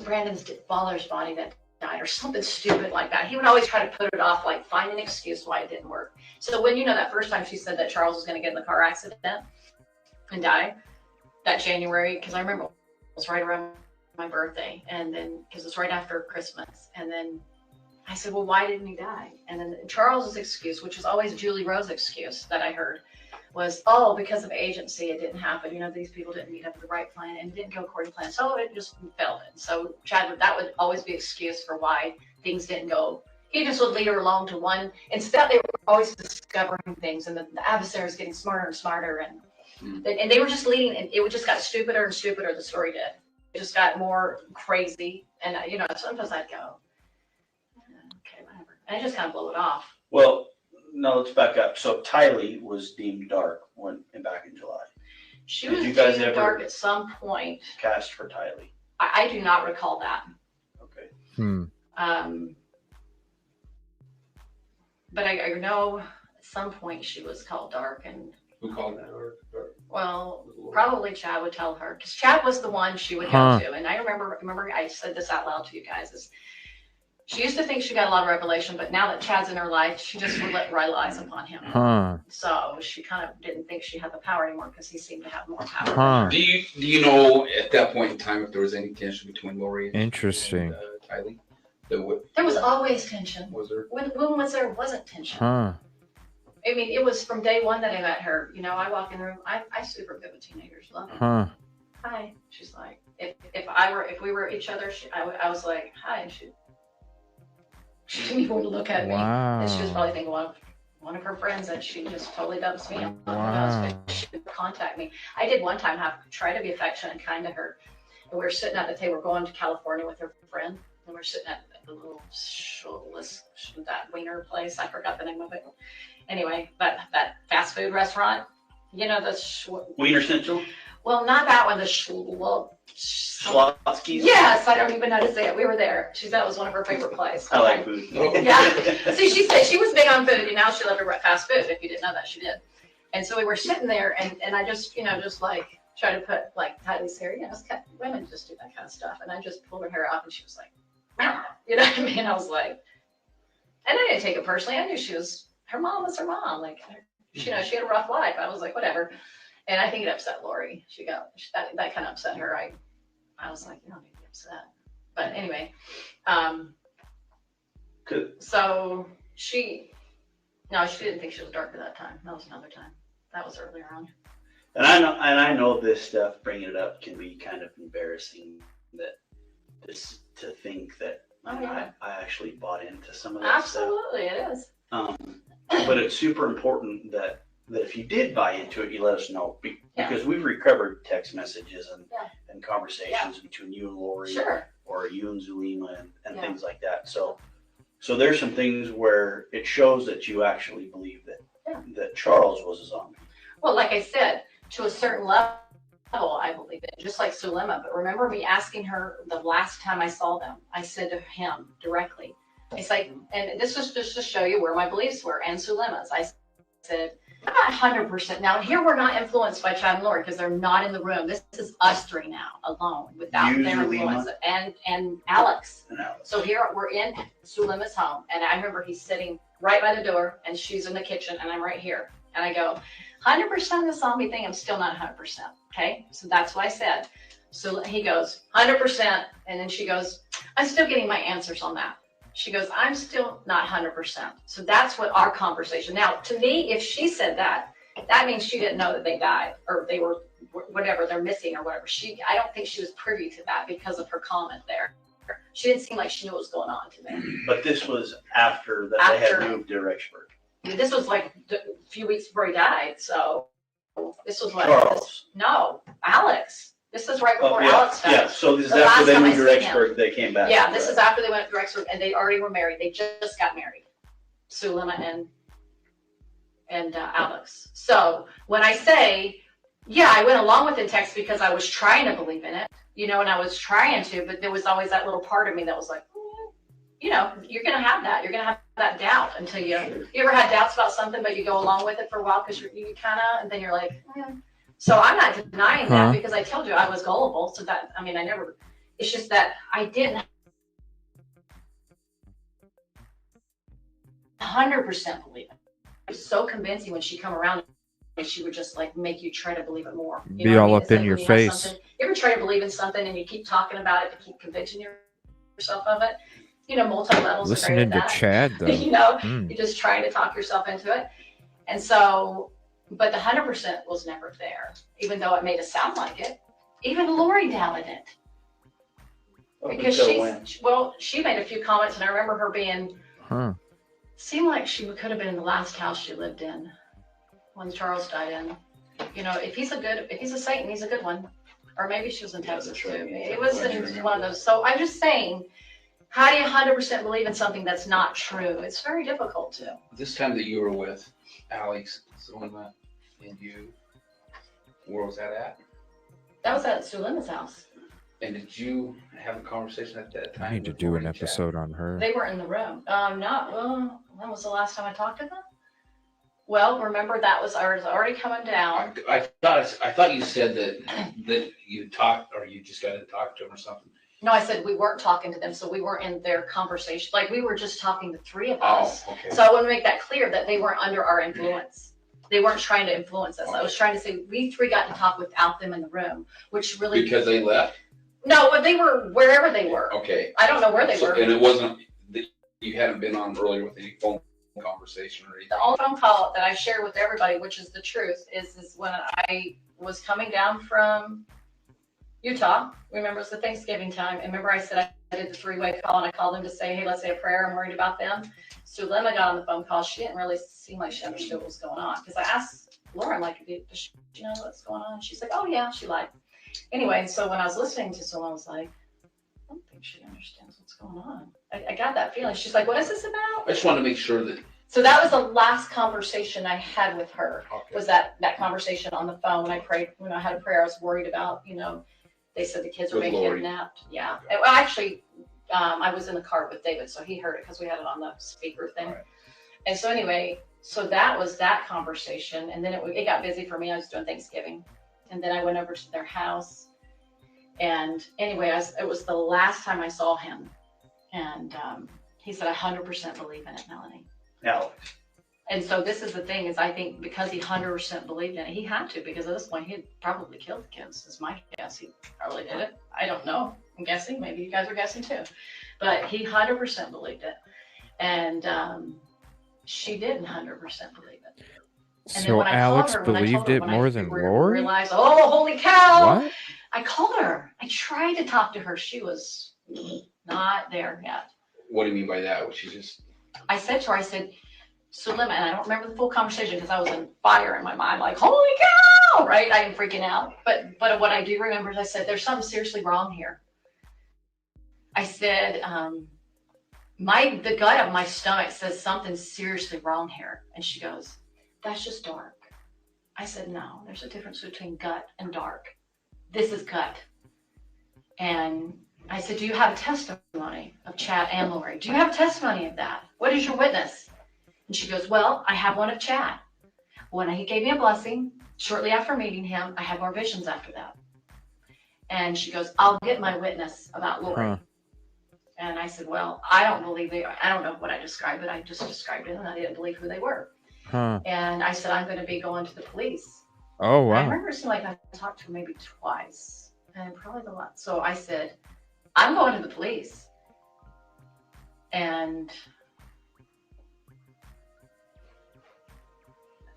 D: Brandon's father's body that died or something stupid like that. He would always try to put it off, like find an excuse why it didn't work. So when that first time she said that Charles was going to get in the car accident and die that January, because I remember it was right around my birthday, and then because it's right after Christmas, and then I said, well, why didn't he die? And then Charles's excuse, which is always Julie Rose's excuse that I heard, was, oh, because of agency, it didn't happen. These people didn't meet up with the right plan and didn't go according to plan. So it just fell in. So that would always be excuse for why things didn't go. He just would lead her along to one. Instead, they were always discovering things, and the adversary was getting smarter and smarter. And they were just leading, and it just got stupider and stupider, the story did. It just got more crazy. And, sometimes I'd go, okay, whatever. And I just kind of blow it off.
E: Well, no, let's back up. So Tylee was deemed dark back in July.
D: She
E: Did
D: was
E: you guys
D: deemed
E: ever
D: dark at some point.
E: Cast for Tylee.
D: I do not recall that.
E: Okay.
D: but I know at some point she was called dark, and
F: Who called that?
D: well, probably Chad would tell her, because Chad was the one she would
A: Huh.
D: go to. And I remember I said this out loud to you guys, is she used to think she got a lot of revelation, but now that Chad's in her life, she just relies upon him.
A: Huh.
D: So she kind of didn't think she had the power anymore because he seemed to have more power.
A: Huh.
F: Do you know at that point in time if there was any tension between Lori and
A: Interesting.
F: Tylee?
D: There was always tension.
F: Was there?
D: When was there wasn't tension?
A: Huh.
D: I mean, it was from day one that I met her. You know, I walk in the room. I super good with teenagers. Love them.
A: Huh.
D: Hi. She's like, if we were each other, I was like, hi, and she didn't even want to look at me.
A: Wow.
D: And she was probably thinking one of her friends that she just totally dumps me.
A: Wow.
D: She would contact me. I did one time try to be affectionate and kind to her. And we were sitting at the table, we're going to California with her friend, and we're sitting at the little that wiener place. I forgot the name of it. Anyway, that fast food restaurant, you know,
E: Wiener Central?
D: well, not that one,
E: Schlotsky's?
D: Yes, I don't even know how to say it. We were there. She said it was one of her favorite places.
E: I like food.
D: Yeah. See, she said she was big on food, and now she loved her fast food. If you didn't know that, she did. And so we were sitting there, and I just, you know, just like try to put like Tylee's hair, you know, women just do that kind of stuff. And I just pulled her hair off, and she was like, you know what I mean? I was like, and I didn't take it personally. I knew her mom was her mom. Like, you know, she had a rough life. I was like, whatever. And I think it upset Lori. That kind of upset her. I was like, you don't need to be upset. But anyway, so she didn't think she was dark at that time. That was another time. That was earlier on.
E: And I know this stuff, bringing it up can be kind of embarrassing to think that I actually bought into some of that
D: Absolutely,
E: stuff.
D: it is.
E: But it's super important that if you did buy into it, you let us know, because we've recovered text messages and conversations between you and Lori, or you and Zulema and things like that. So there's some things where it shows that you actually believe that Charles was a zombie.
D: Well, like I said, to a certain level, I believe it, just like Zulema. But remember me asking her the last time I saw them, I said to him directly, it's like, and this was just to show you where my beliefs were, and Zulema's. I said, I'm not 100%. Now, here we're not influenced by Chad and Lori because they're not in the room. This is us three now, alone, without their influence, and Alex. So here we're in Zulema's home, and I remember he's sitting right by the door, and she's in the kitchen, and I'm right here. And I go, 100% of the zombie thing, I'm still not 100%. Okay, so that's what I said. So he goes, 100%, and then she goes, I'm still getting my answers on that. She goes, I'm still not 100%. So that's what our conversation. Now, to me, if she said that, that means she didn't know that they died or they were whatever, they're missing or whatever. I don't think she was privy to that because of her comment there. She didn't seem like she knew what was going on to me.
E: But this was after they had moved to Rexburg.
D: This was like a few weeks before he died. So this was
E: Charles.
D: No, Alex. This is right before Alex died.
E: Yeah, so this is after they moved to Rexburg, they came back.
D: Yeah, this is after they went to Rexburg, and they already were married. They just got married, Zulema and Alex. So when I say, I went along with the text because I was trying to believe in it, you know, and I was trying to, but there was always that little part of me that was like, you know, you're going to have that. You're going to have that doubt until you ever had doubts about something, but you go along with it for a while because you kind of, and then you're like, So I'm not denying that because I told you I was gullible. So that, I mean, it's just that I didn't 100% believe it. It was so convincing when she come around and she would just like make you try to believe it more. You
A: be all up in your face.
D: You ever try to believe in something and you keep talking about it to keep convincing yourself of it? You know, multi-levels.
A: Listening to Chad, though.
D: You know, you're just trying to talk yourself into it. And so, but the 100% was never there, even though it made it sound like it. Even Lori doubted it. Because she made a few comments, and I remember her being, seemed like she could have been in the last house she lived in when Charles died in. You know, if he's a Satan, he's a good one. Or maybe she was in Texas too. It was one of those. So I'm just saying, how do you 100% believe in something that's not true? It's very difficult to.
F: This time that you were with Alex, Zulema, and you, where was that at?
D: That was at Zulema's house.
F: And did you have a conversation at that time?
A: I need to
F: with
A: do
F: Lori
A: an
F: and Chad?
A: episode on her.
D: They weren't in the room. When was the last time I talked to them? Well, remember I was already coming down.
F: I thought you said that you talked, or you just got to talk to them or something.
D: No, I said we weren't talking to them, so we weren't in their conversation. Like, we were just talking, the three of us.
F: Oh, okay.
D: So I want to make that clear that they weren't under our influence. They weren't trying to influence us. I was trying to say we three got to talk without them in the room, which really.
F: Because they left?
D: No, but they were wherever they were.
F: Okay.
D: I don't know where they were.
F: And it wasn't, you hadn't been on earlier with any phone conversation or anything?
D: The only phone call that I shared with everybody, which is the truth, is when I was coming down from Utah. Remember, it was the Thanksgiving time. And remember, I said I did the three-way call, and I called them to say, hey, let's say a prayer. I'm worried about them. So Lemma got on the phone call. She didn't really seem like she understood what was going on. Because I asked Lauren, like, does she know what's going on? And she's like, oh, yeah. She lied. Anyway, so when I was listening to someone, I was like, I don't think she understands what's going on. I got that feeling. She's like, what is this about?
F: I just wanted to make sure that.
D: So that was the last conversation I had with her.
F: Okay.
D: Was that conversation on the phone when I prayed, when I had a prayer. I was worried about, they said the kids were
F: With
D: being
F: Lori.
D: kidnapped. Yeah. Well, actually, I was in the car with David, so he heard it because we had it on the speaker thing.
F: Right.
D: And so anyway, so that was that conversation. And then it got busy for me. I was doing Thanksgiving. And then I went over to their house. And anyway, it was the last time I saw him. And he said, I 100% believe in it, Melanie.
E: Alex.
D: And so this is the thing, is I think because he 100% believed in it, he had to, because at this point he had probably killed the kids, is my guess. He probably did it. I don't know. I'm guessing. Maybe you guys are guessing too. But he 100% believed it. And she didn't 100% believe it. And
A: So Alex believed it more than Lori?
D: Realized, oh, holy cow.
A: What?
D: I called her. I tried to talk to her. She was not there yet.
F: What do you mean by that? She just.
D: I said to her, I said, so Lemma, and I don't remember the full conversation because I was on fire in my mind, like, holy cow, right? I am freaking out. But what I do remember is I said, there's something seriously wrong here. I said, the gut of my stomach says something seriously wrong here. And she goes, that's just dark. I said, no, there's a difference between gut and dark. This is gut. And I said, do you have a testimony of Chad and Lori? Do you have a testimony of that? What is your witness? And she goes, well, I have one of Chad. When he gave me a blessing, shortly after meeting him, I had more visions after that. And she goes, I'll get my witness about Lori.
A: Huh.
D: And I said, well, I don't believe I don't know what I described, but I just described it and I didn't believe who they were.
A: Huh.
D: And I said, I'm going to be going to the police.
A: Oh,
D: I
A: wow.
D: remember it seemed like I talked to her maybe twice, and probably the last. So I said, I'm going to the police. And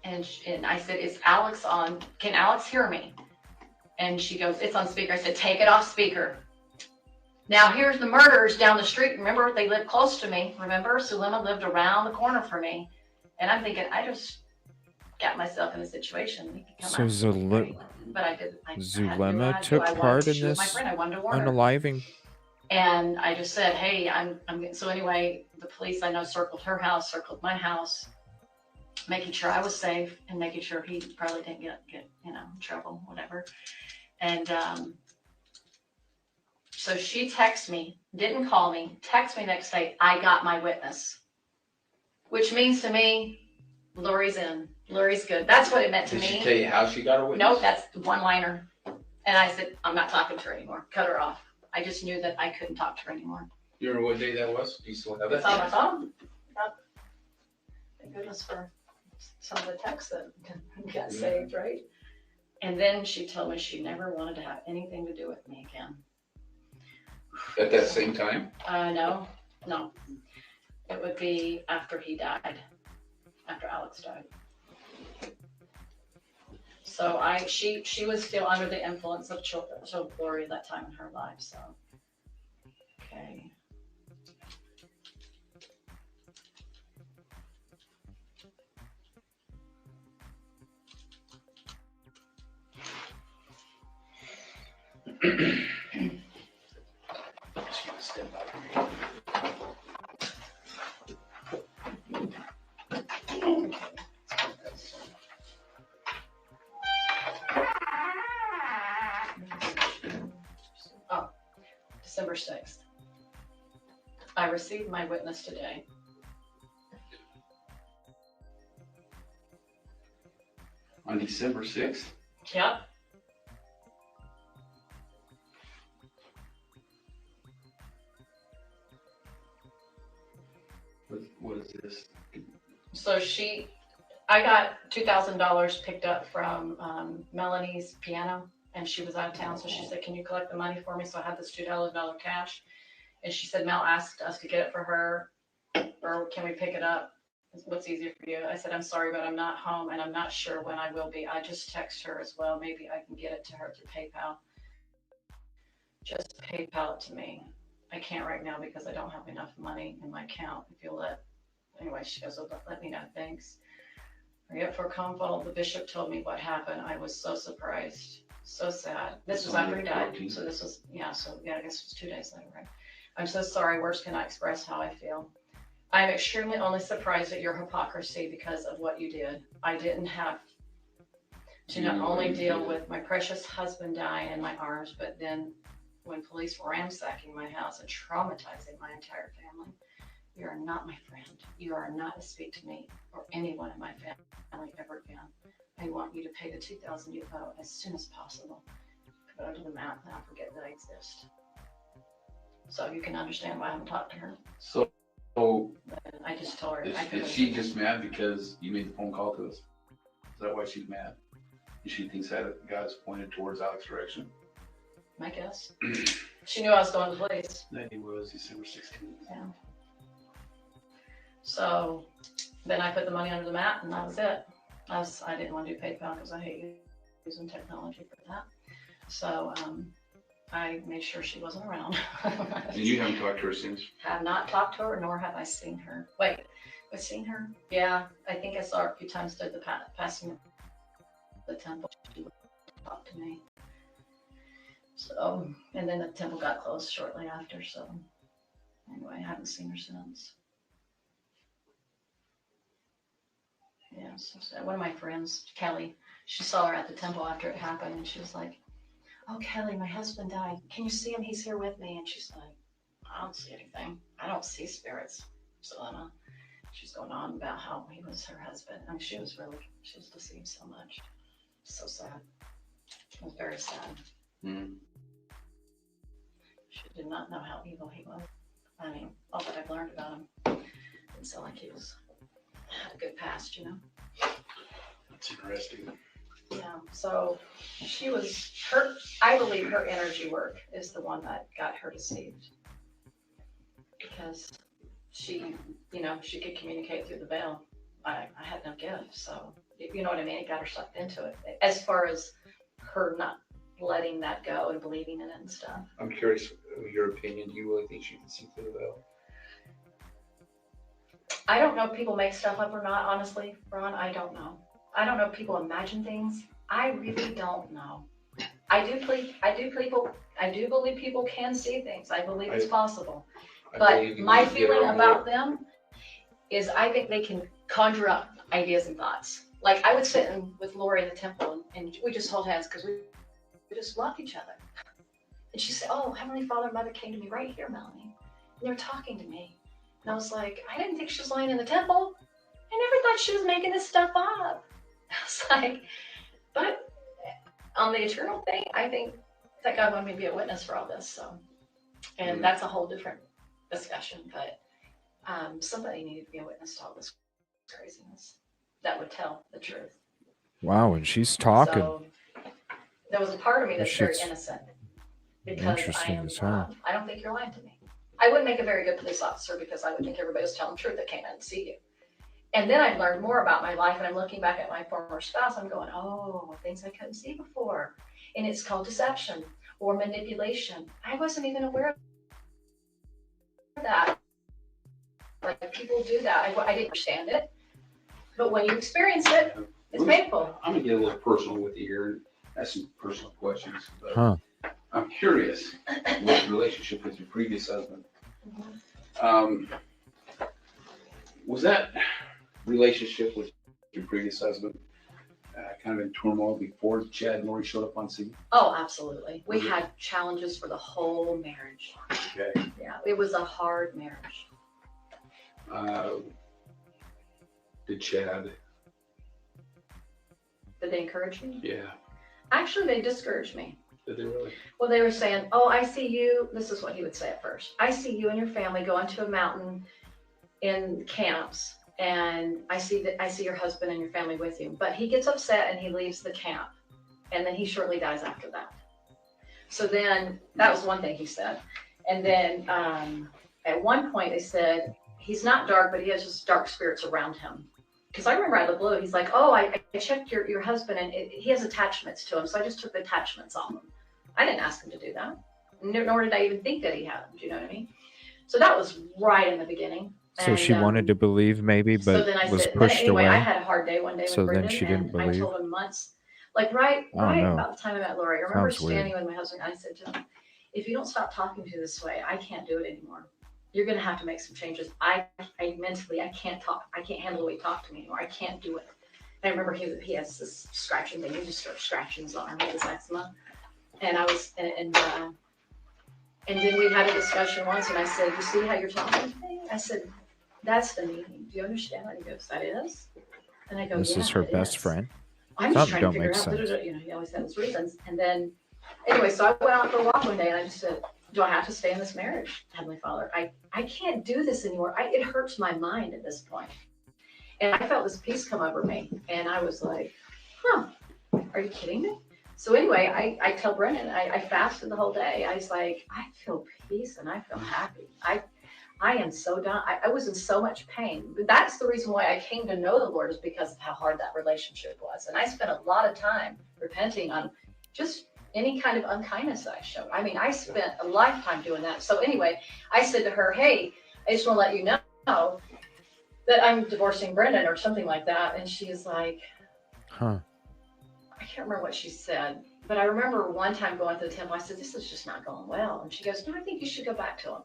D: I said, is Alex on? Can Alex hear me? And she goes, it's on speaker. I said, take it off speaker. Now here's the murders down the street. Remember, they lived close to me. Remember, Sulema lived around the corner from me. And I'm thinking, I just got myself in a situation.
A: So
D: But I did.
A: Zulema took part in this unaliving.
D: And I just said, hey, I'm so anyway, the police I know circled her house, circled my house, making sure I was safe and making sure he probably didn't get in trouble, whatever. And so she texted me, didn't call me, text me next day, I got my witness. Which means to me, Lori's in. Lori's good. That's what it meant to me.
F: Did she tell you how she got her witness?
D: Nope, that's the one-liner. And I said, I'm not talking to her anymore. Cut her off. I just knew that I couldn't talk to her anymore.
F: You remember what day that was? Do you still have that?
D: It's on my phone. Yep. Thank goodness for some of the texts that got saved, right? And then she told me she never wanted to have anything to do with me again.
F: At that same time?
D: No. It would be after he died, after Alex died. So she was still under the influence of Lori at that time in her life. So, okay. Oh, December 6th. I received my witness today.
F: On December 6th?
D: Yep.
F: What is this?
D: So I got $2,000 picked up from Melanie's piano, and she was out of town. So she said, "Can you collect the money for me?" So I had this $2,000 cash, and she said Mel asked us to get it for her, or can we pick it up? What's easier for you? I said, "I'm sorry, but I'm not home, and I'm not sure when I will be." I just text her as well. Maybe I can get it to her through PayPal. Just PayPal it to me. I can't right now because I don't have enough money in my account. If you'll anyway, she goes, "Oh, let me know, thanks." Are you up for a convo? The bishop told me what happened. I was so surprised, so sad. This was after he died. So I guess it was 2 days later, right? "I'm so sorry. Words cannot express how I feel. I am extremely only surprised at your hypocrisy because of what you did. I didn't have to not only deal with my precious husband dying in my arms, but then when police were ransacking my house and traumatizing my entire family. You are not my friend. You are not to speak to me or anyone in my family ever again. I want you to pay the $2,000 you owe as soon as possible. Put it under the mat and I'll forget that I exist." So you can understand why I haven't talked to her.
F: So
D: I just told her.
F: is she just mad because you made the phone call to us? Is that why she's mad? She thinks that God's pointed towards Alex's direction?
D: I guess. She knew I was going to the police.
F: That he was December 16th.
D: Yeah. So then I put the money under the mat and that was it. I didn't want to do PayPal because I hate using technology for that. So I made sure she wasn't around.
F: And you haven't talked to her since?
D: Have not talked to her, nor have I seen her. Wait, I've seen her? Yeah, I think I saw her a few times through the passing the temple. She would talk to me. So, and then the temple got closed shortly after. So anyway, I haven't seen her since. Yeah, so sad. One of my friends, Kelly, she saw her at the temple after it happened, and she was like, "Oh, Kelly, my husband died. Can you see him? He's here with me." And she's like, "I don't see anything. I don't see spirits." So she's going on about how he was her husband. I mean, she was deceived so much. So sad. It was very sad.
F: Mm-hmm.
D: She did not know how evil he was. I mean, all that I've learned about him didn't sound like he had a good past, you know?
F: That's interesting.
D: Yeah, so I believe her energy work is the one that got her deceived. Because she could communicate through the veil. I had no gift, so you know what I mean? It got her sucked into it. As far as her not letting that go and believing in it and stuff.
F: I'm curious of your opinion. Do you really think she can see through the veil?
D: I don't know if people make stuff up or not, honestly, Ron. I don't know. I don't know if people imagine things. I really don't know. I do believe people can see things. I believe it's possible. But my feeling about them is I think they can conjure up ideas and thoughts. Like I would sit with Lori in the temple and we just hold hands because we just loved each other. And she said, "Oh, Heavenly Father and Mother came to me right here, Melanie. And they were talking to me." And I was like, I didn't think she was lying in the temple. I never thought she was making this stuff up. I was like, but on the eternal thing, I think that God wanted me to be a witness for all this. So, and that's a whole different discussion, but somebody needed to be a witness to all this craziness that would tell the truth.
A: Wow, and she's talking.
D: So, there was a part of me that's very innocent because I don't think you're lying to me. I wouldn't make a very good police officer because I would think everybody was telling the truth that came in to see you. And then I've learned more about my life and I'm looking back at my former spouse. I'm going, oh, things I couldn't see before. And it's called deception or manipulation. I wasn't even aware of that. Like people do that. I didn't understand it. But when you experience it, it's painful.
F: I'm going to get a little personal with you here and ask some personal questions. But I'm curious with your relationship with your previous husband. Was that relationship with your previous husband kind of in turmoil before Chad and Lori showed up on scene?
D: Oh, absolutely. We had challenges for the whole marriage.
F: Okay.
D: Yeah, it was a hard marriage.
F: Did Chad?
D: Did they encourage me?
F: Yeah.
D: Actually, they discouraged me.
F: Did they really?
D: Well, they were saying, oh, I see you. This is what he would say at first. I see you and your family going to a mountain in camps, and I see your husband and your family with you. But he gets upset and he leaves the camp, and then he shortly dies after that. So then that was one thing he said. And then at one point they said, he's not dark, but he has just dark spirits around him. Because I remember out of the blue, he's like, oh, I checked your husband, and he has attachments to him, so I just took the attachments off him. I didn't ask him to do that, nor did I even think that he had them. Do you know what I mean? So that was right in the beginning.
A: So
D: and,
A: she wanted to believe maybe, but
D: so then I
A: was
D: said,
A: pushed
D: anyway,
A: away.
D: I had a hard day one day
A: So
D: with
A: then
D: Brendan,
A: she didn't
D: and
A: believe.
D: I told him months, like right
A: know.
D: about the time I met Lori. I remember
A: Sounds weird.
D: standing with my husband, and I said to him, if you don't stop talking to me this way, I can't do it anymore. You're going to have to make some changes. I mentally, I can't talk. I can't handle the way you talk to me anymore. I can't do it. I remember he has this scratching thing. He just started scratching his arm with his eczema. And I was, and then we had a discussion once, and I said, you see how you're talking to me? I said, that's the meaning. Do you understand? And he goes, that is? And I go,
A: This
D: yeah,
A: is her
D: it
A: best
D: is.
A: friend.
D: I'm just
A: Something
D: trying to
A: don't
D: figure
A: make
D: out,
A: sense.
D: you know, he always had his reasons. And then, anyway, so I went out for a walk one day, and I just said, do I have to stay in this marriage, Heavenly Father? I can't do this anymore. It hurts my mind at this point. And I felt this peace come over me. And I was like, huh, are you kidding me? So anyway, I tell Brendan, I fasted the whole day. I was like, I feel peace and I feel happy. I am so done. I was in so much pain. But that's the reason why I came to know the Lord, is because of how hard that relationship was. And I spent a lot of time repenting on just any kind of unkindness that I showed. I mean, I spent a lifetime doing that. So anyway, I said to her, hey, I just want to let you know that I'm divorcing Brendan or something like that. And she's like,
A: Huh.
D: I can't remember what she said, but I remember one time going to the temple, I said, this is just not going well. And she goes, no, I think you should go back to him.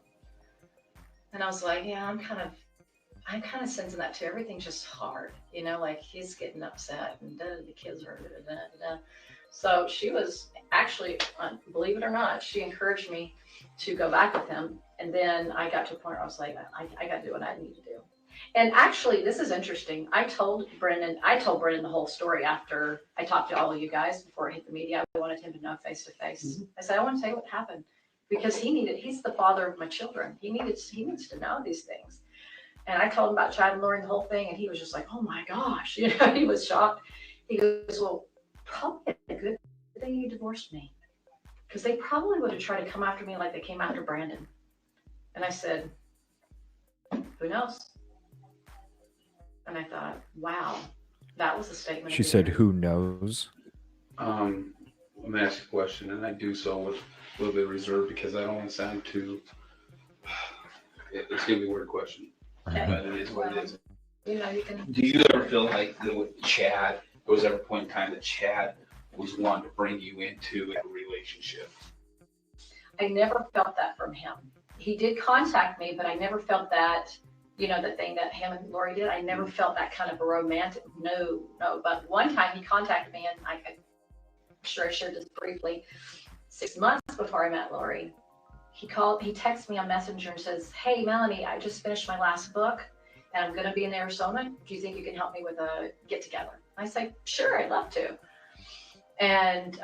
D: And I was like, yeah, I'm kind of sensing that too. Everything's just hard, you know, like he's getting upset and the kids are So she was actually, believe it or not, she encouraged me to go back with him. And then I got to a point where I was like, I got to do what I need to do. And actually, this is interesting. I told Brendan the whole story after I talked to all of you guys before it hit the media. I wanted him to know face to face. I said, I want to tell you what happened, because he's the father of my children. He needs to know these things. And I told him about Chad and Lori and the whole thing, and he was just like, oh my gosh, you know, he was shocked. He goes, well, probably a good thing you divorced me, because they probably would have tried to come after me like they came after Brandon. And I said, who knows? And I thought, wow, that was a statement.
A: She said, who knows?
F: I'm going to ask you a question, and I do so with a little bit of reserve because I don't want to sound too. It's going to be a weird question.
D: Okay.
F: But it is what it is.
D: You know, you can.
F: Do you ever feel like that with Chad, there was ever a point in time that Chad was wanting to bring you into a relationship?
D: I never felt that from him. He did contact me, but I never felt that, you know, the thing that him and Lori did. I never felt that kind of a romantic, no. But one time he contacted me, and I'm sure I shared this briefly. 6 months before I met Lori, he texted me on Messenger and says, hey, Melanie, I just finished my last book and I'm going to be in Arizona. Do you think you can help me with a get together? I said, sure, I'd love to. And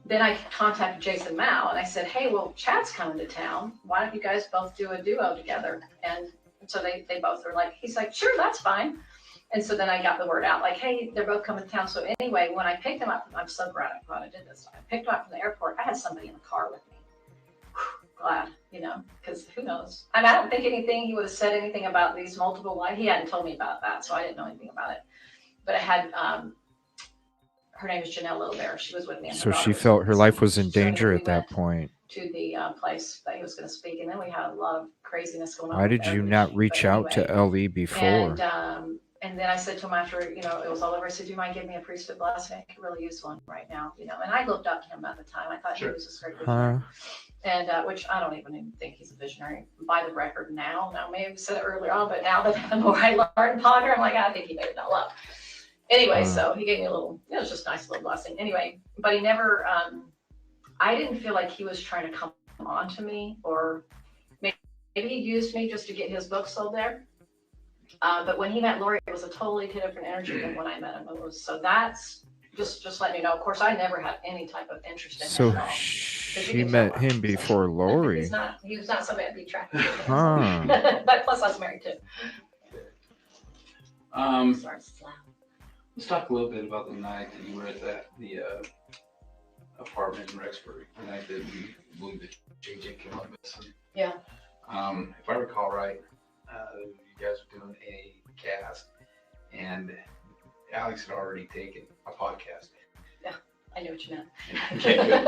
D: then I contacted Jason Mao and I said, hey, well, Chad's coming to town. Why don't you guys both do a duo together? And so they both were like, he's like, sure, that's fine. And so then I got the word out, like, hey, they're both coming to town. So anyway, when I picked him up, I'm so glad I did this. I picked him up from the airport. I had somebody in the car with me. Glad, you know, because who knows? I mean, I don't think anything, he would have said anything about these multiple lives. He hadn't told me about that, so I didn't know anything about it. But I had, her name is Janelle Littlebear. She was with me.
A: So she felt her life was in danger at that point.
D: To the place that he was going to speak. And then we had a lot of craziness going on.
A: Why did you not reach out to LE before?
D: And then I said to him after, you know, it was all over, I said, do you mind giving me a priesthood blessing? I could really use one right now, you know. And I looked up to him at the time. I thought he was a great visionary. And which I don't even think he's a visionary by the record now. Now, maybe I said it earlier on, but now that the more I learn and ponder, I'm like, I think he made it all up. Anyway, so he gave me a little, it was just a nice little blessing. Anyway, but he never, I didn't feel like he was trying to come on to me, or maybe he used me just to get his book sold there. But when he met Lori, it was a totally different energy than when I met him. So that's just letting you know. Of course, I never had any type of interest in him at all.
A: She met him before Lori.
D: He was not somebody I'd be attracted to.
A: Huh.
D: But plus, I was married too.
F: Let's talk a little bit about the night that you were at the apartment in Rexburg. The night that we believe that JJ came up missing.
D: Yeah.
F: If I recall right, you guys were doing a cast, and Alex had already taken a podcast.
D: Yeah, I knew what you meant.
F: Okay, good.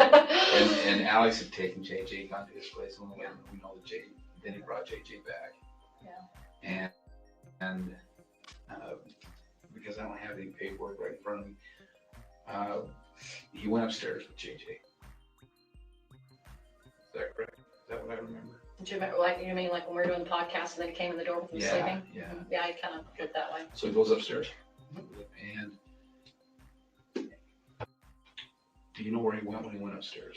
F: And Alex had taken JJ gone to his place, and we know that then he brought JJ back.
D: Yeah.
F: And because I don't have any paperwork right in front of me, he went upstairs with JJ. Is that correct? Is that what I remember?
D: Did you remember, like, you mean like when we were doing the podcast and then he came in the door with him sleeping?
F: Yeah.
D: Yeah, I kind of did that way.
F: So he goes upstairs. And do you know where he went when he went upstairs?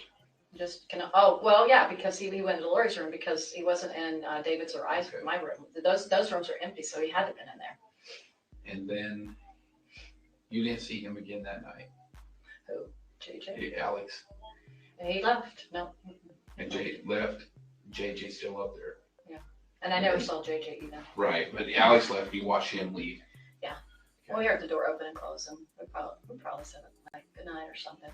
D: Just kind of, oh, well, yeah, because he went into Lori's room because he wasn't in David's or I's room, my room. Those rooms are empty, so he had to have been in there.
F: And then you didn't see him again that night.
D: Who? JJ?
F: Hey, Alex.
D: And he left. No.
F: And Jay left. JJ's still up there.
D: Yeah. And I never saw JJ either.
F: Right, but Alex left. You watched him leave.
D: Yeah. Well, we heard the door open and close, and we probably said like good night or something.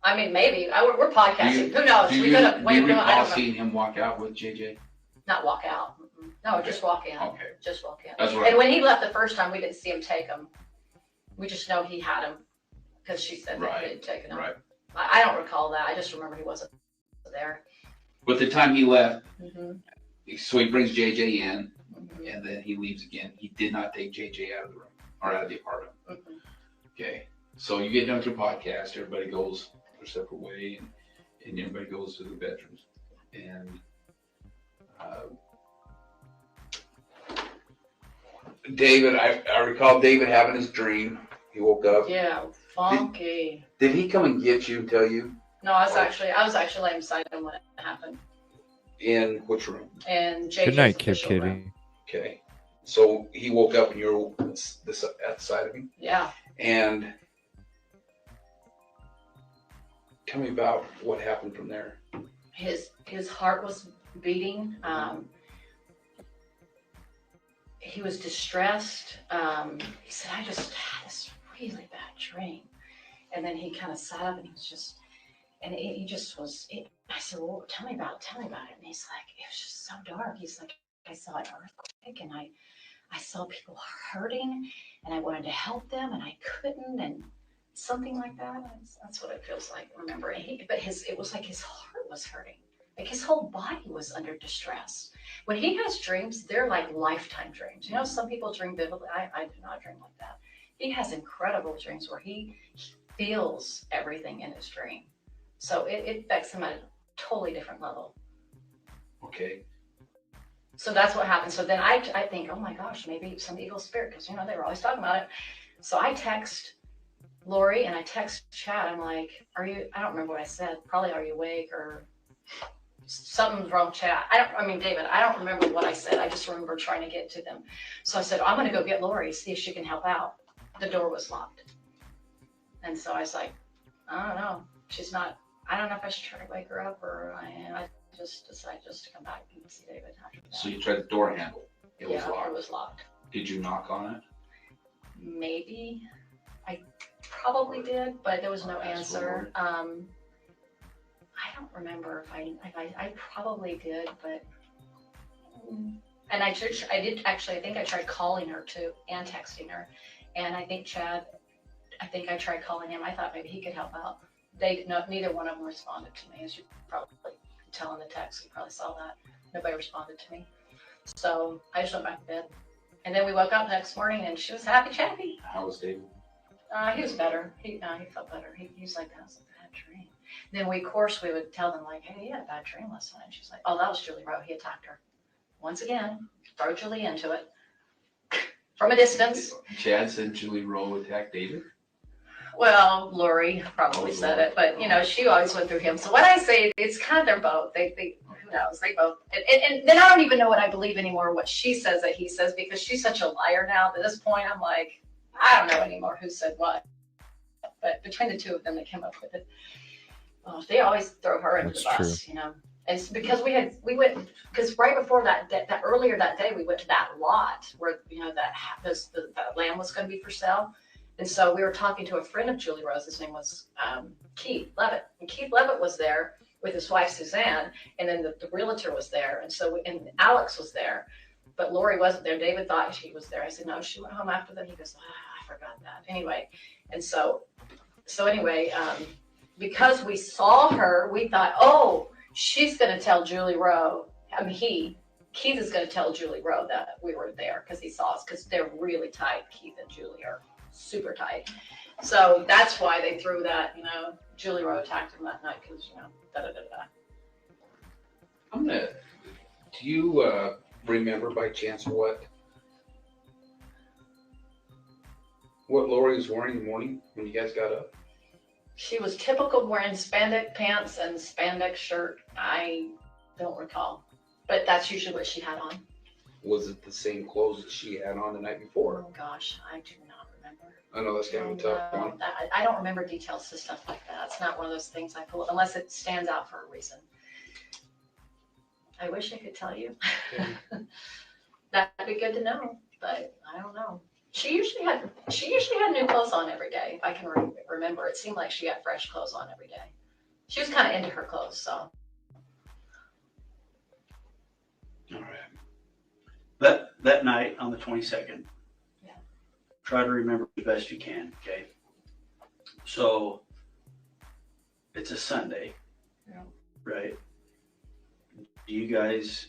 D: I mean, maybe we're podcasting. Who knows?
F: Do you recall seeing him walk out with JJ?
D: Not walk out. No, okay. Just walk in.
F: Okay.
D: Just walk in.
F: That's right.
D: And when he left the first time, we didn't see him take him. We just know he had him because she said that he had taken him.
F: Right.
D: I don't recall that. I just remember he wasn't there.
F: But the time he left, so he brings JJ in, and then he leaves again. He did not take JJ out of the room or out of the apartment. Okay. So you get done with your podcast. Everybody goes their separate way, and everybody goes to the bedrooms. And David, I recall David having his dream. He woke up.
D: Yeah, funky.
F: Did he come and get you and tell you?
D: No, I was actually laying beside him when it happened.
F: In which room?
D: In JJ's
A: Good night, Kid
D: official
A: Kitty.
D: room.
F: Okay. So he woke up and you're at the side of him?
D: Yeah.
F: And tell me about what happened from there.
D: His heart was beating. He was distressed. He said, I just had this really bad dream. And then he kind of sat up and he was just, and he just was, I said, well, tell me about it. And he's like, it was just so dark. He's like, I saw an earthquake and I saw people hurting and I wanted to help them and I couldn't, and something like that. That's what it feels like, remember. It was like his heart was hurting. Like his whole body was under distress. When he has dreams, they're like lifetime dreams. You know, some people dream vividly. I do not dream like that. He has incredible dreams where he feels everything in his dream. So it affects him at a totally different level.
F: Okay.
D: So that's what happened. So then I think, oh my gosh, maybe some evil spirit, because, you know, they were always talking about it. So I text Lori and I text Chad. I'm like, I don't remember what I said. Probably, are you awake or something's wrong, Chad. David, I don't remember what I said. I just remember trying to get to them. So I said, I'm going to go get Lori, see if she can help out. The door was locked. And so I was like, I don't know. She's not, I don't know if I should try to wake her up or I just decided just to come back and see David after that.
F: So you tried the door handle. It was locked.
D: It was locked.
F: Did you knock on it?
D: Maybe. I probably did, but there was no answer. I don't remember if I probably did, but and I did actually. I think I tried calling her too and texting her, and I think Chad. I think I tried calling him. I thought maybe he could help out. Neither one of them responded to me, as you probably can tell in the text. You probably saw that. Nobody responded to me, so I just went back to bed. And then we woke up next morning, and she was happy, chappy.
F: How was David?
D: He was better. He felt better. He's like, that was a bad dream. Then we would tell them like, hey, you had a bad dream last night. And she's like, oh, that was Julie Rowe. He attacked her. Once again, throw Julie into it. from a distance.
F: Chad said Julie Rowe attacked David.
D: Well, Lori probably said it, but she always went through him. So when I say it's kind of they're both, they who knows, they both, and then I don't even know what I believe anymore, what she says that he says, because she's such a liar now. At this point, I'm like, I don't know anymore who said what. But between the two of them, they came up with it. They always throw her under the bus, And it's because we went, because right before that earlier that day, we went to that lot where, that land was going to be for sale. And so we were talking to a friend of Julie Rose. His name was Keith Levitt. And Keith Levitt was there with his wife, Suzanne. And then the realtor was there. And so, and Alex was there. But Lori wasn't there. David thought she was there. I said, no, she went home after that. He goes, I forgot that. Anyway. And so anyway, because we saw her, we thought, oh, she's going to tell Julie Rowe. Keith is going to tell Julie Rowe that we were there because he saw us, because they're really tight. Keith and Julie are super tight. So that's why they threw that, Julie Rowe attacked him that night because,
F: Do you remember by chance what Lori was wearing in the morning when you guys got up?
D: She was typical wearing spandex pants and spandex shirt. I don't recall, but that's usually what she had on.
F: Was it the same clothes that she had on the night before?
D: Oh gosh, I do not remember.
F: I know that's kind of a tough one.
D: I don't remember details to stuff like that. It's not one of those things I pull unless it stands out for a reason. I wish I could tell you. That'd be good to know, but I don't know. She usually had new clothes on every day. If I can remember, it seemed like she had fresh clothes on every day. She was kind of into her clothes, so.
E: All right. That night on the 22nd, try to remember as best you can, okay? So, it's a Sunday, right? Do you guys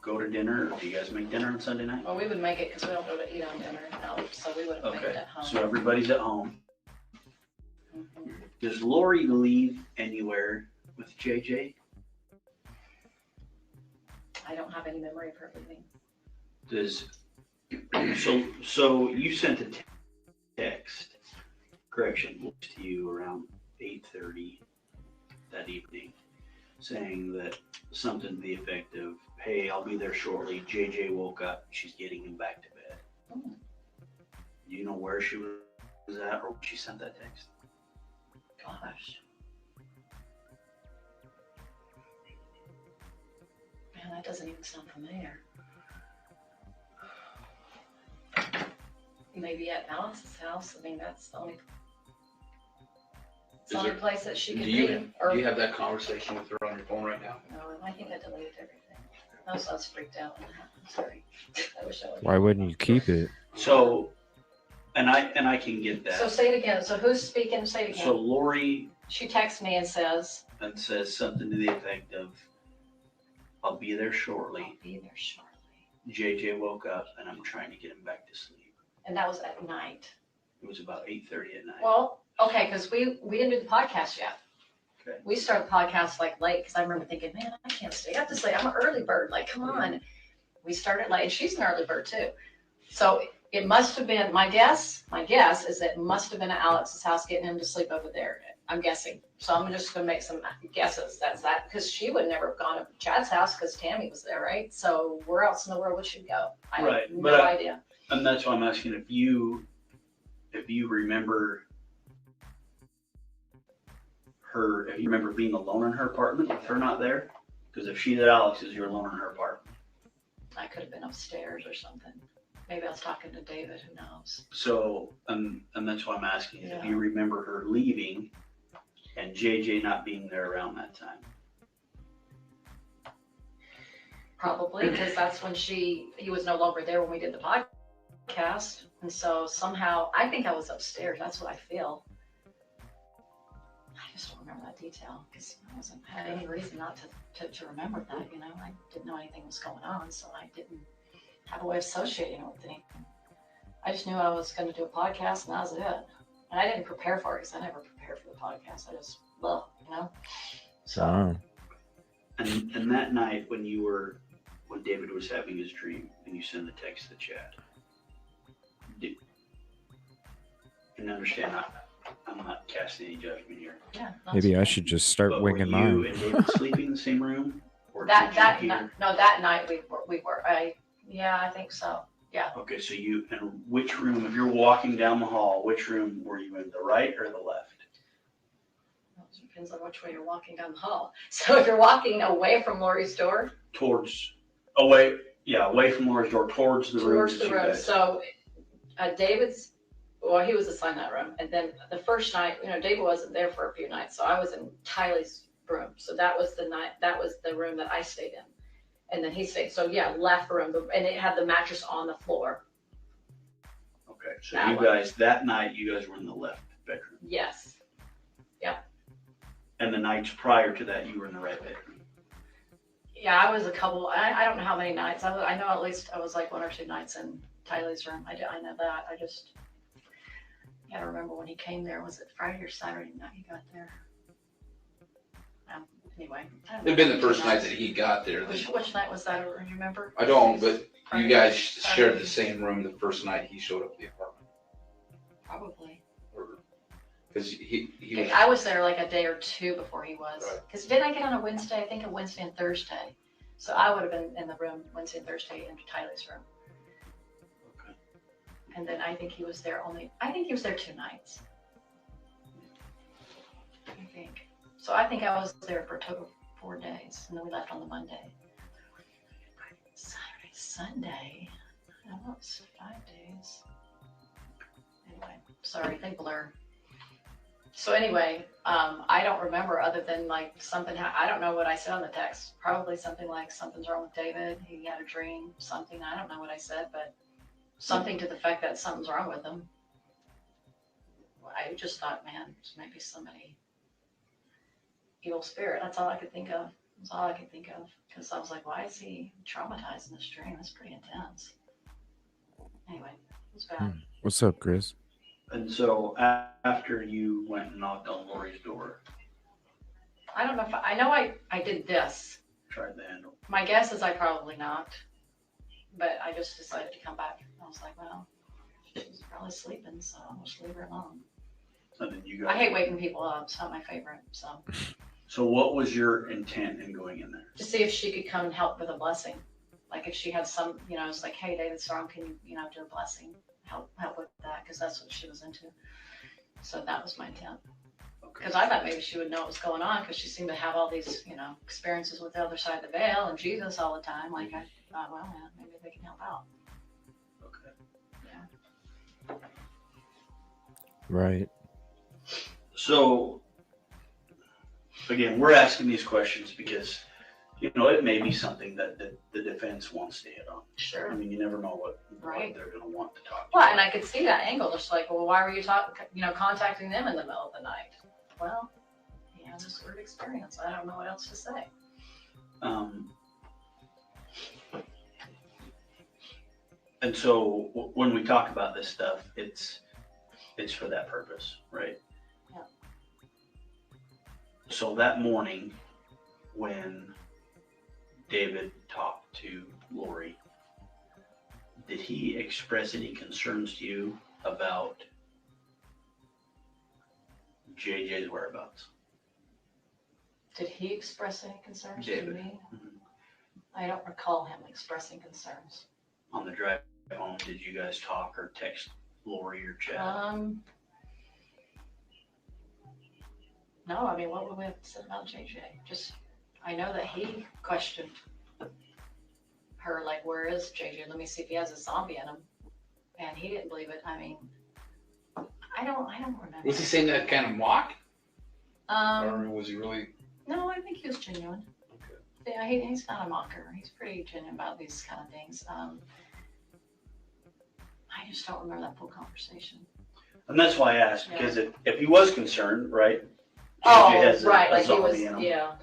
E: go to dinner, or do you guys make dinner on Sunday night?
D: Well, we would make it because we don't go to eat on dinner now, so we would have made it at home.
E: So everybody's at home.
D: Mm-hmm.
E: Does Lori leave anywhere with JJ?
D: I don't have any memory of her leaving.
E: So you sent a text, correction, to you around 8:30 that evening, saying that something to the effect of, hey, I'll be there shortly. JJ woke up. She's getting him back to bed.
D: Oh.
E: Do you know where she was at or when she sent that text?
D: Gosh. Man, that doesn't even sound familiar. Maybe at Alex's house. I mean, that's the only place that she could be.
F: Do you have that conversation with her on your phone right now?
D: No, I think I deleted everything. I was freaked out when that happened. Sorry. I wish I would.
A: Why wouldn't you keep it?
E: So, and I can get that.
D: So say it again. So who's speaking? Say it again.
E: So Lori.
D: She texts me and says
E: something to the effect of, I'll be there shortly.
D: I'll be there shortly.
E: JJ woke up and I'm trying to get him back to sleep.
D: And that was at night.
E: It was about 8:30 at night.
D: Well, okay, because we didn't do the podcast yet.
E: Okay.
D: We started the podcast like late because I remember thinking, man, I can't stay up this late. I'm an early bird. Like, come on. We started late, and she's an early bird too. So it must have been, my guess is that it must have been at Alex's house getting him to sleep over there. I'm guessing. So I'm just going to make some guesses. That's that, because she would never have gone to Chad's house because Tammy was there, right? So where else in the world would she go? I have no idea.
E: And that's why I'm asking if you remember her, if you remember being alone in her apartment with her not there. Because if she's at Alex's, you're alone in her apartment.
D: I could have been upstairs or something. Maybe I was talking to David, who knows?
E: So, and that's why I'm asking if you remember her leaving and JJ not being there around that time.
D: Probably, because that's when he was no longer there when we did the podcast. And so somehow, I think I was upstairs. That's what I feel. I just don't remember that detail because I had any reason not to remember that, I didn't know anything was going on, so I didn't have a way of associating it with anything. I just knew I was going to do a podcast, and that was it. And I didn't prepare for it because I never prepared for the podcast. I just, So.
E: And that night when David was having his dream and you sent the text to Chad, and understand, I'm not casting any judgment here.
D: Yeah.
A: Maybe I should just start
E: But
A: winging
E: were you
A: mine.
E: and David sleeping in the same room? Or
D: That
E: did you
D: that
E: hear-
D: night, no, that night we were. I think so. Yeah.
E: Okay, so you, and which room, if you're walking down the hall, which room were you in, the right or the left?
D: It depends on which way you're walking down the hall. So if you're walking away from Lori's door,
E: Away from Laura's door, towards the room.
D: towards the room. So David's, well, he was assigned that room. And then the first night, David wasn't there for a few nights. So I was in Tylee's room. So that was the room that I stayed in. And then he stayed, so yeah, left room, and it had the mattress on the floor.
E: Okay, so that night, you guys were in the left bedroom.
D: Yes.
E: And the nights prior to that, you were in the right bedroom.
D: Yeah, I was a couple, I don't know how many nights. I know at least I was like 1 or 2 nights in Tylee's room. I know that. I just gotta remember when he came there. Was it Friday or Saturday night he got there? Anyway.
F: It'd been the first night that he got there.
D: Which night was that? Do you remember?
F: I don't, but you guys shared the same room the first night he showed up at the apartment.
D: Probably.
F: Because he was,
D: I was there like a day or 2 before he was.
F: Right.
D: Because didn't I get on a Wednesday? I think a Wednesday and Thursday. So I would have been in the room Wednesday and Thursday in Tylee's room.
E: Okay.
D: And then I think he was there 2 nights. I think. So I think I was there for a total of 4 days. And then we left on the Monday. Saturday, Sunday. No, it was 5 days. Anyway, sorry, they blur. So anyway, I don't remember other than like something, I don't know what I said on the text. Probably something like something's wrong with David. He had a dream, something. I don't know what I said, but something to the fact that something's wrong with him. I just thought, man, maybe somebody, evil spirit. That's all I could think of. That's all I could think of. Because I was like, why is he traumatized in this dream? That's pretty intense. Anyway, it was bad.
A: What's up, Chris?
E: And so after you went and knocked on Lori's door,
D: I don't know if I know I did this.
E: tried the handle.
D: My guess is I probably knocked, but I just decided to come back. I was like, well, she's probably sleeping, so I'll just leave her alone.
E: And then you
D: I
E: guys,
D: hate waking people up. It's not my favorite.
E: So what was your intent in going in there?
D: To see if she could come and help with a blessing. Like if she had some, it's like, hey, David Storm, can you, do a blessing? Help with that, because that's what she was into. So that was my intent. Because I thought maybe she would know what was going on, because she seemed to have all these, experiences with the other side of the veil and Jesus all the time. Like I thought, well, man, maybe they can help out.
E: Okay.
D: Yeah.
A: Right.
E: So again, we're asking these questions because, it may be something that the defense wants to hit on.
D: Sure.
E: I mean, you never know what
D: Right.
E: they're going to want to talk to.
D: Well, and I could see that angle. Just like, well, why were you contacting them in the middle of the night? Well, he has this weird experience. I don't know what else to say.
E: And so when we talk about this stuff, it's for that purpose, right?
D: Yeah.
E: So that morning when David talked to Lori, did he express any concerns to you about JJ's whereabouts?
D: Did he express any concerns to
E: David.
D: me?
E: Mhm.
D: I don't recall him expressing concerns.
E: On the drive home, did you guys talk or text Lori or chat?
D: No, I mean, what would we have said about JJ? Just, I know that he questioned her, like, where is JJ? Let me see if he has a zombie in him. And he didn't believe it. I mean, I don't remember.
F: was he saying that kind of mock?
D: Um,
F: Or was he really?
D: no, I think he was genuine.
F: Okay.
D: Yeah, he's not a mocker. He's pretty genuine about these kind of things. I just don't remember that full conversation.
E: And that's why I asked, because if he was concerned, right?
D: Oh,
E: JJ has
D: right,
E: a
D: like he was,
E: zombie in him.
D: yeah.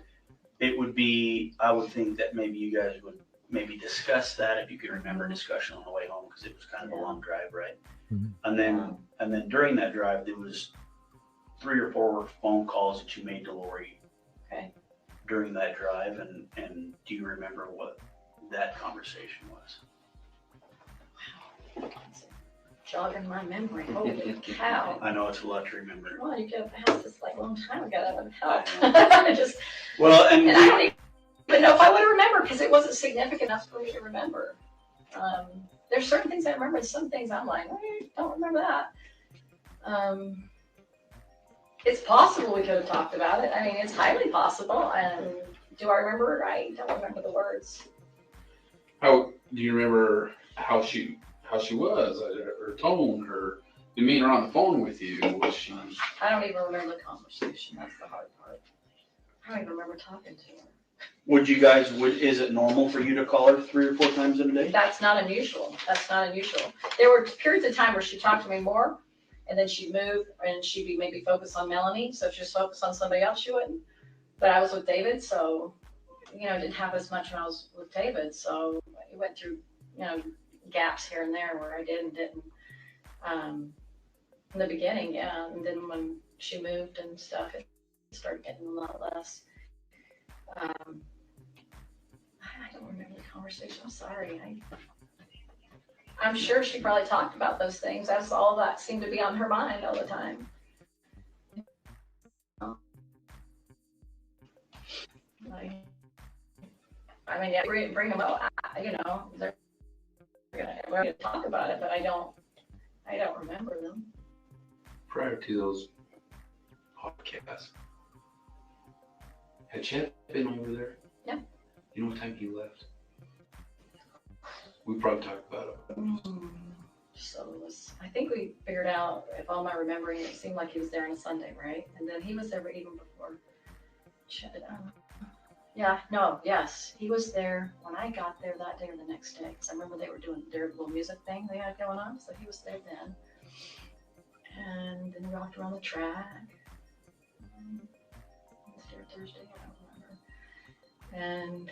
E: It would be, I would think that maybe you guys would maybe discuss that, if you could remember a discussion on the way home, because it was kind of a long drive, right?
A: Mhm.
E: And then during that drive, there was 3 or 4 phone calls that you made to Lori.
D: Okay.
E: During that drive, and do you remember what that conversation was?
D: jogging my memory. Holy cow.
E: I know it's a lot to remember.
D: Well, you get out the house, it's like a long time ago, that would help. I don't even know if I would have remembered because it wasn't significant enough for me to remember. There's certain things I remember and some things I'm like, don't remember that. It's possible we could have talked about it. I mean, it's highly possible. And do I remember it? I don't remember the words.
F: How do you remember how she was, her tone, her demeanor on the phone with you? Was she?
D: I don't even remember the conversation. That's the hard part. I don't even remember talking to her.
E: Is it normal for you to call her 3 or 4 times in a day?
D: That's not unusual. There were periods of time where she talked to me more, and then she'd move and she'd be maybe focused on Melanie. So if she was focused on somebody else, she wouldn't. But I was with David, so, I didn't have as much when I was with David. So it went through, gaps here and there where I did and didn't. In the beginning, yeah. And then when she moved and stuff, it started getting a lot less. I don't remember the conversation. I'm sorry. I'm sure she probably talked about those things. That's all that seemed to be on her mind all the time. Yeah, bring them up. They're gonna talk about it, but I don't remember them.
F: Prior to those podcasts, had Chad been over there?
D: Yeah.
F: You know what time he left? We probably talked about it.
D: So I think we figured out, if all my remembering, it seemed like he was there on a Sunday, right? And then he was there even before Chad. Yes, he was there when I got there that day or the next day. Because I remember they were doing their little music thing they had going on, so he was there then. And then we walked around the track. He was there Thursday, I don't remember. And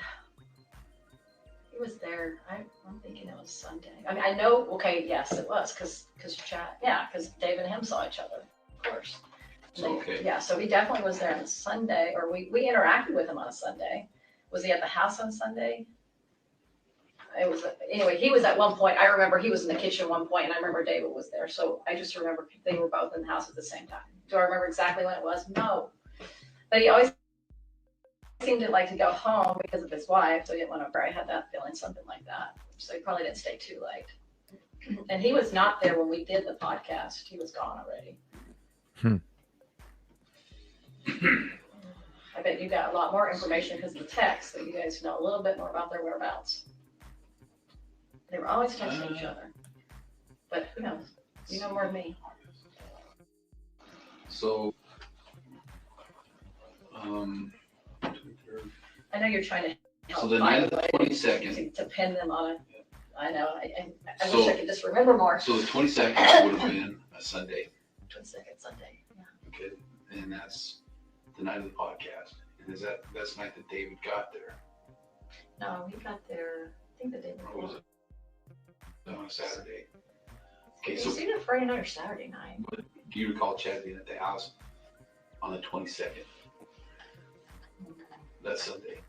D: he was there. I'm thinking it was Sunday. I mean, I know. Okay, yes, it was because Dave and him saw each other, of course.
F: Okay.
D: Yeah, so he definitely was there on a Sunday, or we interacted with him on a Sunday. Was he at the house on Sunday? Anyway, he was at one point. I remember he was in the kitchen at one point, and I remember David was there. So I just remember they were both in the house at the same time. Do I remember exactly when it was? No. But he always seemed to like to go home because of his wife, so he didn't want to. I had that feeling, something like that. So he probably didn't stay too late. And he was not there when we did the podcast. He was gone already. I bet you got a lot more information because of the text, so you guys know a little bit more about their whereabouts. They were always texting each other. But who knows? You know more than me.
F: So,
D: I know you're trying to help.
F: So the night of the 22nd.
D: To pin them on it. I know. I wish I could just remember more.
F: So the 22nd would have been a Sunday.
D: 22nd Sunday. Yeah.
F: Okay, and that's the night of the podcast. And that's the night that David got there?
D: No, he got there, I think the day before.
F: Or was it on a Saturday? Okay,
D: It
F: so
D: was either Friday night or Saturday night.
F: do you recall Chad being at the house on the 22nd? That Sunday.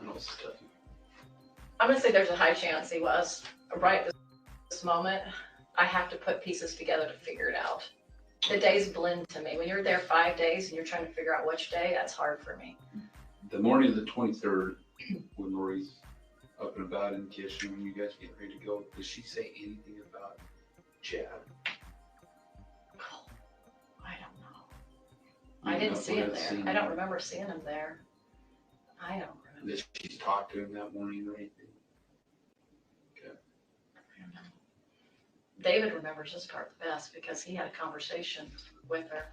F: I know it's tough.
D: I'm going to say there's a high chance he was. Right at this moment, I have to put pieces together to figure it out. The days blend to me. When you're there 5 days and you're trying to figure out which day, that's hard for me.
F: The morning of the 23rd, when Lori's up and about in the kitchen, when you guys get ready to go, does she say anything about Chad?
D: I don't know. I didn't see him there. I don't remember seeing him there. I don't remember.
F: Did she talk to him that morning or anything? Okay.
D: I don't know. David remembers this part the best because he had a conversation with her,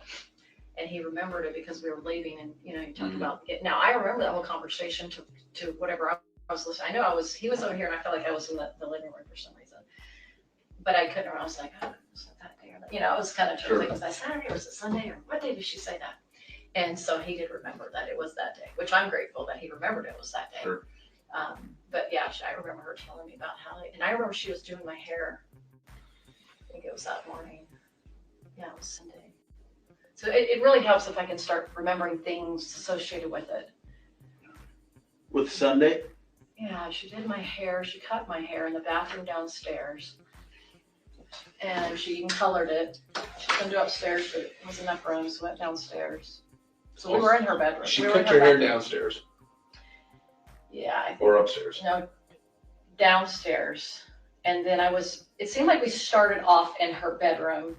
D: and he remembered it because we were leaving, and you talked about it. Now I remember that whole conversation to whatever I was listening. I know he was over here, and I felt like I was in the living room for some reason, but I couldn't remember. I was like, was that day? I was kind of like, was that Saturday or was it Sunday, or what day did she say that? And so he did remember that it was that day, which I'm grateful that he remembered it was that day.
F: Sure.
D: But yeah, I remember her telling me about and I remember she was doing my hair. I think it was that morning. Yeah, it was Sunday. So it really helps if I can start remembering things associated with it.
E: With Sunday?
D: Yeah, she did my hair. She cut my hair in the bathroom downstairs. And she even colored it. She couldn't do upstairs, but it was enough room, so went downstairs. So we were in her bedroom.
F: She
D: we
F: cut your hair downstairs.
D: Yeah, I think.
F: Or upstairs.
D: No, downstairs. And then it seemed like we started off in her bedroom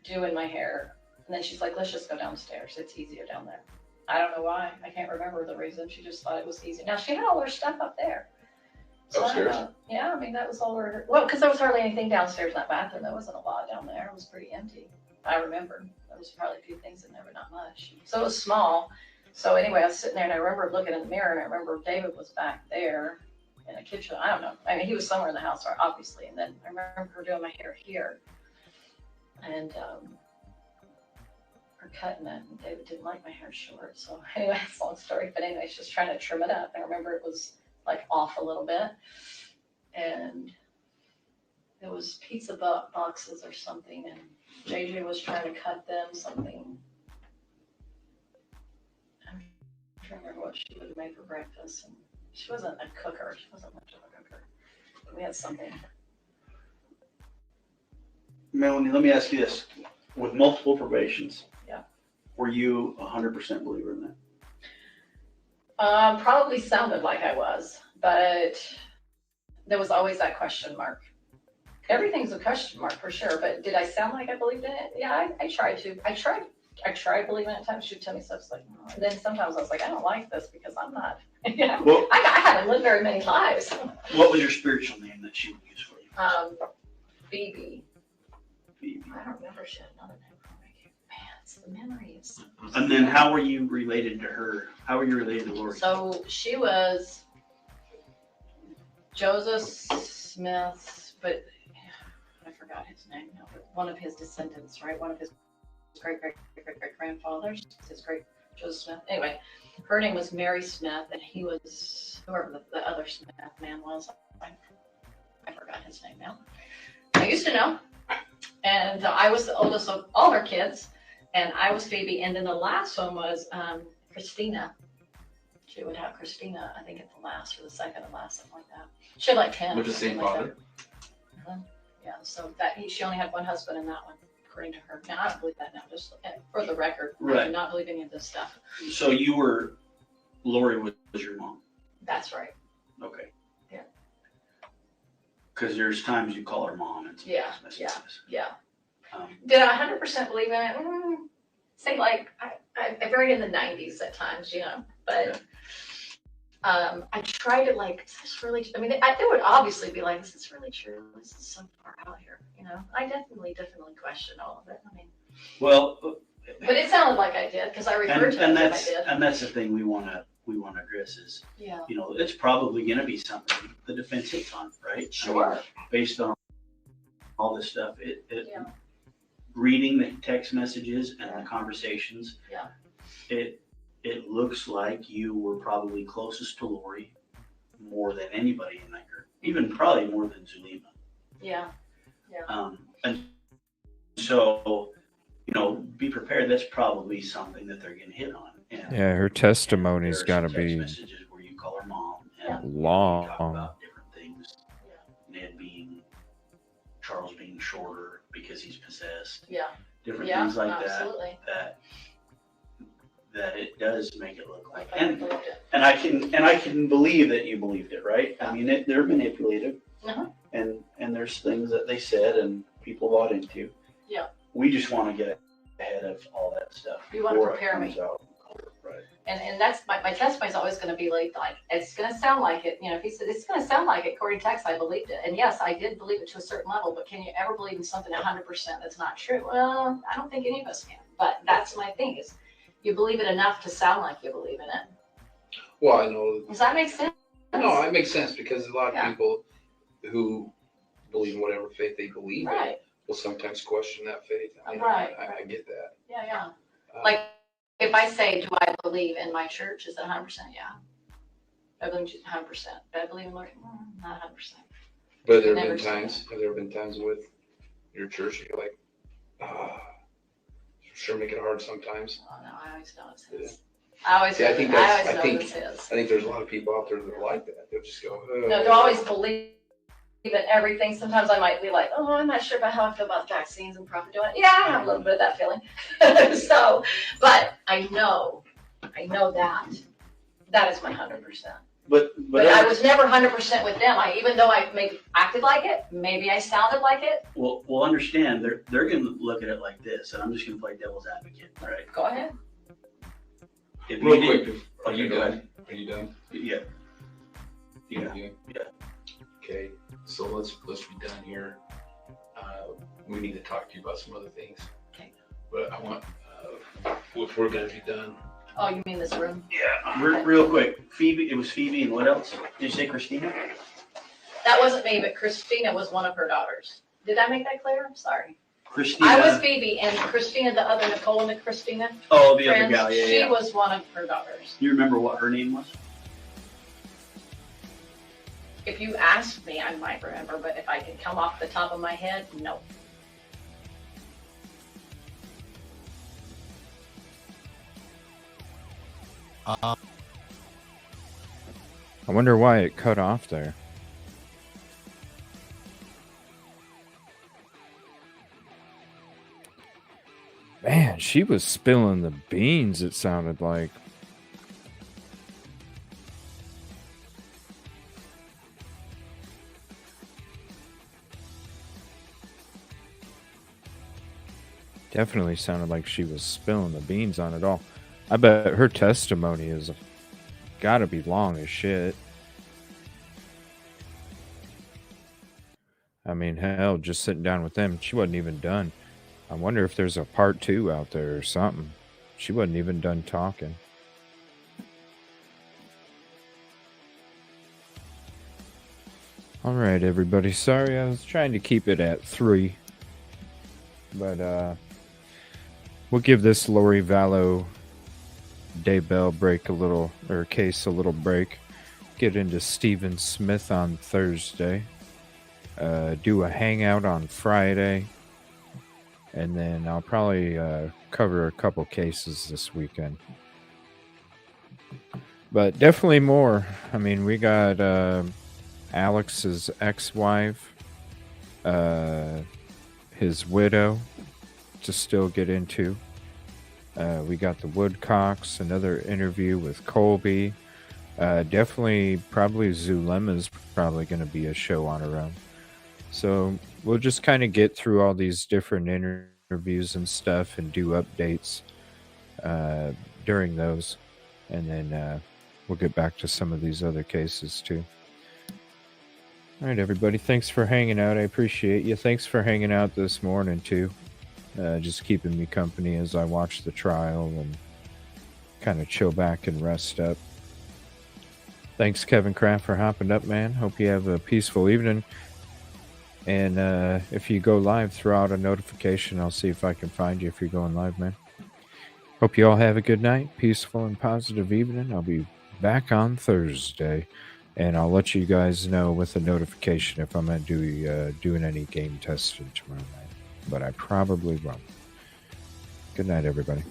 D: doing my hair. And then she's like, let's just go downstairs. It's easier down there. I don't know why. I can't remember the reason. She just thought it was easy. Now, she had all her stuff up there. So
F: Upstairs?
D: Yeah, I mean, that was all her. Well, because there was hardly anything downstairs in that bathroom. There wasn't a lot down there. It was pretty empty. I remember. There was probably a few things in there, but not much. So it was small. So anyway, I was sitting there and I remember looking in the mirror and I remember David was back there in the kitchen. I don't know. I mean, he was somewhere in the house, obviously. And then I remember her doing my hair here. And her cutting it. And David didn't like my hair short. So anyway, it's a long story. But anyway, she's trying to trim it up. I remember it was like off a little bit. And it was pizza boxes or something. And JJ was trying to cut them something. I'm trying to remember what she would make for breakfast. And she wasn't a cooker. She wasn't much of a cooker. We had something.
E: Melanie, let me ask you this. With multiple probations,
D: yeah,
E: were you 100% believer in that?
D: Probably sounded like I was, but there was always that question mark. Everything's a question mark for sure, but did I sound like I believed in it? Yeah, I tried to. I tried believing it at times. She'd tell me stuff like, oh. And then sometimes I was like, I don't like this because I'm not, you know,
E: Well,
D: I haven't lived very many lives.
E: What was your spiritual name that she would use for you?
D: Phoebe.
E: Phoebe.
D: I don't remember she had another name for me. Man, it's the memories.
E: And then how were you related to her? How were you related to Lori?
D: So she was Joseph Smith, but I forgot his name now. But one of his descendants, right? One of his great grandfathers. His great Joseph Smith. Anyway, her name was Mary Smith, and he was whoever the other Smith man was. I forgot his name now. I used to know. And I was the oldest of all her kids, and I was Phoebe. And then the last one was Christina. She would have Christina, I think, at the last or the second to last, something like that. She had like 10.
F: With the same father?
D: Yeah, so she only had one husband in that one, according to her. Now, I don't believe that now, just for the record.
E: Right.
D: I do not believe any of this stuff.
E: So Lori was your mom?
D: That's right.
E: Okay.
D: Yeah.
E: Because there's times you call her mom and some messages.
D: Yeah. Did I 100% believe in it? Say like, I varied in the 90s at times, you know, but I tried to like, is this really, I mean, it would obviously be like, is this really true? This is so far out here, you know? I definitely questioned all of it. I mean,
E: well,
D: but it sounded like I did because I referred to it as if I did.
E: And that's the thing we want to address is, you know, it's probably going to be something the defense hits on, right?
D: Sure.
E: I mean, based on all this stuff, reading the text messages and the conversations, it looks like you were probably closest to Lori more than anybody in that group, even probably more than Zulema.
D: Yeah.
E: And so, you know, be prepared. That's probably something that they're going to hit on. And
A: her testimony's got to be
E: messages where you call her mom and
A: long.
E: talk about different things. Ned Charles being shorter because he's possessed.
D: Yeah.
E: Different things like
D: absolutely.
E: that it does make it look like. And I can believe that you believed it, right? I mean, they're manipulative. And there's things that they said and people bought into. Yeah. We just want to get ahead of all that stuff.
D: You want to prepare me.
E: Right.
D: And that's my testimony is always going to be like it's going to sound like it. You know, if he said it's going to sound like it, according to text, I believed it. And yes, I did believe it to a certain level. But can you ever believe in something 100% that's not true? Well, I don't think any of us can. But that's my thing is, you believe it enough to sound like you believe in it.
F: Well, I know.
D: Does that make sense?
F: No, it makes sense because a lot of people who believe in whatever faith they believe in will sometimes question that faith. I get that.
D: Yeah. Like, if I say, do I believe in my church? Is it 100%? Yeah. I believe 100%. But I believe in Lord, not 100%.
F: But have there been times with your church you're like, sure make it hard sometimes?
D: Oh, no, I always know it's I always,
G: See, I think
D: I
G: that's-
D: always
G: I
D: know
G: think-
D: this is.
G: I think there's a lot of people out there that are like that. They'll just go,
D: No, to always believe in everything. Sometimes I might be like, oh, I'm not sure about how I feel about vaccines and profit doing it. Yeah, I have a little bit of that feeling. So, but I know that. That is my 100%.
E: But
D: I was never 100% with them. Even though I maybe acted like it, maybe I sounded like it.
E: Well, understand they're going to look at it like this, and I'm just going to play devil's advocate. All right.
D: Go ahead.
E: If
G: real
E: you
G: quick.
E: did-
G: Are you
E: go
G: done?
E: ahead.
G: Are you done?
E: Yeah.
G: Yeah.
E: Yeah.
G: Okay, so let's be done here. We need to talk to you about some other things.
D: Okay.
G: But I want, if we're gonna be done.
D: Oh, you mean this room?
E: Yeah. Real quick, Phoebe. It was Phoebe, and what else? Did you say Christina?
D: That wasn't me, but Christina was one of her daughters. Did I make that clear? I'm sorry.
E: Christina.
D: I was Phoebe, and Christina, the other Nicole and Christina.
E: Oh, the other
D: friends,
E: gal. Yeah,
D: she
E: yeah.
D: was one of her daughters.
E: You remember what her name was?
D: If you asked me, I might remember, but if I can come off the top of my head, no.
A: I wonder why it cut off there. Man, she was spilling the beans, it sounded like. Definitely sounded like she was spilling the beans on it all. I bet her testimony is gotta be long as shit. I mean, hell, just sitting down with them, she wasn't even done. I wonder if there's a part 2 out there or something. She wasn't even done talking. All right, everybody. Sorry, I was trying to keep it at 3. But, we'll give this Lori Vallow Daybell case a little break. Get into Stephen Smith on Thursday. Do a hangout on Friday. And then I'll probably cover a couple cases this weekend. But definitely more. I mean, we got Alex's ex-wife, his widow to still get into. We got the Woodcocks, another interview with Colby. Definitely, probably Zulema's probably going to be a show on her own. So we'll just kind of get through all these different interviews and stuff and do updates during those. And then we'll get back to some of these other cases too. All right, everybody. Thanks for hanging out. I appreciate you. Thanks for hanging out this morning too. Just keeping me company as I watch the trial and kind of chill back and rest up. Thanks, Kevin Kraft, for hopping up, man. Hope you have a peaceful evening. And if you go live, throw out a notification. I'll see if I can find you if you're going live, man. Hope you all have a good night, peaceful and positive evening. I'll be back on Thursday, and I'll let you guys know with a notification if I'm going to be doing any game testing tomorrow night. But I probably won't. Good night, everybody.